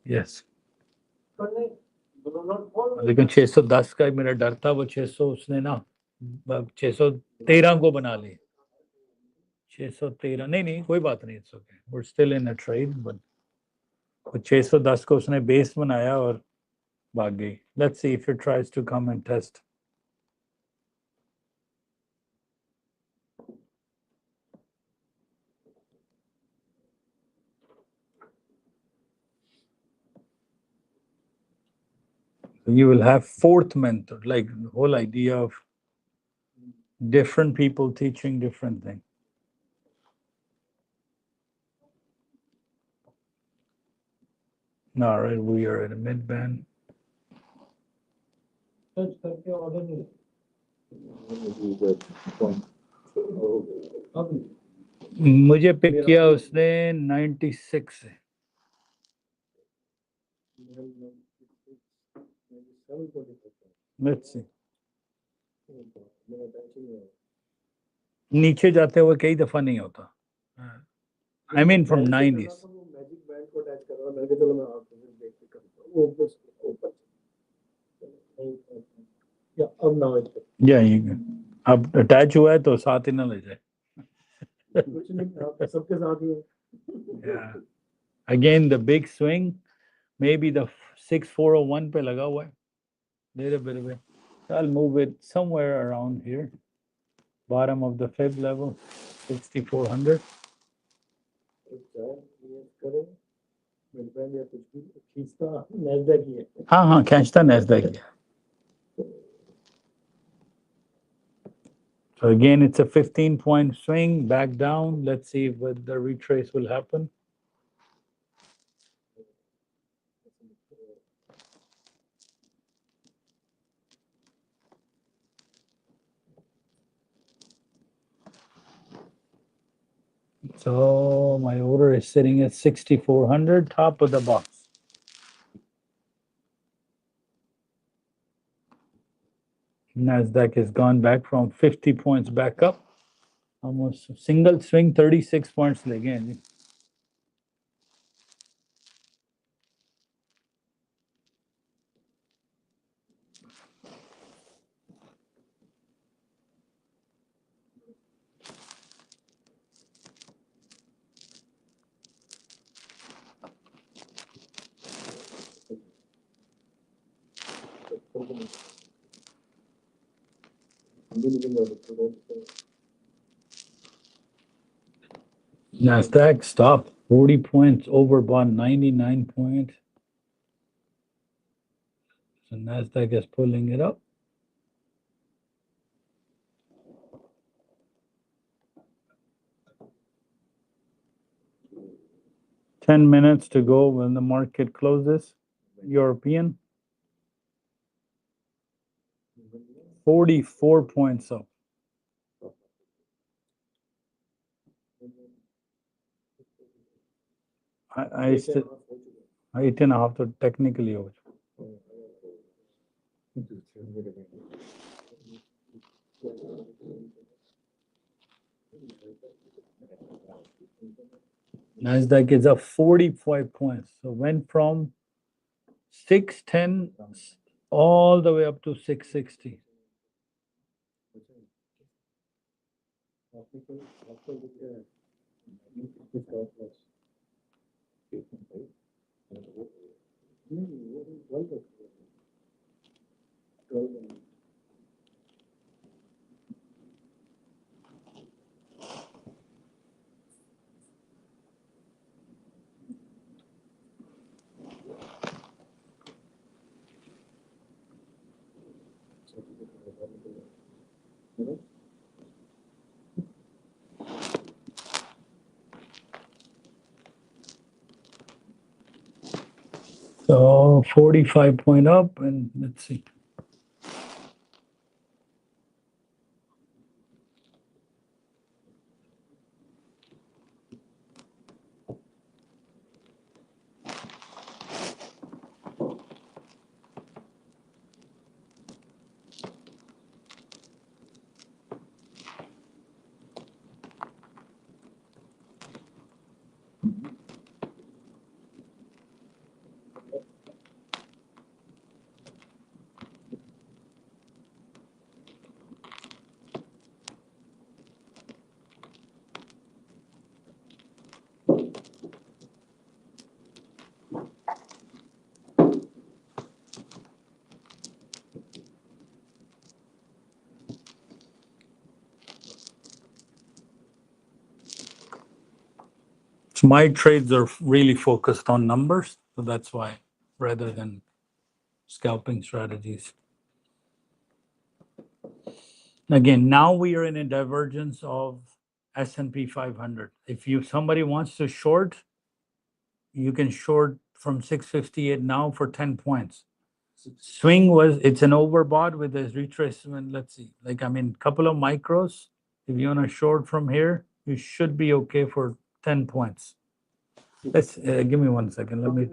Yes. लेकिन 610 का मेरा डर था, वो 600 उसने ना 613 को बना ली. 613 नहीं, कोई बात नहीं, it's okay, we're still in a trade, but वो 610 को उसने बेस बनाया और भाग गई. Let's see if it tries to come and test. You will have fourth mentor, like the whole idea of different people teaching different things. All right, we are at a mid band. Search करके order नहीं. मुझे pick किया उसने 96 से. Let's see. नीचे जाते हुए कई दफा नहीं होता. I mean from 90s. Magic band को अटैच करो, मैं चलो मैं आपको देख के करता हूं. वो बस ऊपर. या अब ना इस पे. Yeah, अब अटैच हुआ है तो साथ ही ना ले जाए. कुछ नहीं, आप सबके साथ ही है. Yeah. Again, the big swing, maybe the 6401 पे लगा हुआ है. Little bit of it. I'll move it somewhere around here. Bottom of the fib level, 6400. हाँ, खींचता NASDAQ ही है. So again, it's a 15-point swing back down. Let's see if the retrace will happen. So my order is sitting at 6,400, top of the box. NASDAQ has gone back from 50 points back up. Almost a single swing, 36 points again. NASDAQ stopped 40 points, overbought 99 points. So NASDAQ is pulling it up. Ten minutes to go when the market closes. European. 44 points up. I still 8.5 to technically over. NASDAQ is up 45 points. So went from 610 all the way up to 660. So 45 point up, and let's see. So my trades are really focused on numbers, so that's why, rather than scalping strategies. Again, now we are in a divergence of S&P 500. If somebody wants to short, you can short from 658 now for 10 points. Swing it's an overbought with a retracement. Let's see, couple of micros. If you want to short from here, you should be okay for 10 points. Let's give me 1 second. Let me.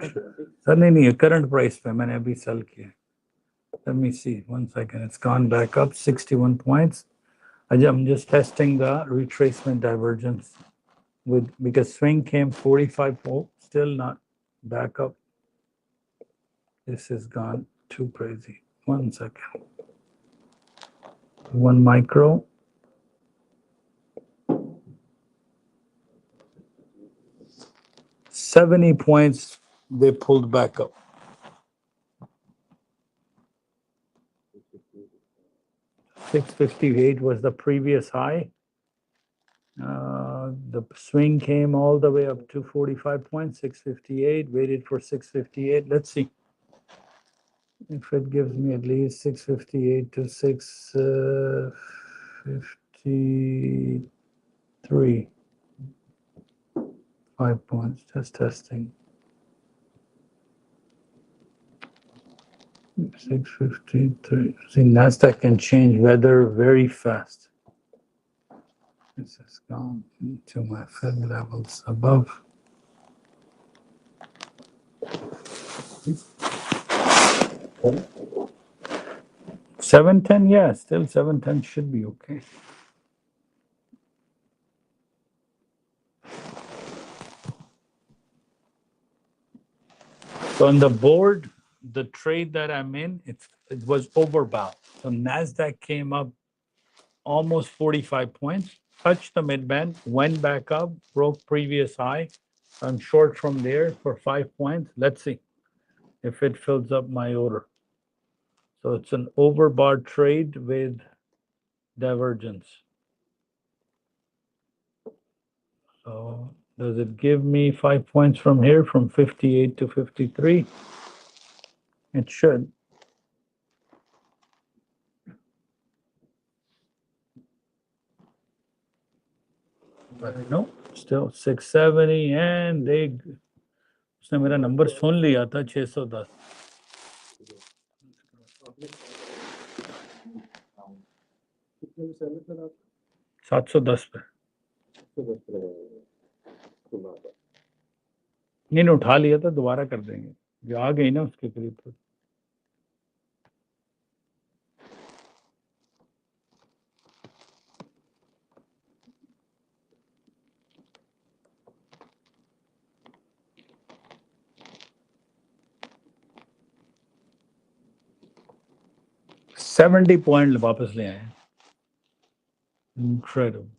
Current price पे मैंने अभी sell किया. Let me see. 1 second. It's gone back up 61 points. I'm just testing the retracement divergence because swing came 45. Oh, still not back up. This has gone too crazy. 1 second. 1 micro. $70 points, they pulled back up. $658 was the previous high. The swing came all the way up to 45 points, 658, waited for 658. Let's see if it gives me at least 658 to 653. 5 points, just testing. 653. See, NASDAQ can change weather very fast. This has gone into my Fed levels above. 710, yeah, still 710 should be okay. So on the board, the trade that I'm in, it was overbounced. So NASDAQ came up almost 45 points, touched the mid-band, went back up, broke previous high. I'm short from there for 5 points. Let's see if it fills up my order. So it's an overbought trade with divergence. So does it give me 5 points from here, from 58 to 53? It should. But no, still 670 and they उसने मेरा number सुन लिया था 610. कितने में cell कर आप 710 पे. सुना था नहीं उठा लिया था, दोबारा कर देंगे. जो आ गई ना उसके करीब तो. $70 पॉइंट वापस ले आए. Incredible.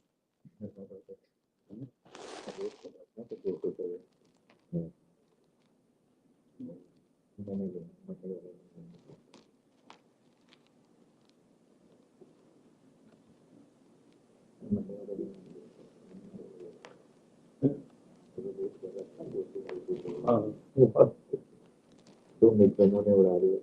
हाँ वो बात तो मित्रों ने उड़ा दिया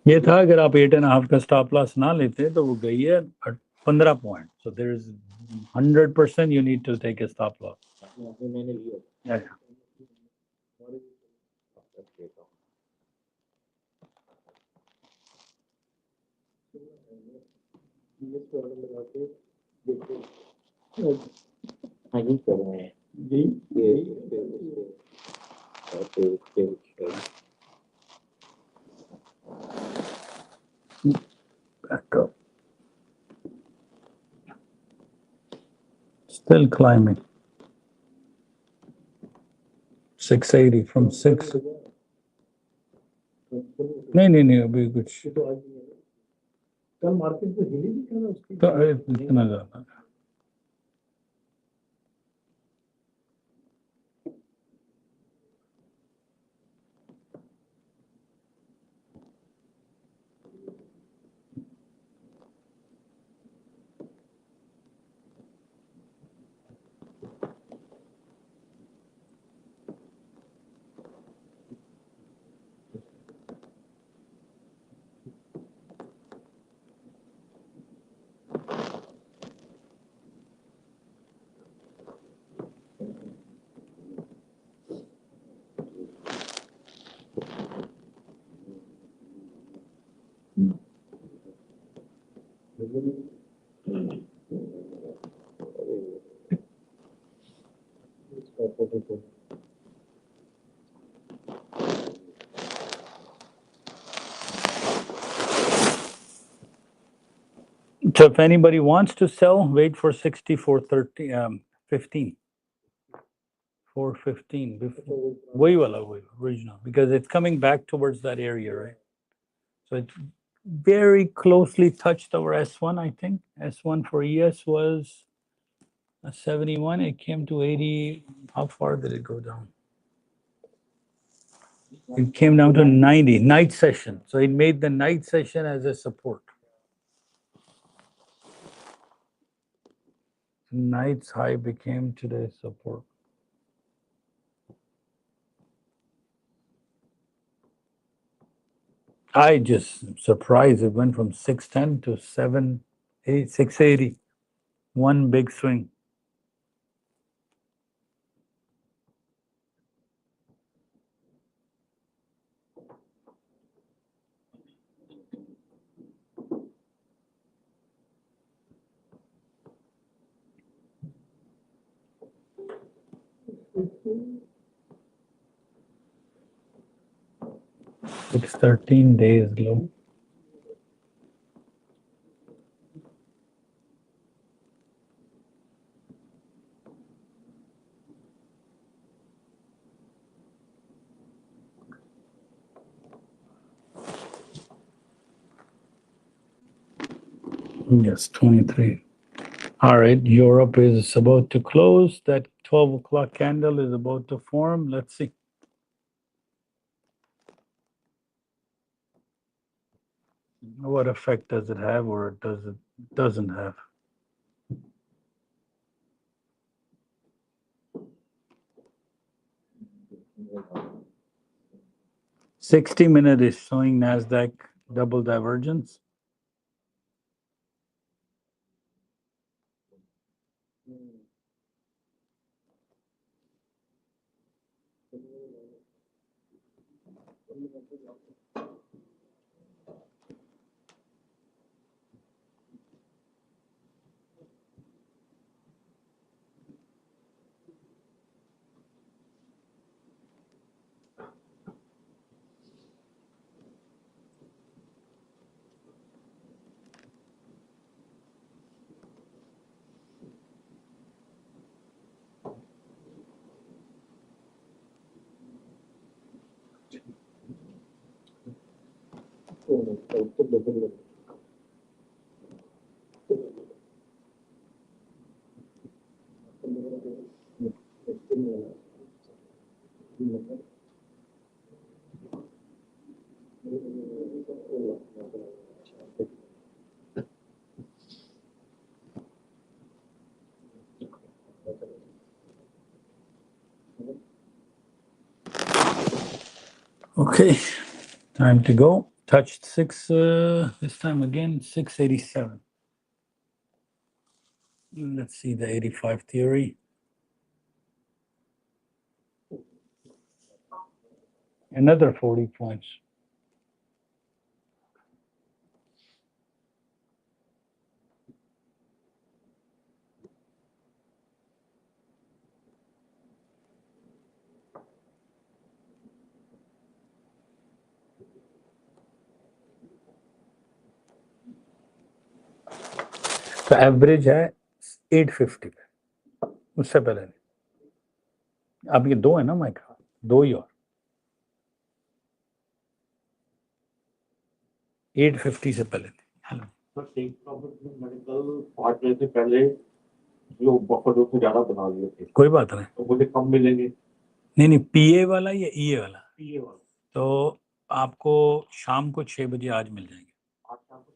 ये था अगर आप 8.5 का स्टॉप लॉस ना लेते तो वो गई है 15 point. So there is 100% you need to take a stop loss. मैंने लिया Yeah. ये ऑर्डर लगा के देखो हाँ ये कर रहे हैं Back up. Still climbing. 680 from 6. नहीं अभी कुछ तो आज नहीं है। कल मार्केट तो हिली भी था ना उसकी तो इतना ज्यादा. So if anybody wants to sell, wait for 64.30 15. 415 वही वाला वही original, because it's coming back towards that area, right? So it very closely touched our S1. I think S1 for ES was a 71. It came to 80. How far did it go down? It came down to 90 night session. So it made the night session as a support. Night's high became today's support. I just surprised it went from 610 to 680. One big swing. It's 13 days low. Yes, 23. All right, Europe is about to close. That 12 o'clock candle is about to form. Let's see. What effect does it have, or doesn't have? Hmm. 60-minute is showing NASDAQ double divergence. Okay, time to go. Touched six, this time again, 687. Let's see the 85 theory. Another 40 points. तो average है 850 पे, उससे पहले नहीं। अब ये दो है ना माइक, दो ही और 850 से पहले नहीं। हेलो तो टेक प्रॉफिट में मेडिकल 5 बजे से पहले जो बफर जो थे ज्यादा बना लिए थे, कोई बात नहीं। तो मुझे कम मिलेंगे। नहीं नहीं, पीए वाला या ईए वाला? पीए वाला तो आपको शाम को 6 बजे आज मिल जाएंगे, आज शाम को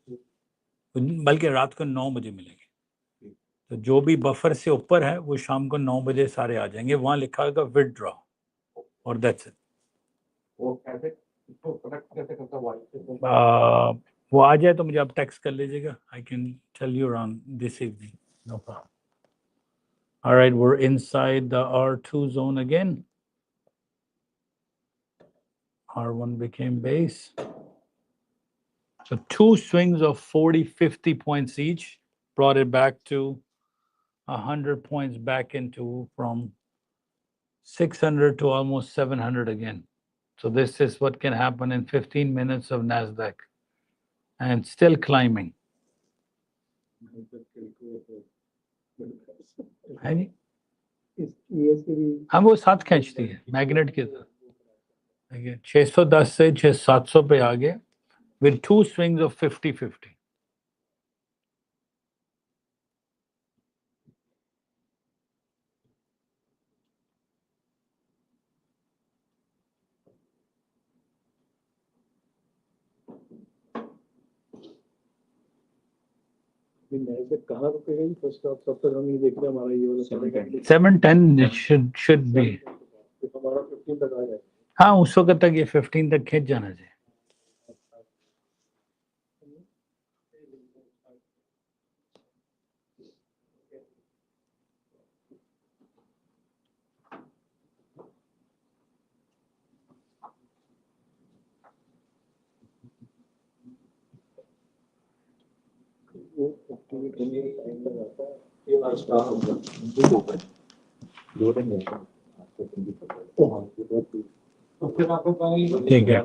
बल्कि रात को 9 बजे मिलेंगे। तो जो भी बफर से ऊपर है वो शाम को 9 बजे सारे आ जाएंगे। वहां लिखा होगा विथड्रॉ और दैट्स इट। वो कैसे इसको कनेक्ट कैसे करता वाई से? वो आ जाए तो मुझे आप टेक्स्ट कर लीजिएगा। I can tell you around this evening, no problem. All right, we're inside the R2 zone again. R1 became base. So two swings of 40, 50 points each brought it back to 100 points back into from 600 to almost 700 again. So this is what can happen in 15 minutes of NASDAQ and still climbing. है नहीं? हाँ, वो साथ खींचती है magnet के साथ। 610 से 700 पे आ गए with two swings of 50-50. कहाँ रुकेगा जी फर्स्ट हाफ? तब तक हम ये देख रहे हैं हमारा ये वाला 710 it should be. हमारा 15 तक आ जाएगा। हाँ, उस वक्त तक ये 15 तक खींच जाना चाहिए। वो 15 टाइम लगाता है। ये वाला स्टार होगा 2 दिन तो फिर आपको भाई ठीक है।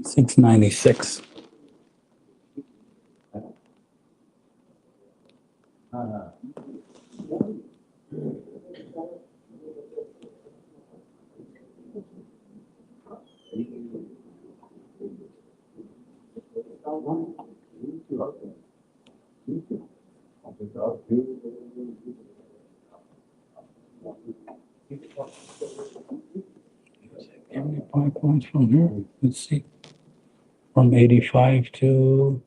$696. Give me 5 points from here. Let's see. From 85 to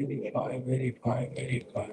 85, 85, 85.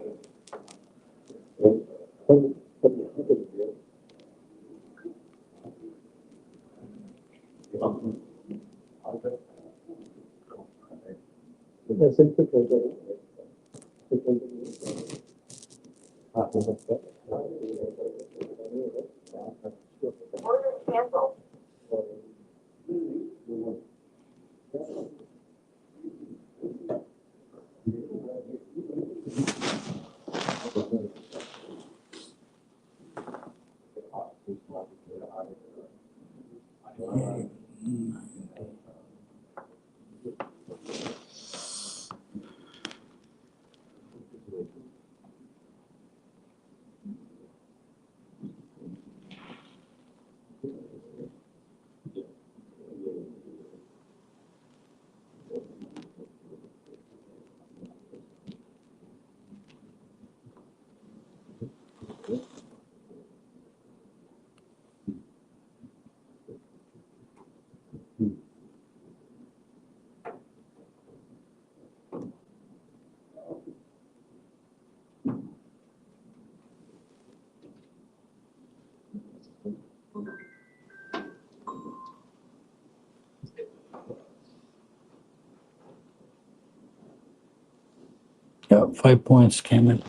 Yeah, 5 points came in.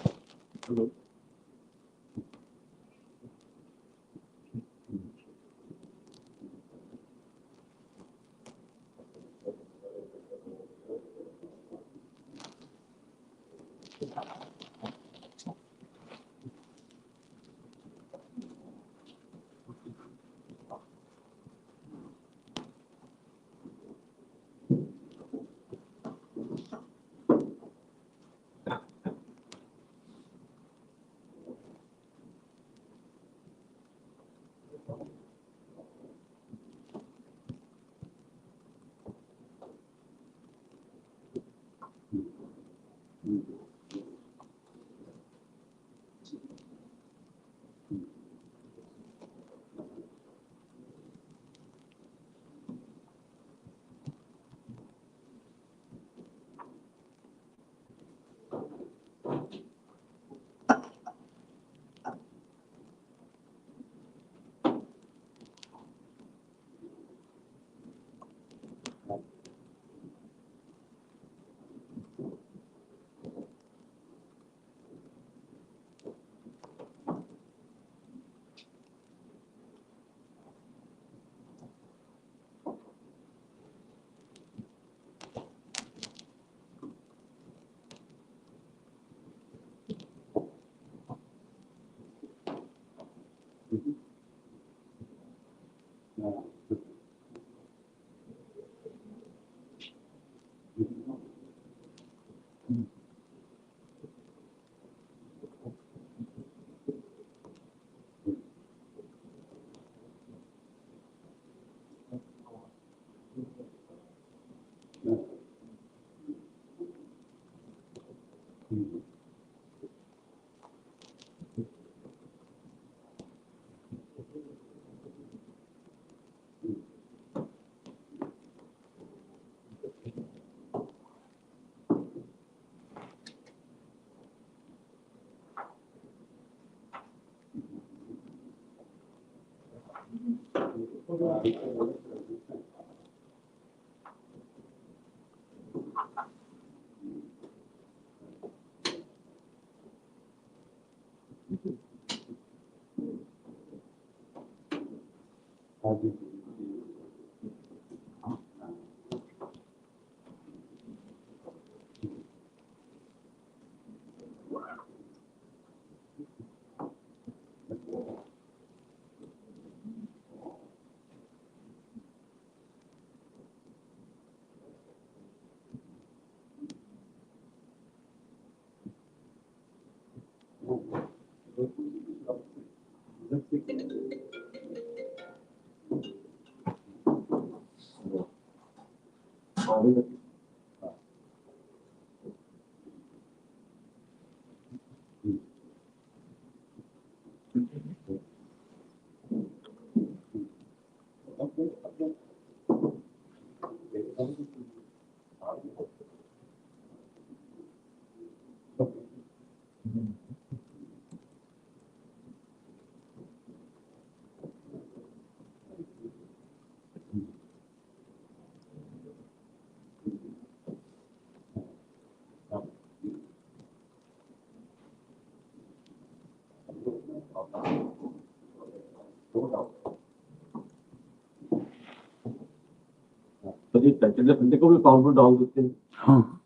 तो जी सैटरडे संडे को भी काउंटर डाल देते हैं। हाँ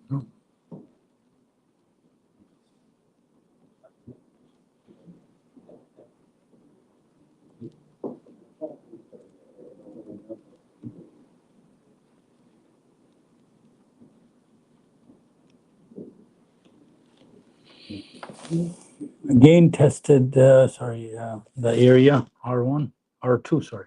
again tested the area R1 R2 sorry.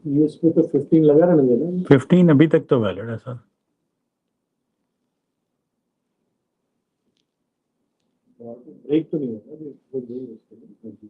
ये इसमें तो 15 लगा रहने देना। 15 अभी तक तो वैलिड है सर। ब्रेक तो नहीं होगा।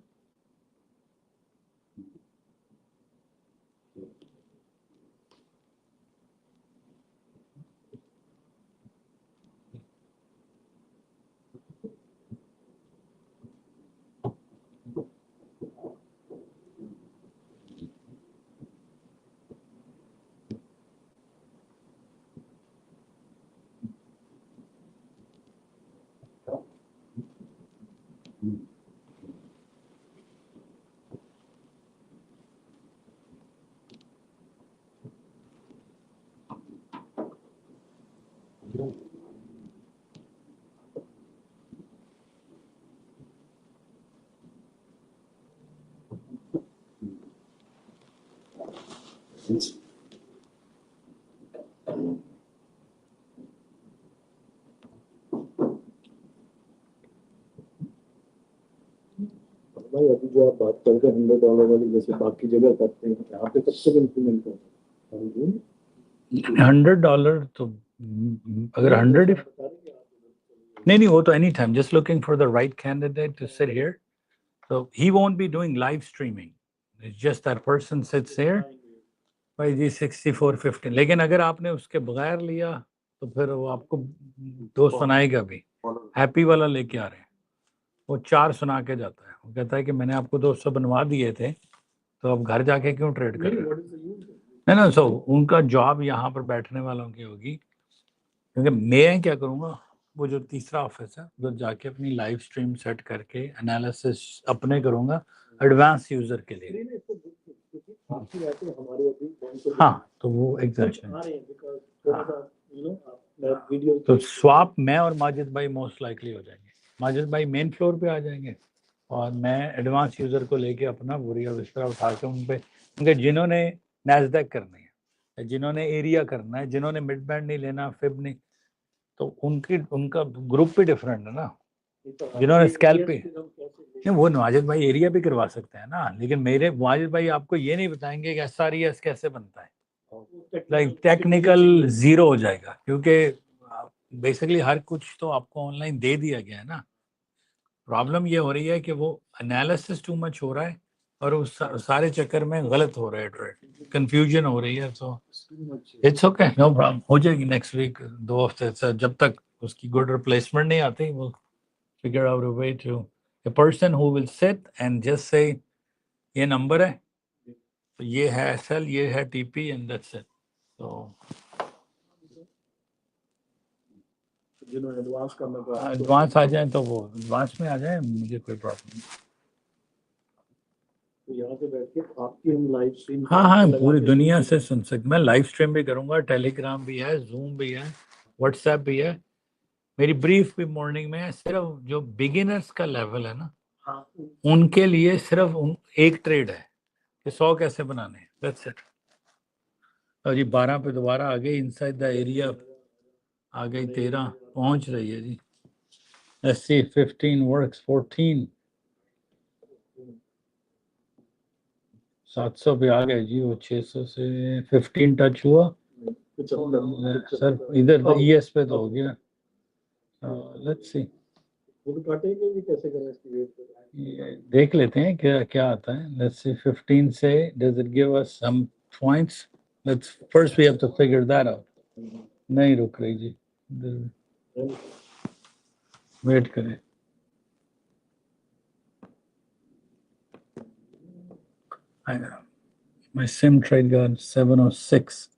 भाई अभी जो आप बात करके $100 वाली जैसे बाकी जगह करते हैं यहाँ पे कब तक इंप्लीमेंट होगा? $100 तो अगर 100 नहीं वो तो any time just looking for the right candidate to sit here so he won't be doing live streaming it's just that person sits there भाई जी 6415 लेकिन अगर आपने उसके बगैर लिया तो फिर वो आपको 2 सुनाएगा भी हैप्पी वाला लेके आ रहे हैं वो 4 सुना के जाता है वो कहता है कि मैंने आपको 200 बनवा दिए थे तो अब घर जाके क्यों ट्रेड कर रहे हैं है ना। सो उनका जॉब यहाँ पर बैठने वालों की होगी, क्योंकि मैं क्या करूँगा, वो जो तीसरा ऑफिस है उधर जाके अपनी लाइव स्ट्रीम सेट करके एनालिसिस अपने करूँगा एडवांस यूजर के लिए। आपकी रहते हमारे अभी हाँ, तो वो एग्जैक्टली आ रहे हैं because थोड़ा सा वीडियो तो स्वाप मैं और माजिद भाई मोस्ट लाइकली हो जाएंगे। माजिद भाई मेन फ्लोर पे आ जाएंगे और मैं एडवांस यूजर को लेके अपना बुरिया बिस्तरा उठा के उन पे, क्योंकि जिन्होंने नैस्डैक करनी है, जिन्होंने एरिया करना है, जिन्होंने मिड बैंड नहीं लेना, फिब नहीं, तो उनका ग्रुप भी डिफरेंट है ना। जिन्होंने स्कैल्प पे नहीं, वो माजिद भाई एरिया भी करवा सकते हैं ना, लेकिन मेरे माजिद भाई आपको ये नहीं बताएंगे कि SRES कैसे बनता है। लाइक टेक्निकल जीरो हो जाएगा, क्योंकि बेसिकली हर कुछ तो आपको ऑनलाइन दे दिया गया है ना। प्रॉब्लम ये हो रही है कि वो एनालिसिस टू मच हो रहा है और उस सारे चक्कर में गलत हो रहा है ट्रेड, कंफ्यूजन हो रही है। So it's okay, no problem, हो जाएगी नेक्स्ट वीक, 2 हफ्ते से, जब तक उसकी गुड रिप्लेसमेंट नहीं आती वो figure out a way to a person who will sit and just say ये नंबर है, तो ये है SL, ये है TP and that's it. So जिन्होंने एडवांस करना था एडवांस आ जाए तो वो एडवांस में आ जाए, मुझे कोई प्रॉब्लम नहीं। तो यहाँ पे बैठ के आपकी हम लाइव स्ट्रीम हाँ हाँ, पूरी दुनिया से सुन सकते, मैं लाइव स्ट्रीम भी करूंगा, टेलीग्राम भी है, जूम भी है, व्हाट्सएप भी है, मेरी ब्रीफ भी मॉर्निंग में है। सिर्फ जो बिगिनर्स का लेवल है ना, हाँ उनके लिए सिर्फ एक ट्रेड है कि 100 कैसे बनाने हैं, दैट्स इट। और जी 12 पे दोबारा आ गई इनसाइड द एरिया, आ गई 13 पहुंच रही है जी। लेट्स सी 15 वर्क्स, 14 700 पे आ गए जी, वो 600 से 15 टच हुआ सर, इधर ES पे तो हो गया। लेट्स सी, वो तो काटेंगे भी कैसे करें इसकी वेट देख लेते हैं क्या क्या आता है। लेट्स सी 15 से does it give us some points, let's first we have to figure that out. नहीं रुक रही जी, वेट करें। My sim trade got 706.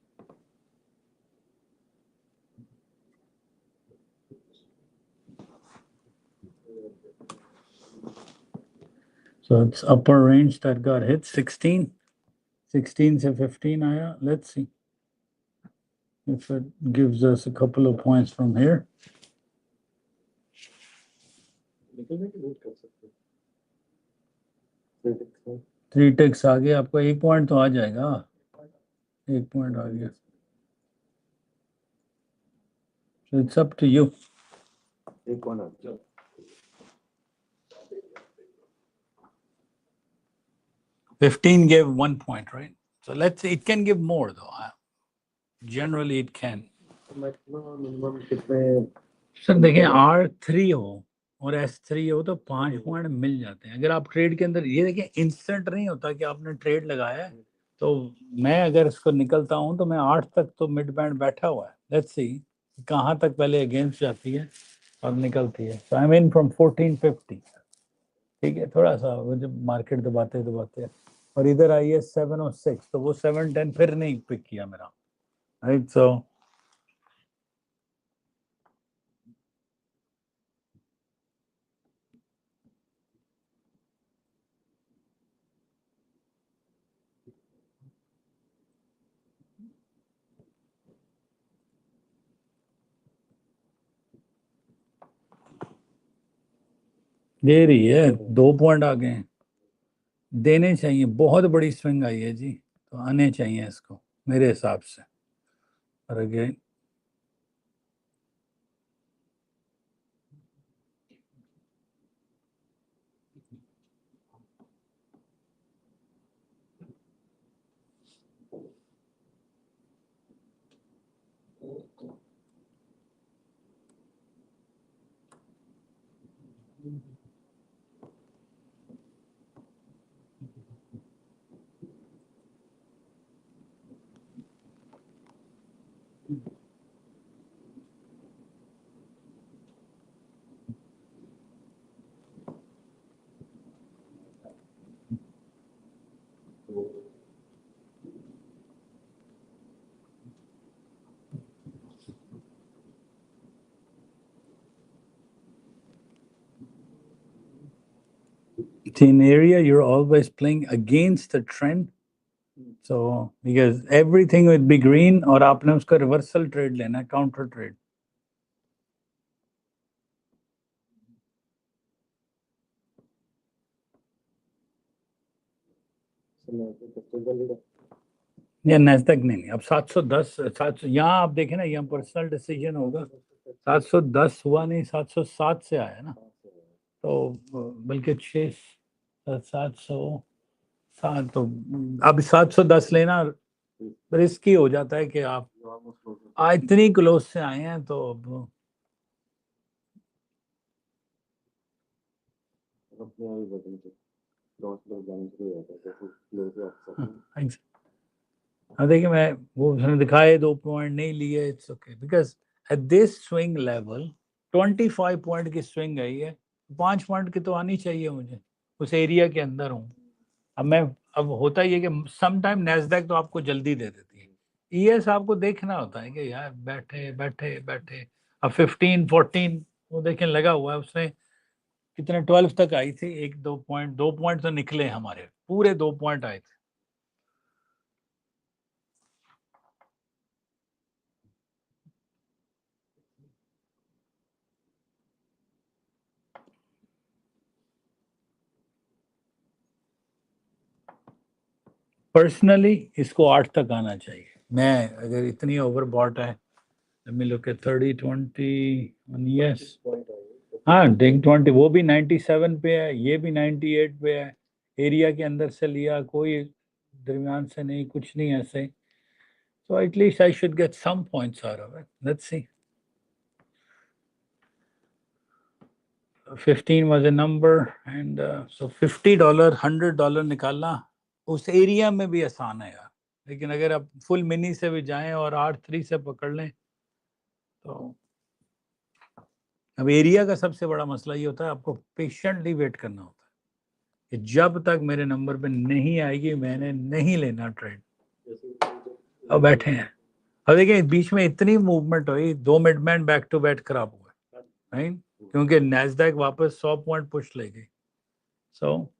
So it's upper range that got hit 16. 16 से 15 आया. Let's see if it gives us a couple of points from here. निकलने की wait कर सकते 3 ticks आ गया, आपको 1 पॉइंट तो आ जाएगा, 1 पॉइंट आ गया। So it's up to you. 15 gave 1 point, right? So let's say it can give more though. Generally it can. Minimum कितने सर देखिए, R3 हो और S3 हो तो 5 पॉइंट मिल जाते हैं। अगर आप ट्रेड के अंदर, ये देखिए इंस्टेंट नहीं होता कि आपने ट्रेड लगाया है, तो मैं अगर इसको निकलता हूं तो मैं 8 तक तो मिड बैंड बैठा हुआ है। लेट्स सी कहाँ तक पहले अगेंस्ट जाती है और निकलती है। सो आई मीन फ्रॉम 1450, ठीक है, थोड़ा सा वो जब मार्केट दबाते दबाते, और इधर आई है 706, तो वो 710 फिर नहीं पिक किया मेरा, राइट। सो दे रही है, 2 पॉइंट आ गए हैं, देने चाहिए। बहुत बड़ी स्विंग आई है जी, तो आने चाहिए इसको मेरे हिसाब से। और again 15 area, you're always playing against the trend. So because everything would be green और आपने उसका reversal trade लेना है, counter trade. या NASDAQ नहीं, अब 710 700 यहाँ आप देखें ना, यहाँ पर्सनल डिसीजन होगा. 710 हुआ नहीं, 707 से आया ना, तो बल्कि 700 7 तो अब 710 लेना रिस्की हो जाता है कि आप इतनी क्लोज से आए हैं तो अब देखिए मैं वो उसने दिखाए 2 पॉइंट नहीं लिए, it's okay because at this swing level 25 point की स्विंग आई है, 5 पॉइंट की तो आनी चाहिए मुझे, उस एरिया के अंदर हूँ. अब होता ही है कि सम टाइम नैस्डैक तो आपको जल्दी दे देती है, ईएस आपको देखना होता है कि यार बैठे बैठे बैठे. अब 15 14 वो देखें लगा हुआ है, उसने कितने 12 तक आई थी, 2 पॉइंट तो निकले हमारे, पूरे 2 पॉइंट आए थे. पर्सनली इसको 8 तक आना चाहिए. मैं अगर इतनी ओवरबॉट है, let me look at 30 20 yes, हाँ डिंग 20 वो भी 97 पे है, ये भी 98 पे है, एरिया के अंदर से लिया, कोई दरमियान से नहीं, कुछ नहीं ऐसे. so at least I should get some points out of it. Let's see. 15 was a number and so $50 $100 निकालना उस एरिया में भी आसान है यार, लेकिन अगर आप फुल मिनी से भी जाएं और 8-3 से पकड़ लें तो अब एरिया का सबसे बड़ा मसला ये होता है, आपको पेशेंटली वेट करना होता है कि जब तक मेरे नंबर पे नहीं आएगी मैंने नहीं लेना ट्रेड. अब बैठे हैं, अब देखिए बीच में इतनी मूवमेंट हुई, 2 मिडबैंड बैक टू बैक खराब हुए, राइट, क्योंकि नैस्डैक वापस 100 पॉइंट पुश ले गई. सो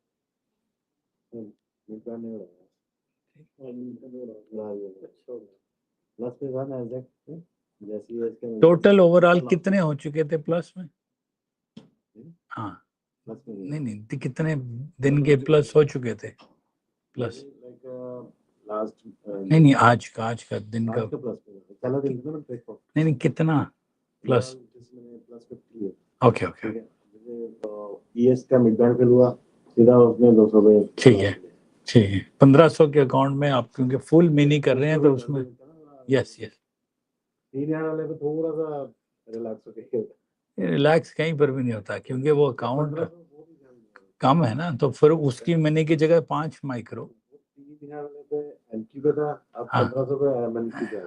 टोटल ओवरऑल कितने हो चुके थे प्लस में? हाँ नहीं नहीं कितने दिन के प्लस हो चुके थे प्लस? नहीं आज का दिन का नहीं कितना प्लस? ओके ईएस का मिडबैंड फिल हुआ सीधा उसमें 200 पे. ठीक है 1500 के अकाउंट में आप क्योंकि फुल मिनी कर रहे हैं तो उसमें यस 3000 वाले पे थोड़ा सा रिलैक्स हो गया. रिलैक्स कहीं पर भी नहीं होता क्योंकि वो अकाउंट कम है ना, तो फिर उसकी मिनी की जगह 5 माइक्रो.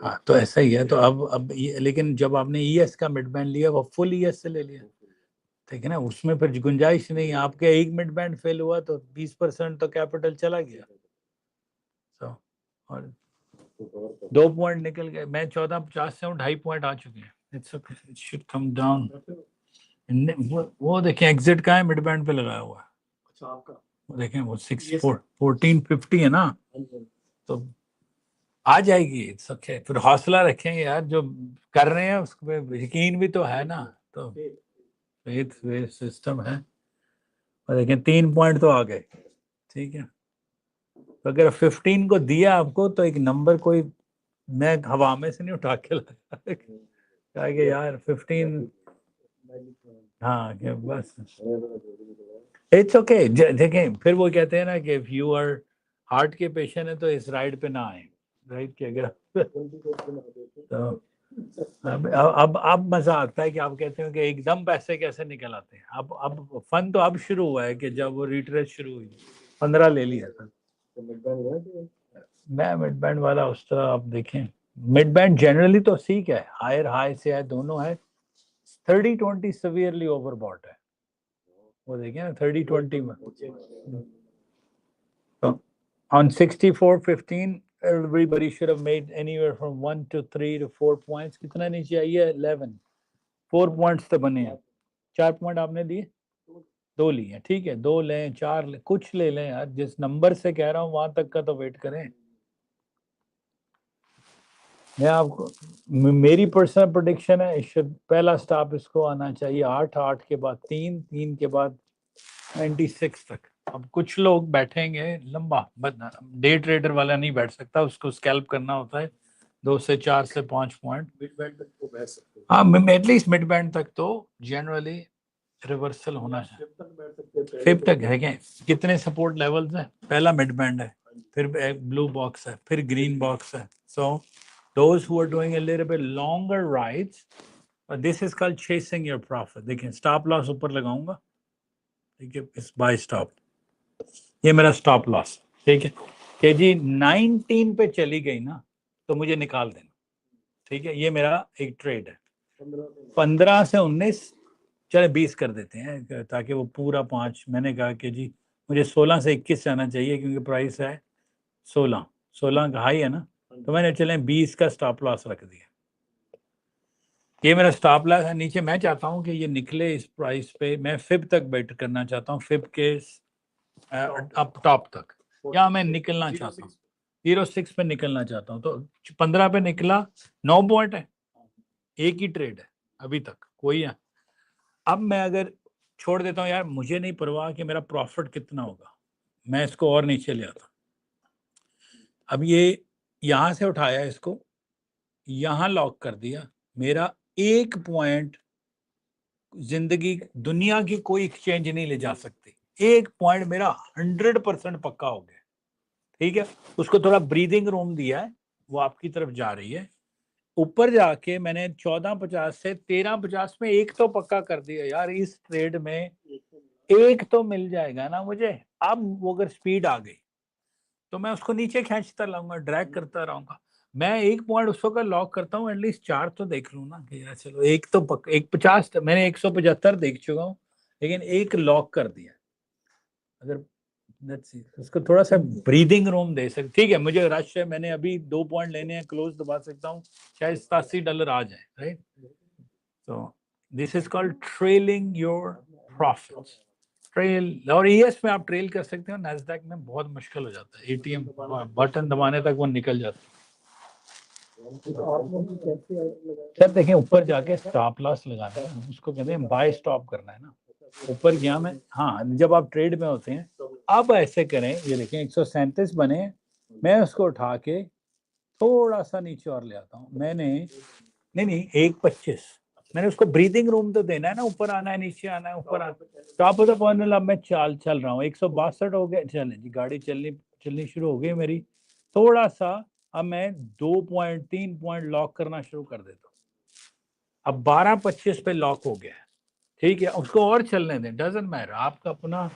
हाँ तो ऐसा ही है. तो अब लेकिन जब आपने ईएस का मिड बैंड लिया वो फुल ईएस से ले लिया, ठीक है ना, उसमें फिर गुंजाइश नहीं. आपके एक मिड बैंड फेल हुआ तो 20% तो कैपिटल चला गया. तो और 2 पॉइंट निकल गए. मैं 1450 से हूँ, 2.5 पॉइंट आ चुके हैं. It's okay, it should come down. वो देखें एग्जिट का है, मिड बैंड पे लगाया हुआ है. अच्छा आपका वो देखें वो 1450 है ना, तो आ जाएगी. इट्स ओके, फिर हौसला रखेंगे यार, जो कर रहे हैं उस पे यकीन भी तो है ना, तो फेथ बेस्ड सिस्टम है. और देखें 3 पॉइंट तो आ गए, ठीक है. तो अगर 15 को दिया आपको तो एक नंबर कोई मैं हवा में से नहीं उठा के लगा कहा कि यार 15 हाँ कि बस इट्स ओके. देखें फिर वो कहते हैं ना कि इफ यू आर हार्ट के पेशेंट है तो इस राइड पे ना आए, राइट, कि अगर तो अब मजा आता है कि आप कहते हो कि एकदम पैसे कैसे निकल आते हैं. अब फन तो अब शुरू हुआ है कि जब वो रिट्रेस शुरू हुई 15 ले लिया था. मैं मिड बैंड वाला उस तरह आप देखें, मिड बैंड जनरली तो ठीक है, हायर हाई से है, दोनों है. 30-20 severely overbought है, वो देखें ना 30-20 में. तो on 64-15 everybody should have made anywhere from 1 to 3 to 4 points. कितना नीचे आई है? 11 4 पॉइंट्स तो बने हैं. 4 पॉइंट आपने दिए, 2 लिए, ठीक है, 2 लें 4 लें, कुछ ले लें यार, जिस नंबर से कह रहा हूँ वहां तक का तो वेट करें। मैं आपको मेरी पर्सनल प्रेडिक्शन है पहला स्टॉप इसको आना चाहिए 8, 8 के बाद 3, 3 के बाद 96 तक। अब कुछ लोग बैठेंगे लंबा, डे ट्रेडर वाला नहीं बैठ सकता, उसको स्कैल्प करना होता है 2 से 4 से 5 पॉइंट। मिड बैंड तक तो बैठ सकते हैं। हाँ, एटलीस्ट मिड बैंड तक तो जनरली रिवर्सल होना चाहिए। फिफ्थ तक बैठ सकते हैं। फिफ्थ तक है क्या? कितने सपोर्ट लेवल्स है? पहला मिड बैंड है, फिर एक ब्लू बॉक्स है, फिर ग्रीन बॉक्स है। सो those who are doing a little bit longer rides, this is called chasing your profit। देखिए स्टॉप लॉस ऊपर लगाऊंगा, ठीक है, इस बाय स्टॉप, ये मेरा स्टॉप लॉस, ठीक है, कि जी 19 पे चली गई ना तो मुझे निकाल देना, ठीक है, ये मेरा एक ट्रेड है। 15 से 19, चले 20 कर देते हैं ताकि वो पूरा 5, मैंने कहा कि जी मुझे 16 से 21 जाना चाहिए क्योंकि प्राइस है 16 का हाई है ना, तो मैंने चले 20 का स्टॉप लॉस रख दिया। ये मेरा स्टॉप लॉस है नीचे। मैं चाहता हूँ कि ये निकले इस प्राइस पे, मैं फिब तक बेट करना चाहता हूँ, फिब के अप टॉप तक, या मैं निकलना चाहता हूँ 06 पे निकलना चाहता हूँ। तो 15 पे निकला, 9 पॉइंट है, एक ही ट्रेड है अभी तक कोई है। अब मैं अगर छोड़ देता हूँ यार, मुझे नहीं परवाह कि मेरा प्रॉफिट कितना होगा, मैं इसको और नीचे ले आता। अब ये यहां से उठाया, इसको यहां लॉक कर दिया, मेरा 1 पॉइंट जिंदगी दुनिया की कोई एक्सचेंज नहीं ले जा सकती। 1 पॉइंट मेरा 100% पक्का हो गया, ठीक है। उसको थोड़ा ब्रीदिंग रूम दिया है, वो आपकी तरफ जा रही है। ऊपर जाके मैंने 14.50 से 13.50 में एक तो पक्का कर दिया यार, इस ट्रेड में एक तो मिल जाएगा ना मुझे। अब वो अगर स्पीड आ गई तो मैं उसको नीचे खींचता रहूंगा, ड्रैग करता रहूंगा। मैं 1 पॉइंट उसको का लॉक करता हूँ, एटलीस्ट 4 तो देख लूँ ना कि यार चलो एक तो 150, मैंने 175 देख चुका हूँ, लेकिन एक लॉक कर दिया। अगर उसको थोड़ा सा ब्रीदिंग रूम दे सकते, ठीक है, मुझे रश है, मैंने अभी 2 पॉइंट लेने हैं, क्लोज दबा सकता हूँ, शायद $87 आ जाए, राइट। तो this is called trailing your profits. Trail, और ईएस में आप ट्रेल कर सकते हो, नैस्डैक में बहुत मुश्किल हो जाता है, एटीएम बटन दबाने तक वो निकल जाता है। सर देखिए ऊपर जाके स्टॉप लॉस लगाना है, उसको कहते हैं बाय स्टॉप करना है ना। ऊपर गया मैं, हाँ, जब आप ट्रेड में होते हैं अब ऐसे करें, ये देखें 137 बने, मैं उसको उठा के थोड़ा सा नीचे और ले आता हूँ। मैंने नहीं 1.25, मैंने उसको ब्रीदिंग रूम तो देना है ना, ऊपर आना है नीचे आना है, ऊपर आना। टॉप ऑफ द पॉइंट अब मैं चल रहा हूँ, 162 हो गया, चले जी गाड़ी चलनी शुरू हो गई मेरी। थोड़ा सा अब मैं 2 पॉइंट 3 पॉइंट लॉक करना शुरू कर देता हूँ। अब 12.25 पे लॉक हो गया, ठीक है, उसको और चलने दें, डजंट मैटर, आपका अपना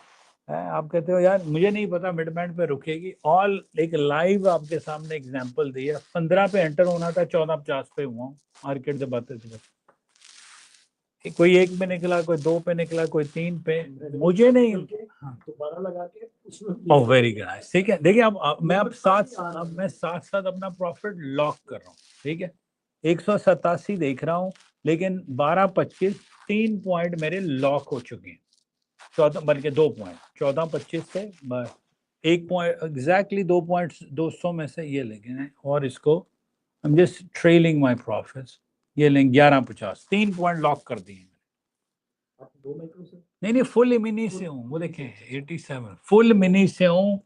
है। आप कहते हो यार मुझे नहीं पता मिड बैंड पे रुकेगी, ऑल एक लाइव आपके सामने एग्जांपल दी है। 15 पे एंटर होना था, 14.50 पे हुआ मार्केट से बातें थे, कोई 1 पे निकला, कोई 2 पे निकला, कोई 3 पे, मुझे नहीं। दोबारा लगा के उसमें ओह वेरी गुड, ठीक है। देखिए अब मैं साथ साथ अपना प्रॉफिट लॉक कर रहा हूँ, ठीक है। 187 देख रहा हूँ, लेकिन 12.25 3 पॉइंट मेरे लॉक हो चुके हैं, 14 बल्कि 2 पॉइंट 14.25 से 1 पॉइंट एग्जैक्टली 2 पॉइंट 200 में से ये लेकिन है, और इसको I am just trailing my profits, ये लेंगे 11.50, 3 पॉइंट लॉक कर दिए। नहीं फुल मिनी से हूँ, वो देखें 87 फुल मिनी से हूँ,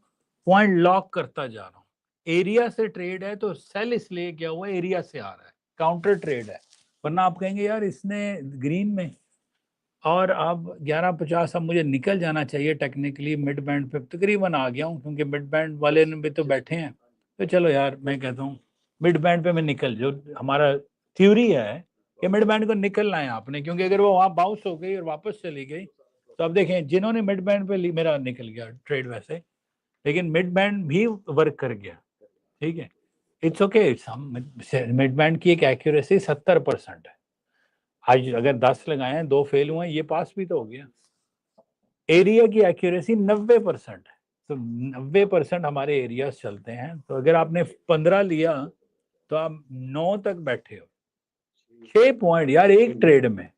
पॉइंट लॉक करता जा रहा हूँ। एरिया से ट्रेड है तो सेल इसलिए क्या हुआ, एरिया से आ रहा है, काउंटर ट्रेड है, वरना आप कहेंगे यार इसने ग्रीन में। और अब 11.50 अब मुझे निकल जाना चाहिए टेक्निकली, मिड बैंड पे तकरीबन आ गया हूँ, क्योंकि मिड बैंड वाले भी तो बैठे हैं। तो चलो यार मैं कहता हूँ मिड बैंड पे मैं निकल, जो हमारा थ्योरी है कि मिड बैंड को निकलना है आपने, क्योंकि अगर वो वहाँ बाउंस हो गई और वापस चली गई तो अब देखें जिन्होंने मिड बैंड पे मेरा निकल गया ट्रेड वैसे, लेकिन मिड बैंड भी वर्क कर गया, ठीक है, इट्स ओके। मिड बैंड की एक एक्यूरेसी 70% है। आज अगर 10 लगाए हैं, 2 फेल हुए, ये पास भी तो हो गया। एरिया की एक्यूरेसी 90% है, तो 90% हमारे एरियाज चलते हैं। तो अगर आपने 15 लिया तो आप 9 तक बैठे हो, 6 पॉइंट यार एक ट्रेड में,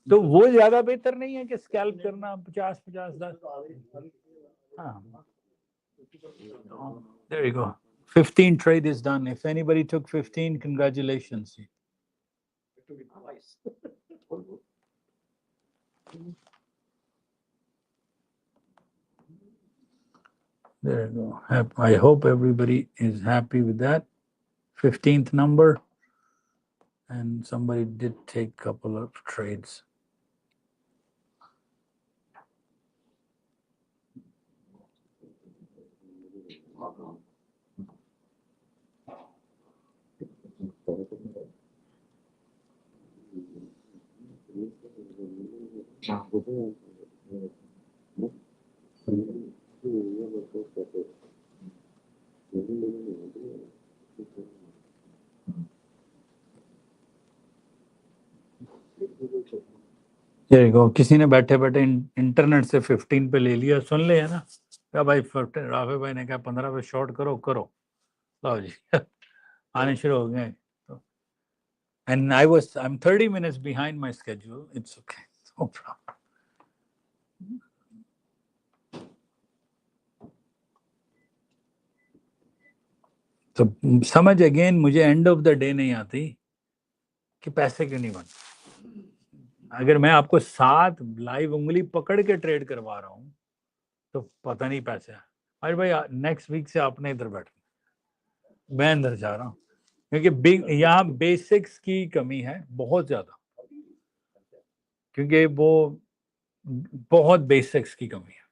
तो वो ज्यादा बेहतर नहीं है कि स्कैल्प करना 50-50 10? हाँ, there you go. 15 trade is done. If anybody took 15, congratulations. There you go. I hope everybody is happy with that. 15th number. And somebody did take a couple of trades. There you go. किसी ने बैठे बैठे internet से 15 पे ले लिया, सुन ले है ना क्या भाई? राफे भाई ने कहा 15 पे शॉर्ट करो लो जी आने शुरू हो गए. And I'm 30 minutes behind my schedule. It's okay. No problem. तो समझ अगेन मुझे एंड ऑफ द डे नहीं आती कि पैसे क्यों नहीं बनते. अगर मैं आपको 7 लाइव उंगली पकड़ के ट्रेड करवा रहा हूँ तो पता नहीं पैसे. अरे भाई नेक्स्ट वीक से आपने इधर बैठना, मैं अंदर जा रहा हूँ क्योंकि यहाँ बेसिक्स की कमी है बहुत ज्यादा, क्योंकि वो बहुत बेसिक्स की कमी है.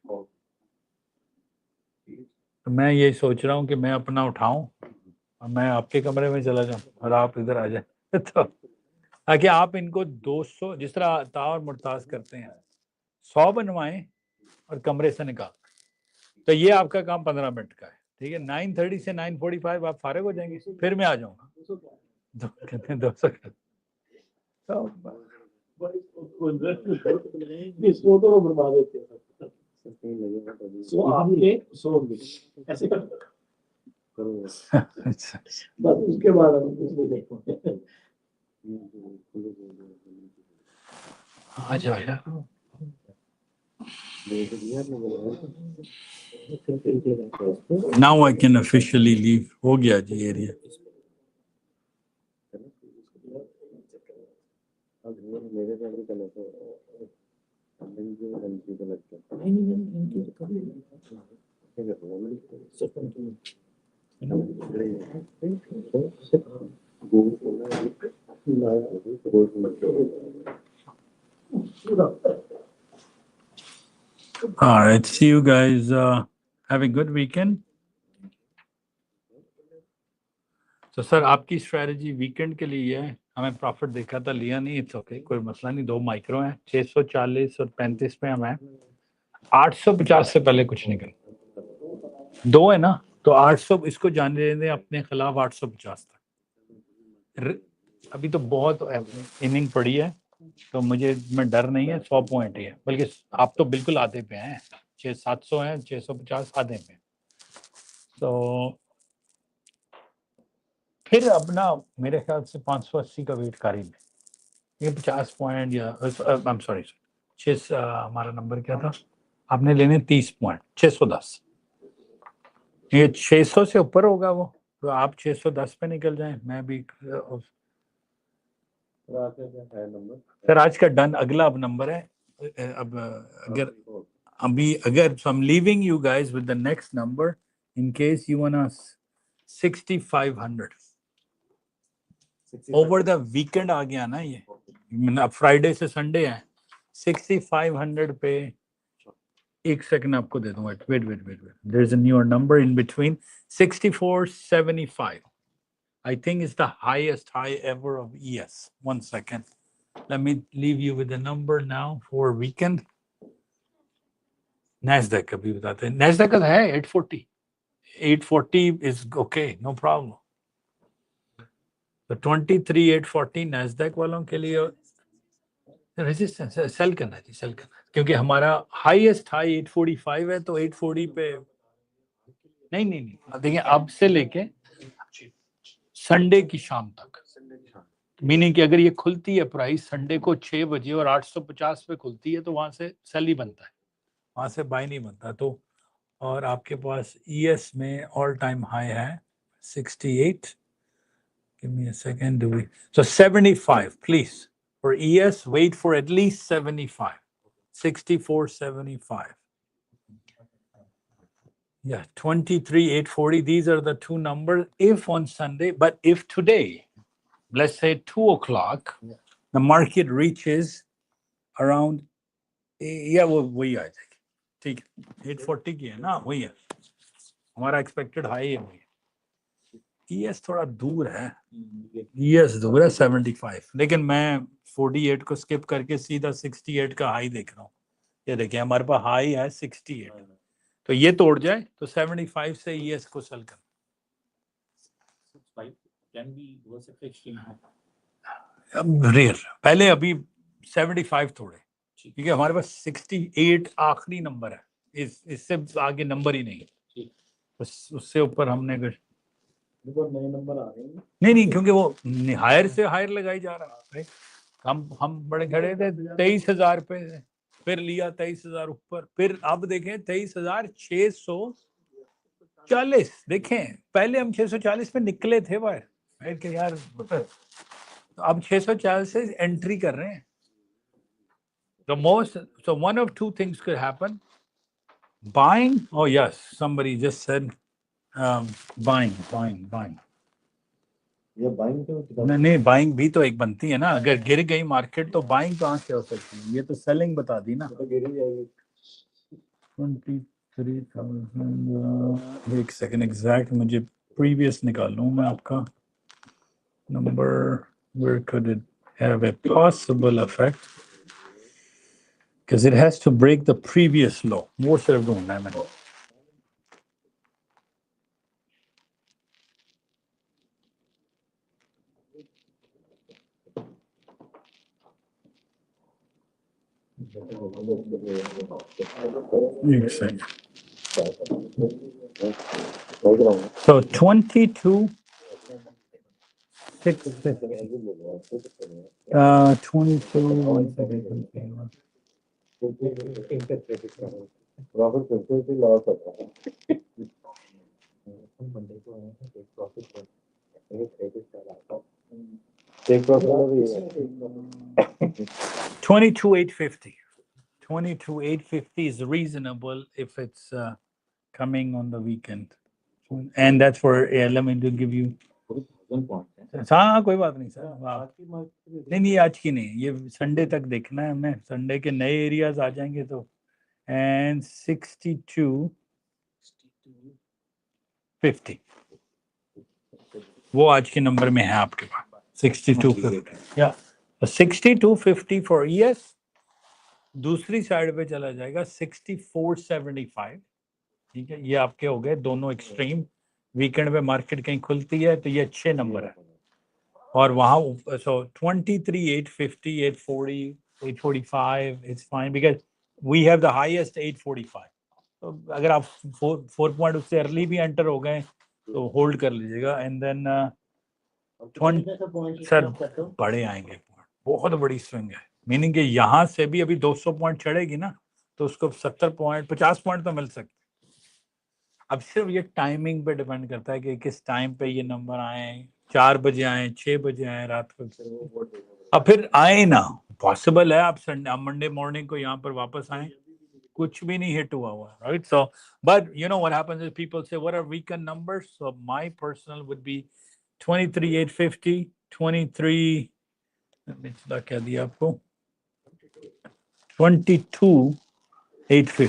तो मैं ये सोच रहा हूँ कि मैं अपना उठाऊं और मैं आपके कमरे में चला जाऊं और आप इधर आ जाए तो ताकि आप इनको 200 जिस तरह अता और मुर्ताज करते हैं 100 बनवाएं और कमरे से निकाल. तो ये आपका काम 15 मिनट का है, ठीक है. 9:30 से 9:45 आप फारिग हो जाएंगे, फिर मैं आ जाऊंगा. 200 इसको तो बर्बाद देते हैं. सो आपके ऐसे बस उसके बाद हम उसको देखो. आ जाए. Now I can officially leave. हो गया जी area. All right, see you guys. Have a good weekend. तो सर आपकी स्ट्रेटजी वीकेंड के लिए है. हमें प्रॉफिट देखा था, लिया नहीं. इट्स ओके, कोई मसला नहीं. 2 माइक्रो हैं, 640 और 35 पे हम हैं. 850 से पहले कुछ नहीं करना. 2 है ना, तो 800 इसको जाने दें अपने खिलाफ. 850 तक अभी तो बहुत इनिंग पड़ी है, तो मैं डर नहीं है. 100 पॉइंट ही है, बल्कि आप तो बिल्कुल आधे पे हैं. 700 हैं, 650 आधे पे. तो फिर अब ना मेरे ख्याल से 580 का वेट करीब है. ये 50 पॉइंट या आई एम सॉरी 6 हमारा नंबर क्या था, आपने लेने 30 पॉइंट 610. ये 600 से ऊपर होगा वो, तो आप 610 पे निकल जाएं. मैं भी सर आज का डन अगला अब नंबर है. अब अगर so I'm leaving you guys with the next number in case you wanna 6500 over the weekend आ गया ना. ये अब फ्राइडे से संडे है. 6500 पे एक सेकंड आपको दे दूंगा. Wait there is a newer number in between. 6475 I think is the highest high ever of ES. 1 second, let me leave you with the number now for weekend. NASDAQ का भी बताते हैं. NASDAQ का है 840 is okay, no problem. तो 23,840 NASDAQ वालों के लिए रेजिस्टेंस सेल करना है, सेल करना है, क्योंकि हमारा हाईएस्ट हाई 845 है. तो 840 पे नहीं देखिए अब से लेके संडे की शाम तक मीनिंग कि अगर ये खुलती है प्राइस संडे को 6 बजे और 850 पे खुलती है तो वहां से सेल ही बनता है, वहां से बाय नहीं बनता। तो और आपके पास ईएस में ऑल टाइम हाई है 68। Give me a second. Do we? So 75, please. For ES, wait for at least 75. 64.75. Yeah, 23,840. These are the two numbers. If on Sunday, but if today, let's say 2 o'clock, the market reaches around, yeah, वो वही आ जाएगी, ठीक है, 840 की है ना, वही है हमारा एक्सपेक्टेड हाई है वही। ईएस थोड़ा दूर है, ईएस दूर है 75, लेकिन मैं 48 को स्किप करके सीधा 68 का हाई देख रहा हूँ। ये देखिए हमारे पास हाई है 68, तो ये तोड़ जाए तो 75 से ईएस को सेल कर। अब रेयर पहले अभी 75 तोड़े, क्योंकि हमारे पास 68 आखिरी नंबर है, इससे आगे नंबर ही नहीं, बस उससे ऊपर हमने कुछ नए नंबर आ रहे हैं। नहीं, क्योंकि वो हायर से हायर लगाई जा रहा है। हम बड़े खड़े थे 23,000 पे, फिर लिया 23,000 ऊपर, फिर अब देखें 23,640। देखें पहले हम 640 पे निकले थे बाहर कि यार, तो अब 640 से एंट्री कर रहे हैं। So one of two things could happen. Buying, oh yes, somebody just said buying. ये बाइंग तो नहीं, बाइंग भी तो एक बनती है ना, अगर गिर गई मार्केट तो बाइंग कहाँ से हो सकती है, ये तो सेलिंग बता दी ना। तो गिर ही जाएगी। 23,000, एक सेकंड एग्जैक्ट मुझे प्रीवियस निकाल लूँ मैं आपका number, where could it have a possible effect, because it has to break the previous low, वो सिर्फ ढूंढना है मैंने। एक second, so 22 22 one second, profit फिर से लॉस होता है। मंडे को आया था एक प्रॉफिट एक क्रेडिट कर रहा था, एक profit 22,850. 22,850 is reasonable if it's coming on the weekend, and that's for let me give you. हाँ कोई बात नहीं सर, नहीं आज की नहीं, ये संडे तक देखना है हमें, संडे के नए एरियाज आ जाएंगे तो। एंड 62.50 वो आज के नंबर में है आपके पास, 62.50 या 62.50 फॉर ईएस। दूसरी साइड पे चला जाएगा 64.75, ठीक है, ये आपके हो गए दोनों एक्सट्रीम। वीकेंड पे मार्केट कहीं खुलती है तो ये अच्छे नंबर है, और वहां so 23,850, 840, 845 it's fine, because we have the highest 845। तो अगर आप 4 पॉइंट उससे अर्ली भी एंटर हो गए तो होल्ड कर लीजिएगा, एंड देन 20 सर बड़े आएंगे, बहुत बड़ी स्विंग है, मीनिंग कि यहाँ से भी अभी 200 पॉइंट चढ़ेगी ना तो उसको 70 पॉइंट 50 पॉइंट तो मिल सकते। अब सिर्फ ये टाइमिंग पे डिपेंड करता है कि किस टाइम पे ये नंबर आए, 4 बजे आए, 6 बजे आए रात को, अब फिर आए ना, पॉसिबल है आप मंडे मॉर्निंग को यहाँ पर वापस आए, कुछ भी नहीं हिट हुआ right. So but you know what happens is people say what are weekend numbers, so my personal would be 23,850, 23 क्या दिया आपको 22,850,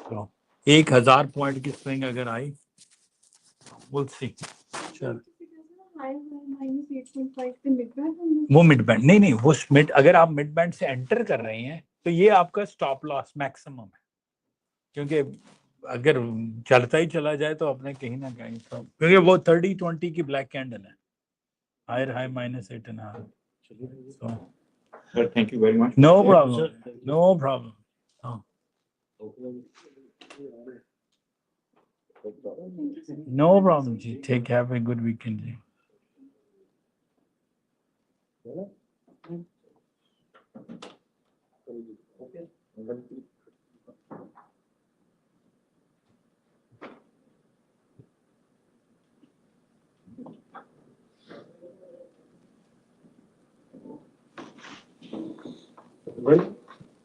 तो 1,000 पॉइंट की स्विंग अगर आई विल सी। चल वो मिड बैंड नहीं वो मिड, अगर आप मिड बैंड से एंटर कर रहे हैं तो ये आपका स्टॉप लॉस मैक्सिमम है, क्योंकि अगर चलता ही चला जाए तो अपने कहीं ना कहीं तो, क्योंकि वो 30-20 की ब्लैक कैंडल है, higher high -8.5। Sir, thank you very much. No problem. No problem. Oh. No problem, ji. Take have a good weekend, ji. Okay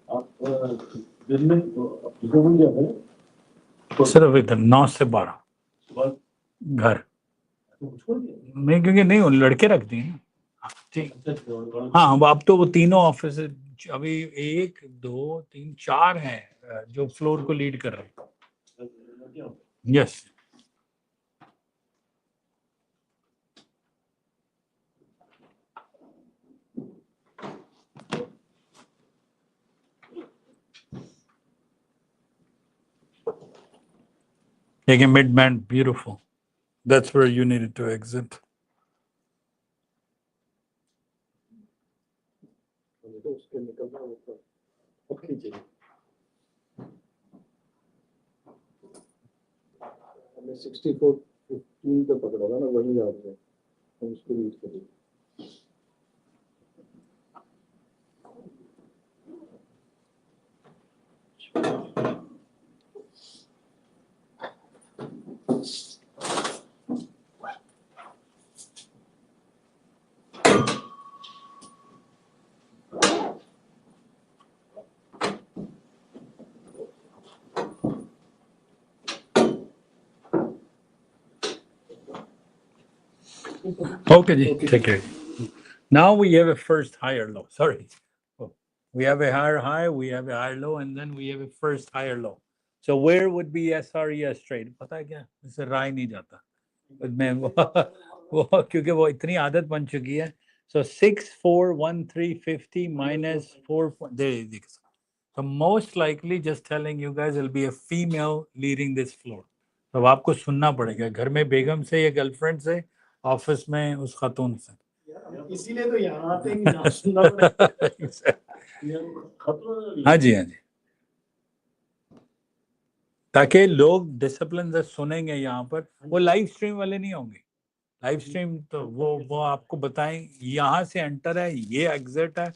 आप दिन में जो बन जाता है सिर्फ इधर 9 से 12 घर तो छोड़ दिया नहीं, क्योंकि नहीं वो लड़के रख दिए ना। ठीक, हाँ अब तो वो तीनों ऑफिस अभी 1 2 3 4 हैं जो फ्लोर को लीड कर रहे हैं। Yes take a mid-band, beautiful. That's where you needed to exit. तो उसके निकलना होता ओके जी हमें 64-15 का पकड़ा था ना वही याद है हम उसको यूज करेंगे Okay, ji, take care. Now we have a first higher low. Sorry. Oh, we have a higher high, we have a higher low, and then we have a first higher low. So where would be SRES trade? पता है क्या? इससे राय नहीं जाता। मैं वो क्योंकि वो इतनी आदत बन चुकी है। So 641350 minus 4. There. So most likely, just telling you guys, will be a female leading this floor. तो अब आपको सुनना पड़ेगा घर में बेगम से या गर्लफ्रेंड से, ऑफिस में उस खातून से। इसीलिए तो यहाँ आते हैं ना सुनना पड़ेगा हाँ जी, हाँ जी, ताकि लोग डिसिप्लिन से सुनेंगे यहाँ पर। वो लाइव स्ट्रीम वाले नहीं होंगे। लाइव स्ट्रीम तो वो आपको बताएं यहाँ से एंटर है, ये एग्जिट है,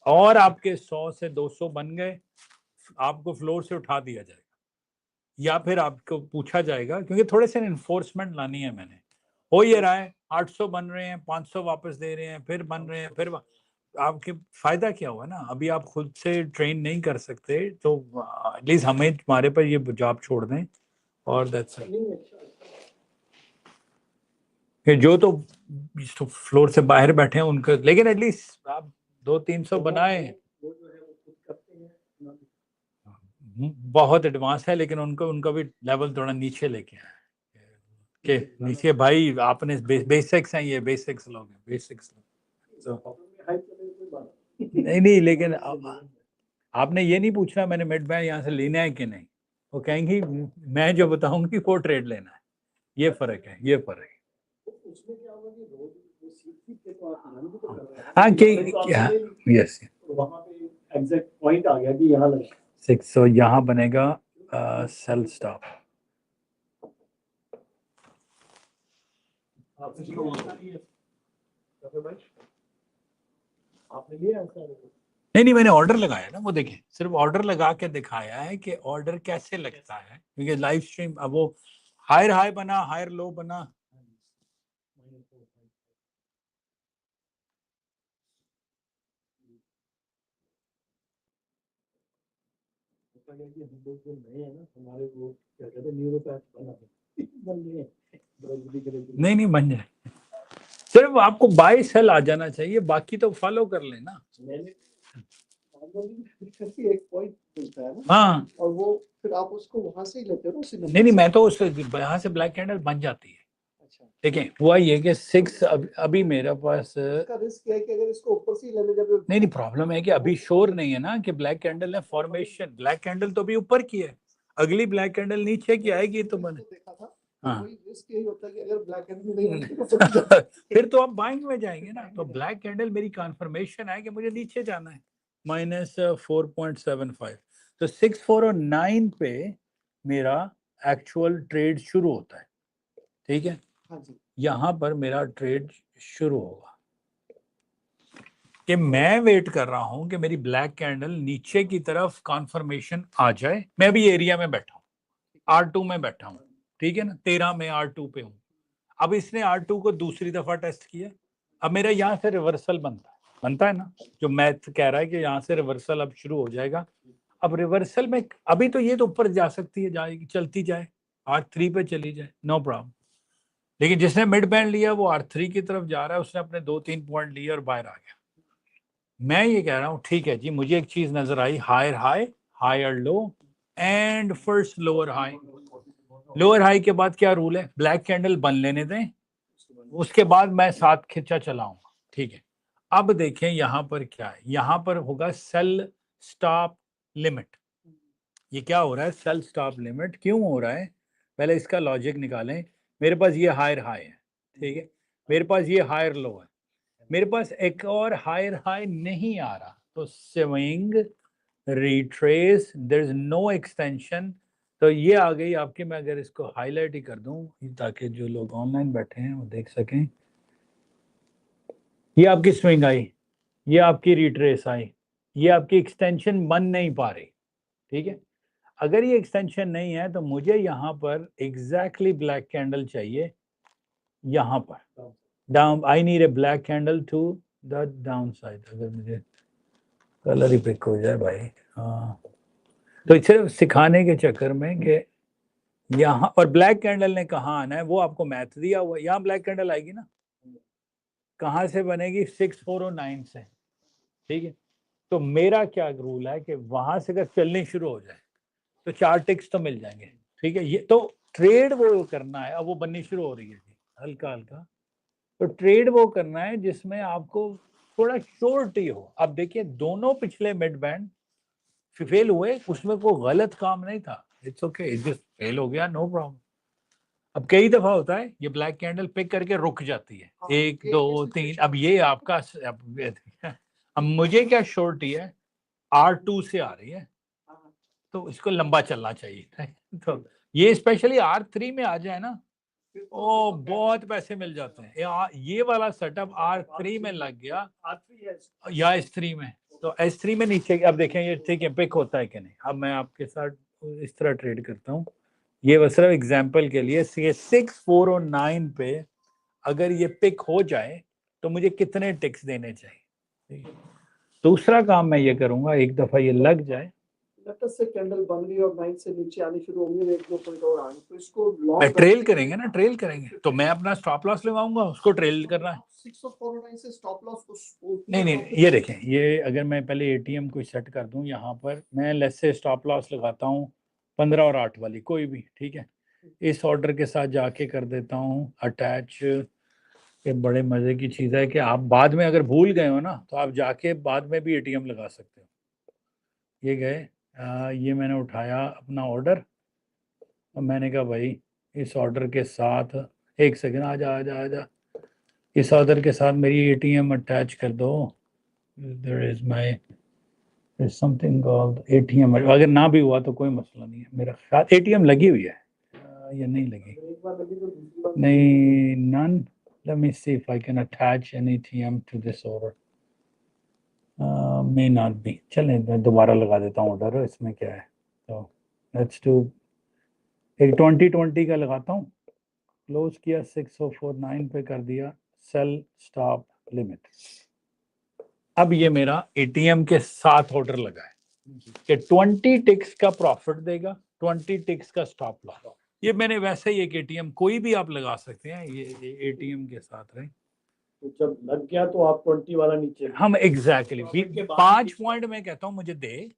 और आपके 100 से 200 बन गए, आपको फ्लोर से उठा दिया जाएगा, या फिर आपको पूछा जाएगा, क्योंकि थोड़े से इन्फोर्समेंट लानी है मैंने। हो ये रहा है 800 बन रहे हैं, 500 वापस दे रहे हैं, फिर बन रहे हैं, फिर आपके फायदा क्या हुआ ना। अभी आप खुद से ट्रेन नहीं कर सकते, तो एटलीस्ट हमें हमारे पर ये जॉब छोड़ दें, और दैट्स इट। जो तो फ्लोर से बाहर बैठे हैं उनका, लेकिन एटलीस्ट आप 200-300 बनाए। वो जो है वो खुद करते हैं बहुत एडवांस है, लेकिन उनका भी लेवल थोड़ा नीचे लेके आए के नीचे। भाई आपने बेसिक्स हैं, ये बेसिक्स लोग हैं, बेसिक्स लोग। नहीं, लेकिन आपने ये नहीं पूछना मैंने मिड बैंड यहाँ से लेना है कि नहीं। वो कहेंगी मैं जो बताऊंगी वो ट्रेड लेना है। ये फर्क है, ये फर्क है। उसमें क्या होगा कि रोज वो सीख के तो आप ध्यान भी तो कर रहे हैं। हाँ कि यस, वहाँ पे एग्जैक्ट पॉइंट आ गया कि यहाँ लगे 600 यहाँ बनेगा सेल स्टॉप। आपने लिया ऐसा नहीं, मैंने ऑर्डर लगाया ना, वो देखें, सिर्फ ऑर्डर लगा के दिखाया है कि ऑर्डर कैसे लगता है, क्योंकि लाइव स्ट्रीम अब वो हायर हाई बना, हायर लो बना। हम लोग जो नए हैं ना हमारे वो क्या कहते हैं न्यूरोपैथ बन गए नहीं बन जाए, सिर्फ आपको बाय सेल आ जाना चाहिए, बाकी तो फॉलो कर लेना। मैंने एक पॉइंट मिलता है ना, हाँ, और वो फिर आप उसको वहां से ही लेते हो ना उसी नंबर नहीं से। मैं तो उस यहाँ से ब्लैक कैंडल बन जाती है। अच्छा देखें हुआ ये कि 6 अभी मेरे पास इसका रिस्क है कि अगर इसको ऊपर से ही ले ले जब नहीं, प्रॉब्लम है कि अभी श्योर नहीं है ना कि ब्लैक कैंडल है फॉर्मेशन। ब्लैक कैंडल तो अभी ऊपर की है, अगली ब्लैक कैंडल नीचे की आएगी तो बने। देखा था हाँ, कोई रिस्क यही होता है कि अगर ब्लैक कैंडल नहीं बनती तो फिर तो आप बाइंग में जाएंगे ना। तो ब्लैक कैंडल मेरी कन्फर्मेशन है कि मुझे नीचे जाना है, -4.75। तो 6409 पे मेरा एक्चुअल ट्रेड शुरू होता है, ठीक है। हाँ जी यहाँ पर मेरा ट्रेड शुरू होगा। कि मैं वेट कर रहा हूं कि मेरी ब्लैक कैंडल नीचे की तरफ कॉन्फर्मेशन आ जाए। मैं भी एरिया में बैठा हूं, R2 में बैठा हूं, ठीक है ना, 13 में R2 पे हूं। अब इसने R2 को दूसरी दफा टेस्ट किया, अब मेरा यहाँ से रिवर्सल बनता है ना, जो मैथ कह रहा है कि यहाँ से रिवर्सल अब शुरू हो जाएगा। अब रिवर्सल में अभी तो ये तो ऊपर जा सकती है, जाएगी, चलती जाए, R3 पे चली जाए, नो प्रॉब्लम। लेकिन जिसने मिड बैंड लिया वो R3 की तरफ जा रहा है, उसने अपने 2-3 पॉइंट लिए और बाहर आ गया। मैं ये कह रहा हूँ ठीक है जी, मुझे एक चीज नजर आई, higher high, higher low and first lower high. Lower high के बाद क्या रूल है, ब्लैक कैंडल बन लेने दें, उसके बाद मैं 7 खिंचा चलाऊंगा, ठीक है। अब देखें यहाँ पर क्या है, यहाँ पर होगा सेल स्टॉप लिमिट। ये क्या हो रहा है, सेल स्टॉप लिमिट क्यों हो रहा है, पहले इसका लॉजिक निकालें। मेरे पास ये हायर हाई है, ठीक है, मेरे पास ये हायर लो है, मेरे पास एक और हायर हाई नहीं आ रहा, तो swing retrace, there is no extension. तो ये आ गई आपकी, मैं अगर इसको हाईलाइट ही कर दूं ताकि जो लोग ऑनलाइन बैठे हैं वो देख सकें, ये आपकी स्विंग आई, ये आपकी रिट्रेस आई, ये आपकी एक्सटेंशन बन नहीं पा रही, ठीक है। अगर ये एक्सटेंशन नहीं है तो मुझे यहाँ पर एग्जैक्टली ब्लैक कैंडल चाहिए, यहाँ पर down, I need a black candle to the down side. अगर मुझे कलर ही पिक हो जाए भाई, हाँ, तो सिर्फ सिखाने के चक्कर में कि यहाँ, और ब्लैक कैंडल ने कहाँ आना है वो आपको मैथ दिया हुआ है, यहाँ ब्लैक कैंडल आएगी ना, कहाँ से बनेगी, 6409 से, ठीक है। तो मेरा क्या रूल है कि वहां से अगर चलनी शुरू हो जाए तो 4 टिक्स तो मिल जाएंगे, ठीक है। ये तो ट्रेड वो करना है, अब वो बननी शुरू हो रही है जी, हल्का हल्का। तो ट्रेड वो करना है जिसमें आपको थोड़ा श्योरिटी हो। अब देखिए दोनों पिछले मिड बैंड फेल हुए, उसमें कोई गलत काम नहीं था, इट्स ओके, जस्ट फेल हो गया, नो प्रॉब्लम। अब कई दफा होता है ये ब्लैक कैंडल पिक करके रुक जाती है, 1 2 3, अब ये आपका अब मुझे क्या श्योरिटी है, R2 से आ रही है तो इसको लंबा चलना चाहिए तो ये स्पेशली R3 में आ जाए ना, ओ बहुत पैसे मिल जाते हैं। ये वाला सेटअप R3 में लग गया या S3 में, तो S3 में नीचे, अब देखें ये ठीक है पिक होता है कि नहीं। अब मैं आपके साथ इस तरह ट्रेड करता हूँ, ये बस सिर्फ एग्जांपल के लिए, 6409 पे अगर ये पिक हो जाए तो मुझे कितने टिक्स देने चाहिए। दूसरा काम मैं ये करूंगा, एक दफा ये लग जाए, से कैंडल बन रही और 9 से नीचे आनी शुरू होंगी, 1-2 पॉइंट और आने, तो इसको मैं ट्रेल करेंगे ना, ट्रेल करेंगे तो मैं अपना स्टॉप लॉस लगाऊंगा, उसको ट्रेल करना है। 6409 से स्टॉप लॉस को नहीं, ये देखें, ये अगर मैं पहले एटीएम को सेट कर दूं, यहाँ पर मैं लेस से स्टॉप लॉस लगाता हूँ 15 और 8 वाली कोई भी, ठीक है। इस ऑर्डर के साथ जाके कर देता हूँ अटैच। ये बड़े मजे की चीज़ है कि आप बाद में अगर भूल गए हो ना तो आप जाके बाद में भी एटीएम लगा सकते हो। ये गए, ये मैंने उठाया अपना ऑर्डर और मैंने कहा भाई इस ऑर्डर के साथ, एक सेकंड, आजा, इस ऑर्डर के साथ मेरी एटीएम अटैच कर दो। There is my something called ATM, अगर ना भी हुआ तो कोई मसला नहीं है, मेरा ख्याल एटीएम लगी हुई है या नहीं लगी, नहीं, none. Let me see if I can attach an ATM to this order, may not be. चलें मैं दोबारा लगा देता हूँ ऑर्डर, इसमें क्या है, तो लेट्स डू एक 2020 का लगाता हूँ, क्लोज किया 6049 पे कर दिया, सेल स्टॉप लिमिट। अब ये मेरा एटीएम के साथ ऑर्डर लगा है कि 20 टिक्स का प्रॉफिट देगा, 20 टिक्स का स्टॉप लॉस। ये मैंने वैसे ही एक एटीएम कोई भी आप लगा सकते हैं, ये एटीएम के साथ रहे, तो जब लग गया तो आप 20 वाला नीचे हम एग्जैक्टली 5 पॉइंट में कहता हूँ मुझे दे,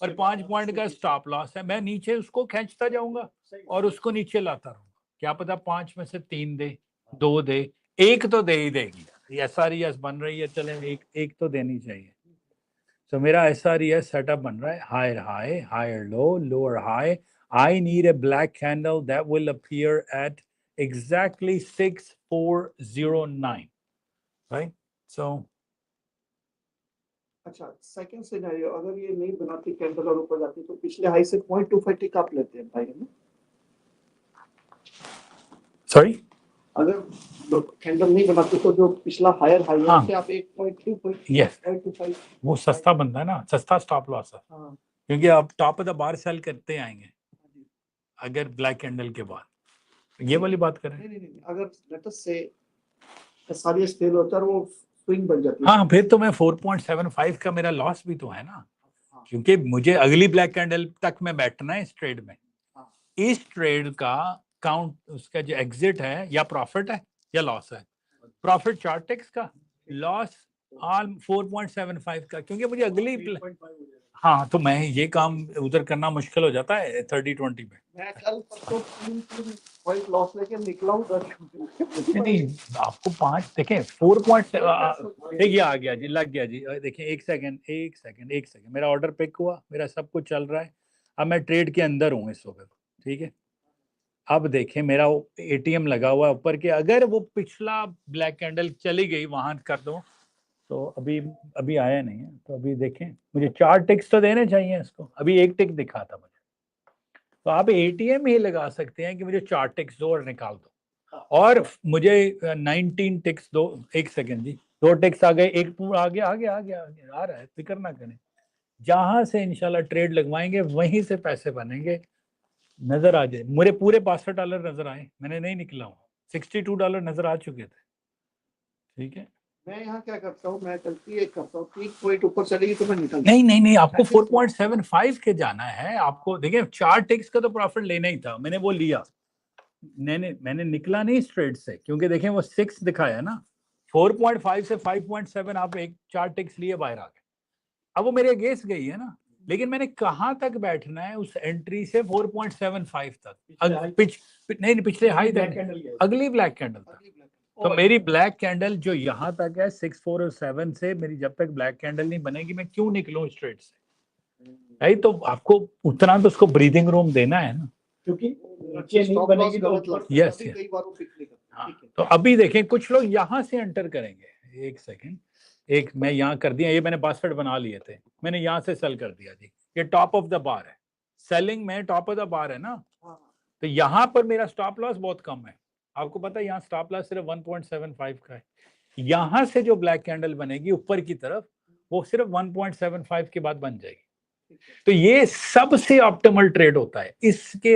और 5 पॉइंट का स्टॉप लॉस है, मैं नीचे उसको खींचता जाऊंगा और उसको नीचे लाता रहूंगा। क्या पता 5 में से 3 दे, 2 दे, एक तो दे ही देगी। SRES बन रही है, चले एक तो देनी चाहिए। तो मेरा SRES सेटअप बन रहा है, higher high, higher low, lower high. I need a black candle that will appear at exactly 6409, right? So अच्छा, सेकंड सिनेरियो, अगर ये नहीं बनाती कैंडल और ऊपर जाती तो पिछले हाई से 0.25 टिक लेते हैं भाई, है ना? sorry, अगर कैंडल नहीं बनाते तो जो पिछला हायर हाई है हाँ। उससे आप 1.2 यस, 0.25 वो सस्ता बनता है ना, सस्ता स्टॉप लॉस है, हाँ क्योंकि आप top of the bar sell करते आएंगे अगर ब्लैक कैंडल के बाद। ये वाली बात करें। नहीं अगर लेट अस से सारी फेल होता है वो स्विंग बन जाती है। हाँ, फिर तो मैं 4.75 का मेरा लॉस भी तो है ना, हाँ, क्योंकि मुझे अगली ब्लैक कैंडल तक में बैठना है इस ट्रेड में। हाँ। इस ट्रेड का काउंट, उसका जो एग्जिट है या प्रॉफिट है या लॉस है, प्रॉफिट चार्टेक्स का, लॉस ऑल 4.75 का, क्योंकि मुझे अगली हाँ, तो मैं ये काम उधर करना मुश्किल हो जाता है 30-20 में। मैं कल परसों 3 पॉइंट लॉस लेके निकला हूँ नहीं, आपको 5 देखें 4. देखिए आ गया जी, लग गया जी। देखिए एक सेकंड, मेरा ऑर्डर पिक हुआ, मेरा सब कुछ चल रहा है। अब मैं ट्रेड के अंदर हूँ इस वक्त, ठीक है। अब देखें मेरा एटीएम लगा हुआ है ऊपर के, अगर वो पिछला ब्लैक कैंडल चली गई वहां कर दो, तो अभी आया नहीं है, तो अभी देखें मुझे 4 टिक्स तो देने चाहिए इसको, अभी 1 टिक दिखा था मुझे, तो आप एटीएम ही लगा सकते हैं कि मुझे 4 टिक्स दो और निकाल दो, और मुझे 19 टिक्स दो। 1 सेकंड जी, 2 टिक्स आ गए, एक आ गया आ रहा है, फिक्र ना करें, जहां से इंशाल्लाह ट्रेड लगवाएंगे वहीं से पैसे बनेंगे, नजर आ जाए। मेरे पूरे $62 नजर आए, मैंने नहीं निकला हूँ, $62 नजर आ चुके थे, ठीक है। मैं यहाँ क्या करता हूँ, मैं गलती एक करता हूँ, 3 पॉइंट ऊपर चलेगी तो मैं निकल नहीं, आपको 4.75 के जाना है। आपको देखिए 4 टिक्स का तो प्रॉफिट लेना ही था, मैंने वो लिया, मैंने निकला नहीं इस ट्रेड से, क्योंकि देखें वो 6 दिखाया ना, 4.5 से 5.7 आप 4 टिक्स लिए बाहर आ गए, अब वो मेरे अगेंस्ट गई है ना, लेकिन मैंने कहां तक बैठना है उस एंट्री से 4.75 तक, नहीं पिछले हाई तक, अगली ब्लैक कैंडल तक। तो मेरी ब्लैक कैंडल जो यहाँ तक है 647 से, मेरी जब तक ब्लैक कैंडल नहीं बनेगी मैं क्यों निकलूं इस ट्रेड से, राइट। तो आपको उतना तो उसको ब्रीदिंग रूम देना है ना, क्योंकि नीचे नहीं बनेगी तो यस। तो अभी देखें कुछ लोग यहाँ से एंटर करेंगे, 1 सेकंड, मैं यहाँ कर दिया, ये मैंने 62 बना लिए थे, मैंने यहाँ से सेल कर दिया जी, ये टॉप ऑफ द बार है, सेलिंग में टॉप ऑफ द बार है ना, तो यहाँ पर मेरा स्टॉप लॉस बहुत कम है, आपको पता है यहाँ स्टॉप लॉस सिर्फ 1.75 का है, यहाँ से जो ब्लैक कैंडल बनेगी ऊपर की तरफ वो सिर्फ 1.75 के बाद बन जाएगी, तो ये सबसे ऑप्टिमल ट्रेड होता है, इसके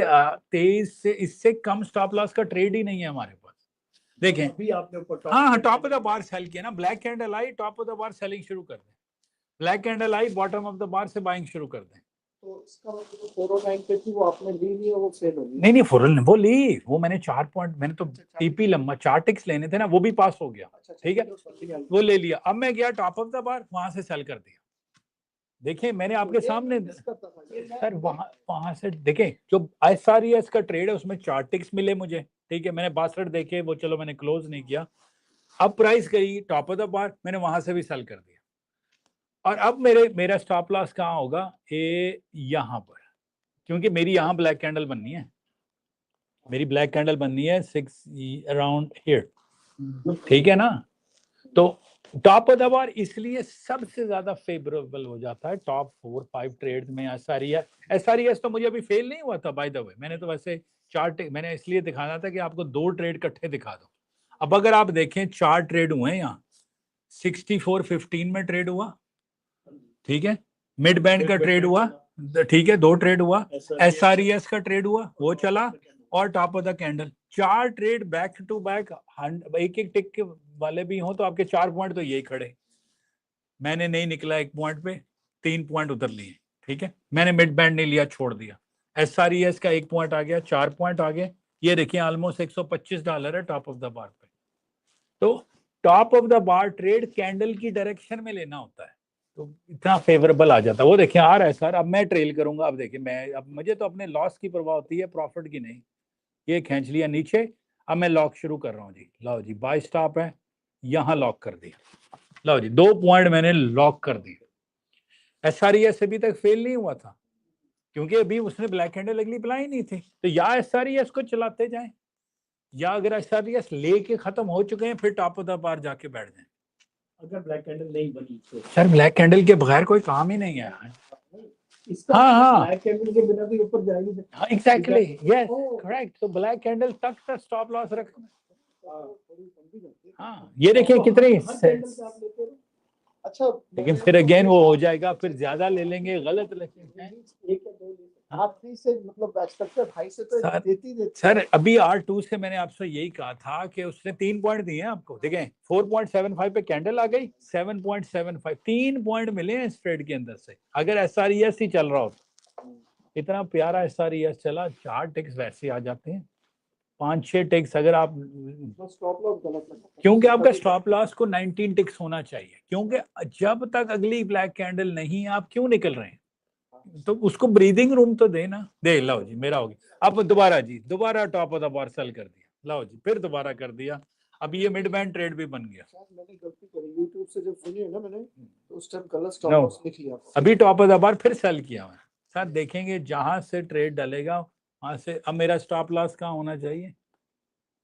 तेज से इससे कम स्टॉप लॉस का ट्रेड ही नहीं है हमारे पास। देखें अभी आपने हाँ top of the bar sell किया ना, ब्लैक कैंडल आई top of the bar selling शुरू कर दें, ब्लैक कैंडल आई बॉटम ऑफ द बार से बाइंग शुरू कर दें। तो इसका मतलब 409 पे थी वो आपने ली नहीं, वो सेल होगी। नहीं वो ली, वो मैंने 4 पॉइंट, मैंने तो टीपी लंबा 4 टिक्स लेने थे ना, वो भी पास हो गया, ठीक है, वो ले लिया। अब मैं गया टॉप ऑफ द बार, वहां से सेल कर दिया। देखिए मैंने आपके सामने सर वहां से देखें, जो SRES का ट्रेड है उसमें 4 टिक्स मिले मुझे, ठीक है, मैंने 62 देखे, वो चलो मैंने क्लोज नहीं किया। अब प्राइस गई टॉप ऑफ द बार, मैंने वहां से भी सेल कर दिया, और अब मेरा स्टॉप लॉस कहाँ होगा, ये यहाँ पर, क्योंकि मेरी यहाँ ब्लैक कैंडल बननी है, मेरी ब्लैक कैंडल बननी है 6 अराउंड हियर, ठीक है ना। तो टॉप ऑफ द बार इसलिए सबसे ज्यादा फेवरेबल हो जाता है टॉप 4-5 ट्रेड में। SRES तो मुझे अभी फेल नहीं हुआ था बाय द वे, मैंने तो वैसे चार्ट मैंने इसलिए दिखाना था कि आपको 2 ट्रेड इकट्ठे दिखा दो। अब अगर आप देखें 4 ट्रेड हुए हैं यहाँ, 64.15 में ट्रेड हुआ, ठीक है, मिड बैंड का ट्रेड हुआ, ठीक है, 2 ट्रेड हुआ, SRES का ट्रेड हुआ, वो चला, और top of the candle 4 trade back to back, एक टिक के वाले भी हो तो आपके 4 पॉइंट तो यही खड़े, मैंने नहीं निकला 1 पॉइंट पे, 3 पॉइंट उधर लिए, ठीक है, मैंने मिड बैंड नहीं लिया, छोड़ दिया। SRES का 1 पॉइंट आ गया, 4 पॉइंट आ गए, ये देखिए ऑलमोस्ट $125 है टॉप ऑफ द बार पे। तो top of the bar trade candle की डायरेक्शन में लेना होता है, तो इतना फेवरेबल आ जाता है। वो देखिए आ रहा है सर, अब मैं ट्रेल करूंगा, अब देखिए मैं, अब मुझे तो अपने लॉस की परवाह होती है, प्रॉफिट की नहीं। ये खींच लिया नीचे, अब मैं लॉक शुरू कर रहा हूँ जी, लो जी बाय स्टॉप है, यहाँ लॉक कर दिया, लो जी 2 पॉइंट मैंने लॉक कर दिया। SRES अभी तक फेल नहीं हुआ था, क्योंकि अभी उसने ब्लैक कैंडल अगली बनाई नहीं थी, तो या SRES को चलाते जाएं, या अगर SRES लेके खत्म हो चुके हैं फिर टॉप ऑफ द बार जाके बैठ जाएं। अगर ब्लैक कैंडल नहीं बनी तो सर ब्लैक कैंडल के बगैर कोई काम ही नहीं है। हाँ ब्लैक कैंडल के बिना भी ऊपर जाएगी। हाँ एग्जैक्टली, यस करेक्ट। तो ब्लैक कैंडल तक का स्टॉप लॉस रखना, हाँ ये देखिए कितनी अच्छा लेकिन फिर अगेन वो हो जाएगा, फिर ज्यादा ले लेंगे, गलत लेंगे। एक या दो R3 से मतलब एक्सपेक्टेड हाई से तो सर, देती सर अभी R2 से मैंने आपसे यही कहा था कि उसने 3 पॉइंट दिए हैं आपको, देखें 4.75 पे कैंडल आ गई, 7.75 3 पॉइंट मिले हैं इस ट्रेड के अंदर से। अगर SRES ही चल रहा होता, इतना प्यारा SRES चला, 4 टिक्स वैसे आ जाते हैं, 5-6 टिक्स अगर आप, स्टॉप लॉस गलत लगा क्योंकि आपका स्टॉप लॉस को 19 टिक्स होना चाहिए, क्योंकि जब तक अगली ब्लैक कैंडल नहीं, आप क्यों निकल रहे हैं? तो उसको ब्रीदिंग रूम तो देना दे। लो जी मेरा हो गया। अब दोबारा जी, दोबारा top of the bar sell कर दिया, लो जी फिर दोबारा कर दिया। अब ये मिड बैंड ट्रेड भी बन गया। मैंने गलती करी YouTube से जब सुनी है ना मैंने, तो उस टाइम गलत स्टॉप लॉस लिख लिया। अभी टॉप ऑफ द बार फिर सेल किया हुआ है। सर देखेंगे जहां से ट्रेड डलेगा वहां से। अब मेरा स्टॉप लॉस कहाँ होना चाहिए?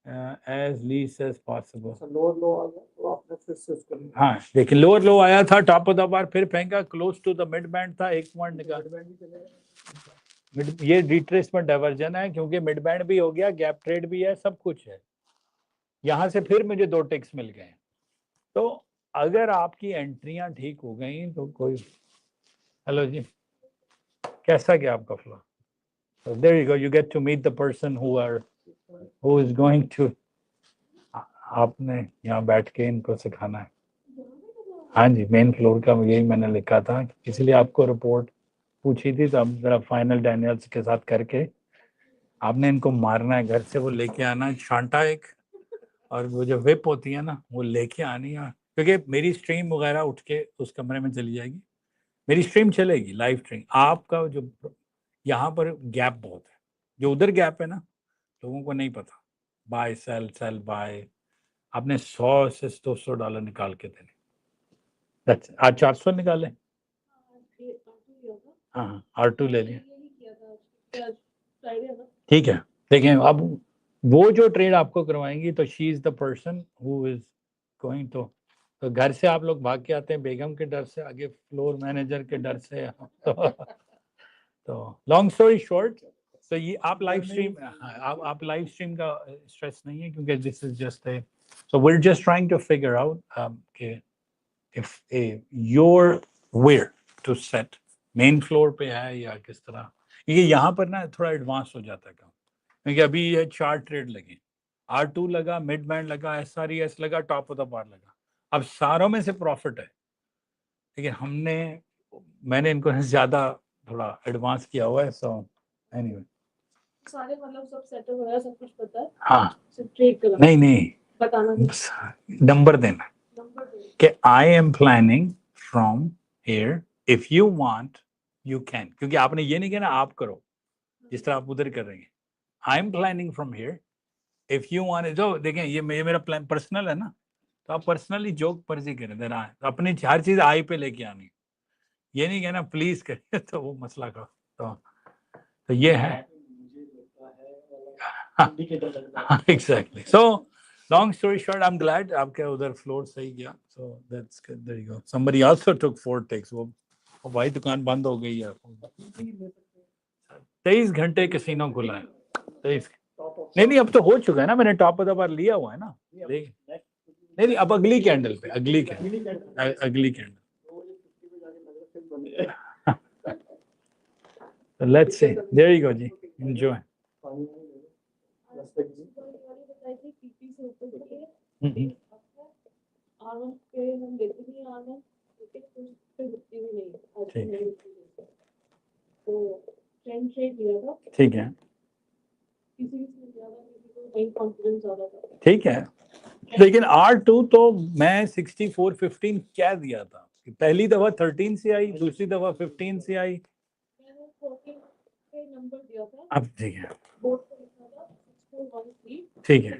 As least as possible. Lower low आ गया तो आपने फिर शिफ्ट कर दिया। हाँ देखिए लोअर लो आया था, टॉप ऑफ द बार फिर फेंका, close to the mid band था, 1 पॉइंट निकाल। ये रिट्रेसमेंट डाइवर्जन है, क्योंकि मिड बैंड भी हो गया, गैप ट्रेड भी है, सब कुछ है। यहाँ से फिर मुझे 2 टिक्स मिल गए। तो अगर आपकी एंट्रियां ठीक हो गई तो कोई, हेलो जी कैसा गया आपका flow? So there you go, you get to meet the person who is going to, आपने यहाँ बैठ के इनको सिखाना है। हाँ जी मेन फ्लोर का यही मैंने लिखा था, इसलिए आपको रिपोर्ट पूछी थी, तो अब जरा फाइनल डैनियल्स के साथ करके आपने इनको मारना है, घर से वो लेके आना है छांटा एक, और वो जो विप होती है ना वो लेके आनी है, क्योंकि मेरी स्ट्रीम वगैरह उठ के उस कमरे में चली जाएगी, मेरी स्ट्रीम चलेगी लाइव स्ट्रीम। आपका जो यहाँ पर गैप बहुत है, जो उधर गैप है ना लोगों को नहीं पता, बाय सेल सेल बाय, आपने 100 से $200 निकाल के देने। आज 400 निकाले, हाँ R2 ले लिया, ठीक है। देखें अब वो जो ट्रेड आपको करवाएंगी तो she is the person who is going to, तो घर से आप लोग भाग के आते हैं बेगम के डर से, आगे फ्लोर मैनेजर के डर से। तो लॉन्ग स्टोरी शॉर्ट, तो ये आप लाइव स्ट्रीम, आप लाइव स्ट्रीम का स्ट्रेस नहीं है, क्योंकि this is just a, so we are just trying to figure out कि if your were to set main floor पे है या किस तरह, क्योंकि यहाँ पर ना थोड़ा एडवांस हो जाता है काम, क्योंकि अभी ये 4 ट्रेड लगे, R2 लगा, मिड बैंड लगा, SRES लगा, टॉप ऑफ द बार लगा, अब सारों में से प्रॉफिट है, लेकिन मैंने इनको ज्यादा थोड़ा एडवांस किया हुआ है। सो एनीवे सारे मतलब सब सेटअप हो रहा है, सब कुछ पता है। हाँ सिर्फ ट्रेड करना नहीं बताना, नंबर देना नंबर दे। कि I am planning from here, if you want you can, क्योंकि आपने ये नहीं कहना आप करो जिस तरह आप उधर कर रहे हैं, I am planning from here if you want. जो देखें ये मेरा प्लान पर्सनल है ना, तो आप पर्सनली जोक पर्जी करें देना, अपनी हर चीज आई पे लेके आनी, ये नहीं कहना प्लीज करिए, तो वो मसला का तो ये है exactly. So long story short, I am glad आपके उधर फ्लोर सही गया, so that's good, there you go. Somebody also took 4 takes, वो भाई दुकान बंद हो गई है, 23 घंटे कैसीनो खुला है, 23 नहीं अब तो हो चुका है ना, मैंने टॉप ऑफ द बार लिया हुआ है ना, नहीं अब अगली कैंडल पे, अगली candle let's see, there you go जी, एंजॉय। ठीक है ठीक है, लेकिन R2 तो मैं 64.15 क्या दिया था, पहली दफा 13 से आई, दूसरी दफा 15 से आई, अब ठीक है ठीक है,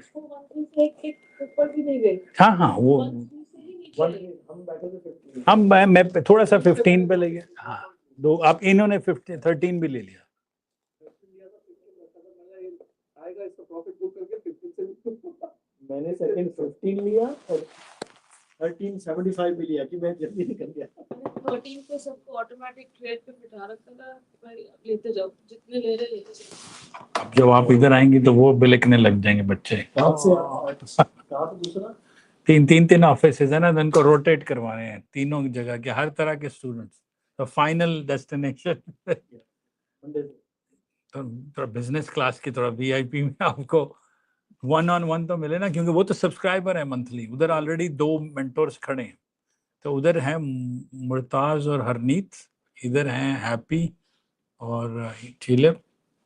हाँ वो हम मैं थोड़ा सा 15 पे ले गया, हाँ दो, आप इन्होंने 13 भी ले लिया, मैंने सेकंड 15 लिया और 13.75 भी लिया कि मैं जल्दी निकल गया। 13 पे सबको ऑटोमेटिक ट्रेड पे बिठा रखा था, भाई लेते जाओ जितने ले रहे लेते जाओ। अब जब आप इधर आएंगे तो वो बिलकने लग जाएंगे बच्चे। कहाँ पे दूसरा? तीन ऑफिस है ना, तो इनको रोटेट करवाने हैं तीनों जगह के, हर तरह के स्टूडेंट्स। तो फाइनल डेस्टिनेशन तो थोड़ा बिजनेस क्लास की, थोड़ा वीआईपी में आपको 1-on-1 तो मिले ना, क्योंकि वो तो सब्सक्राइबर है मंथली। उधर ऑलरेडी 2 मेंटोर्स खड़े हैं। तो उधर है मुर्ताज और हरनीत, इधर हैं हैप्पी और चिलप,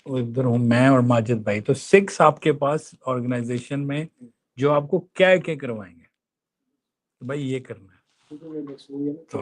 और इधर हूँ मैं और माजिद भाई। तो 6 आपके पास ऑर्गेनाइजेशन में जो आपको क्या क्या करवाएंगे, तो भाई ये करना है। तो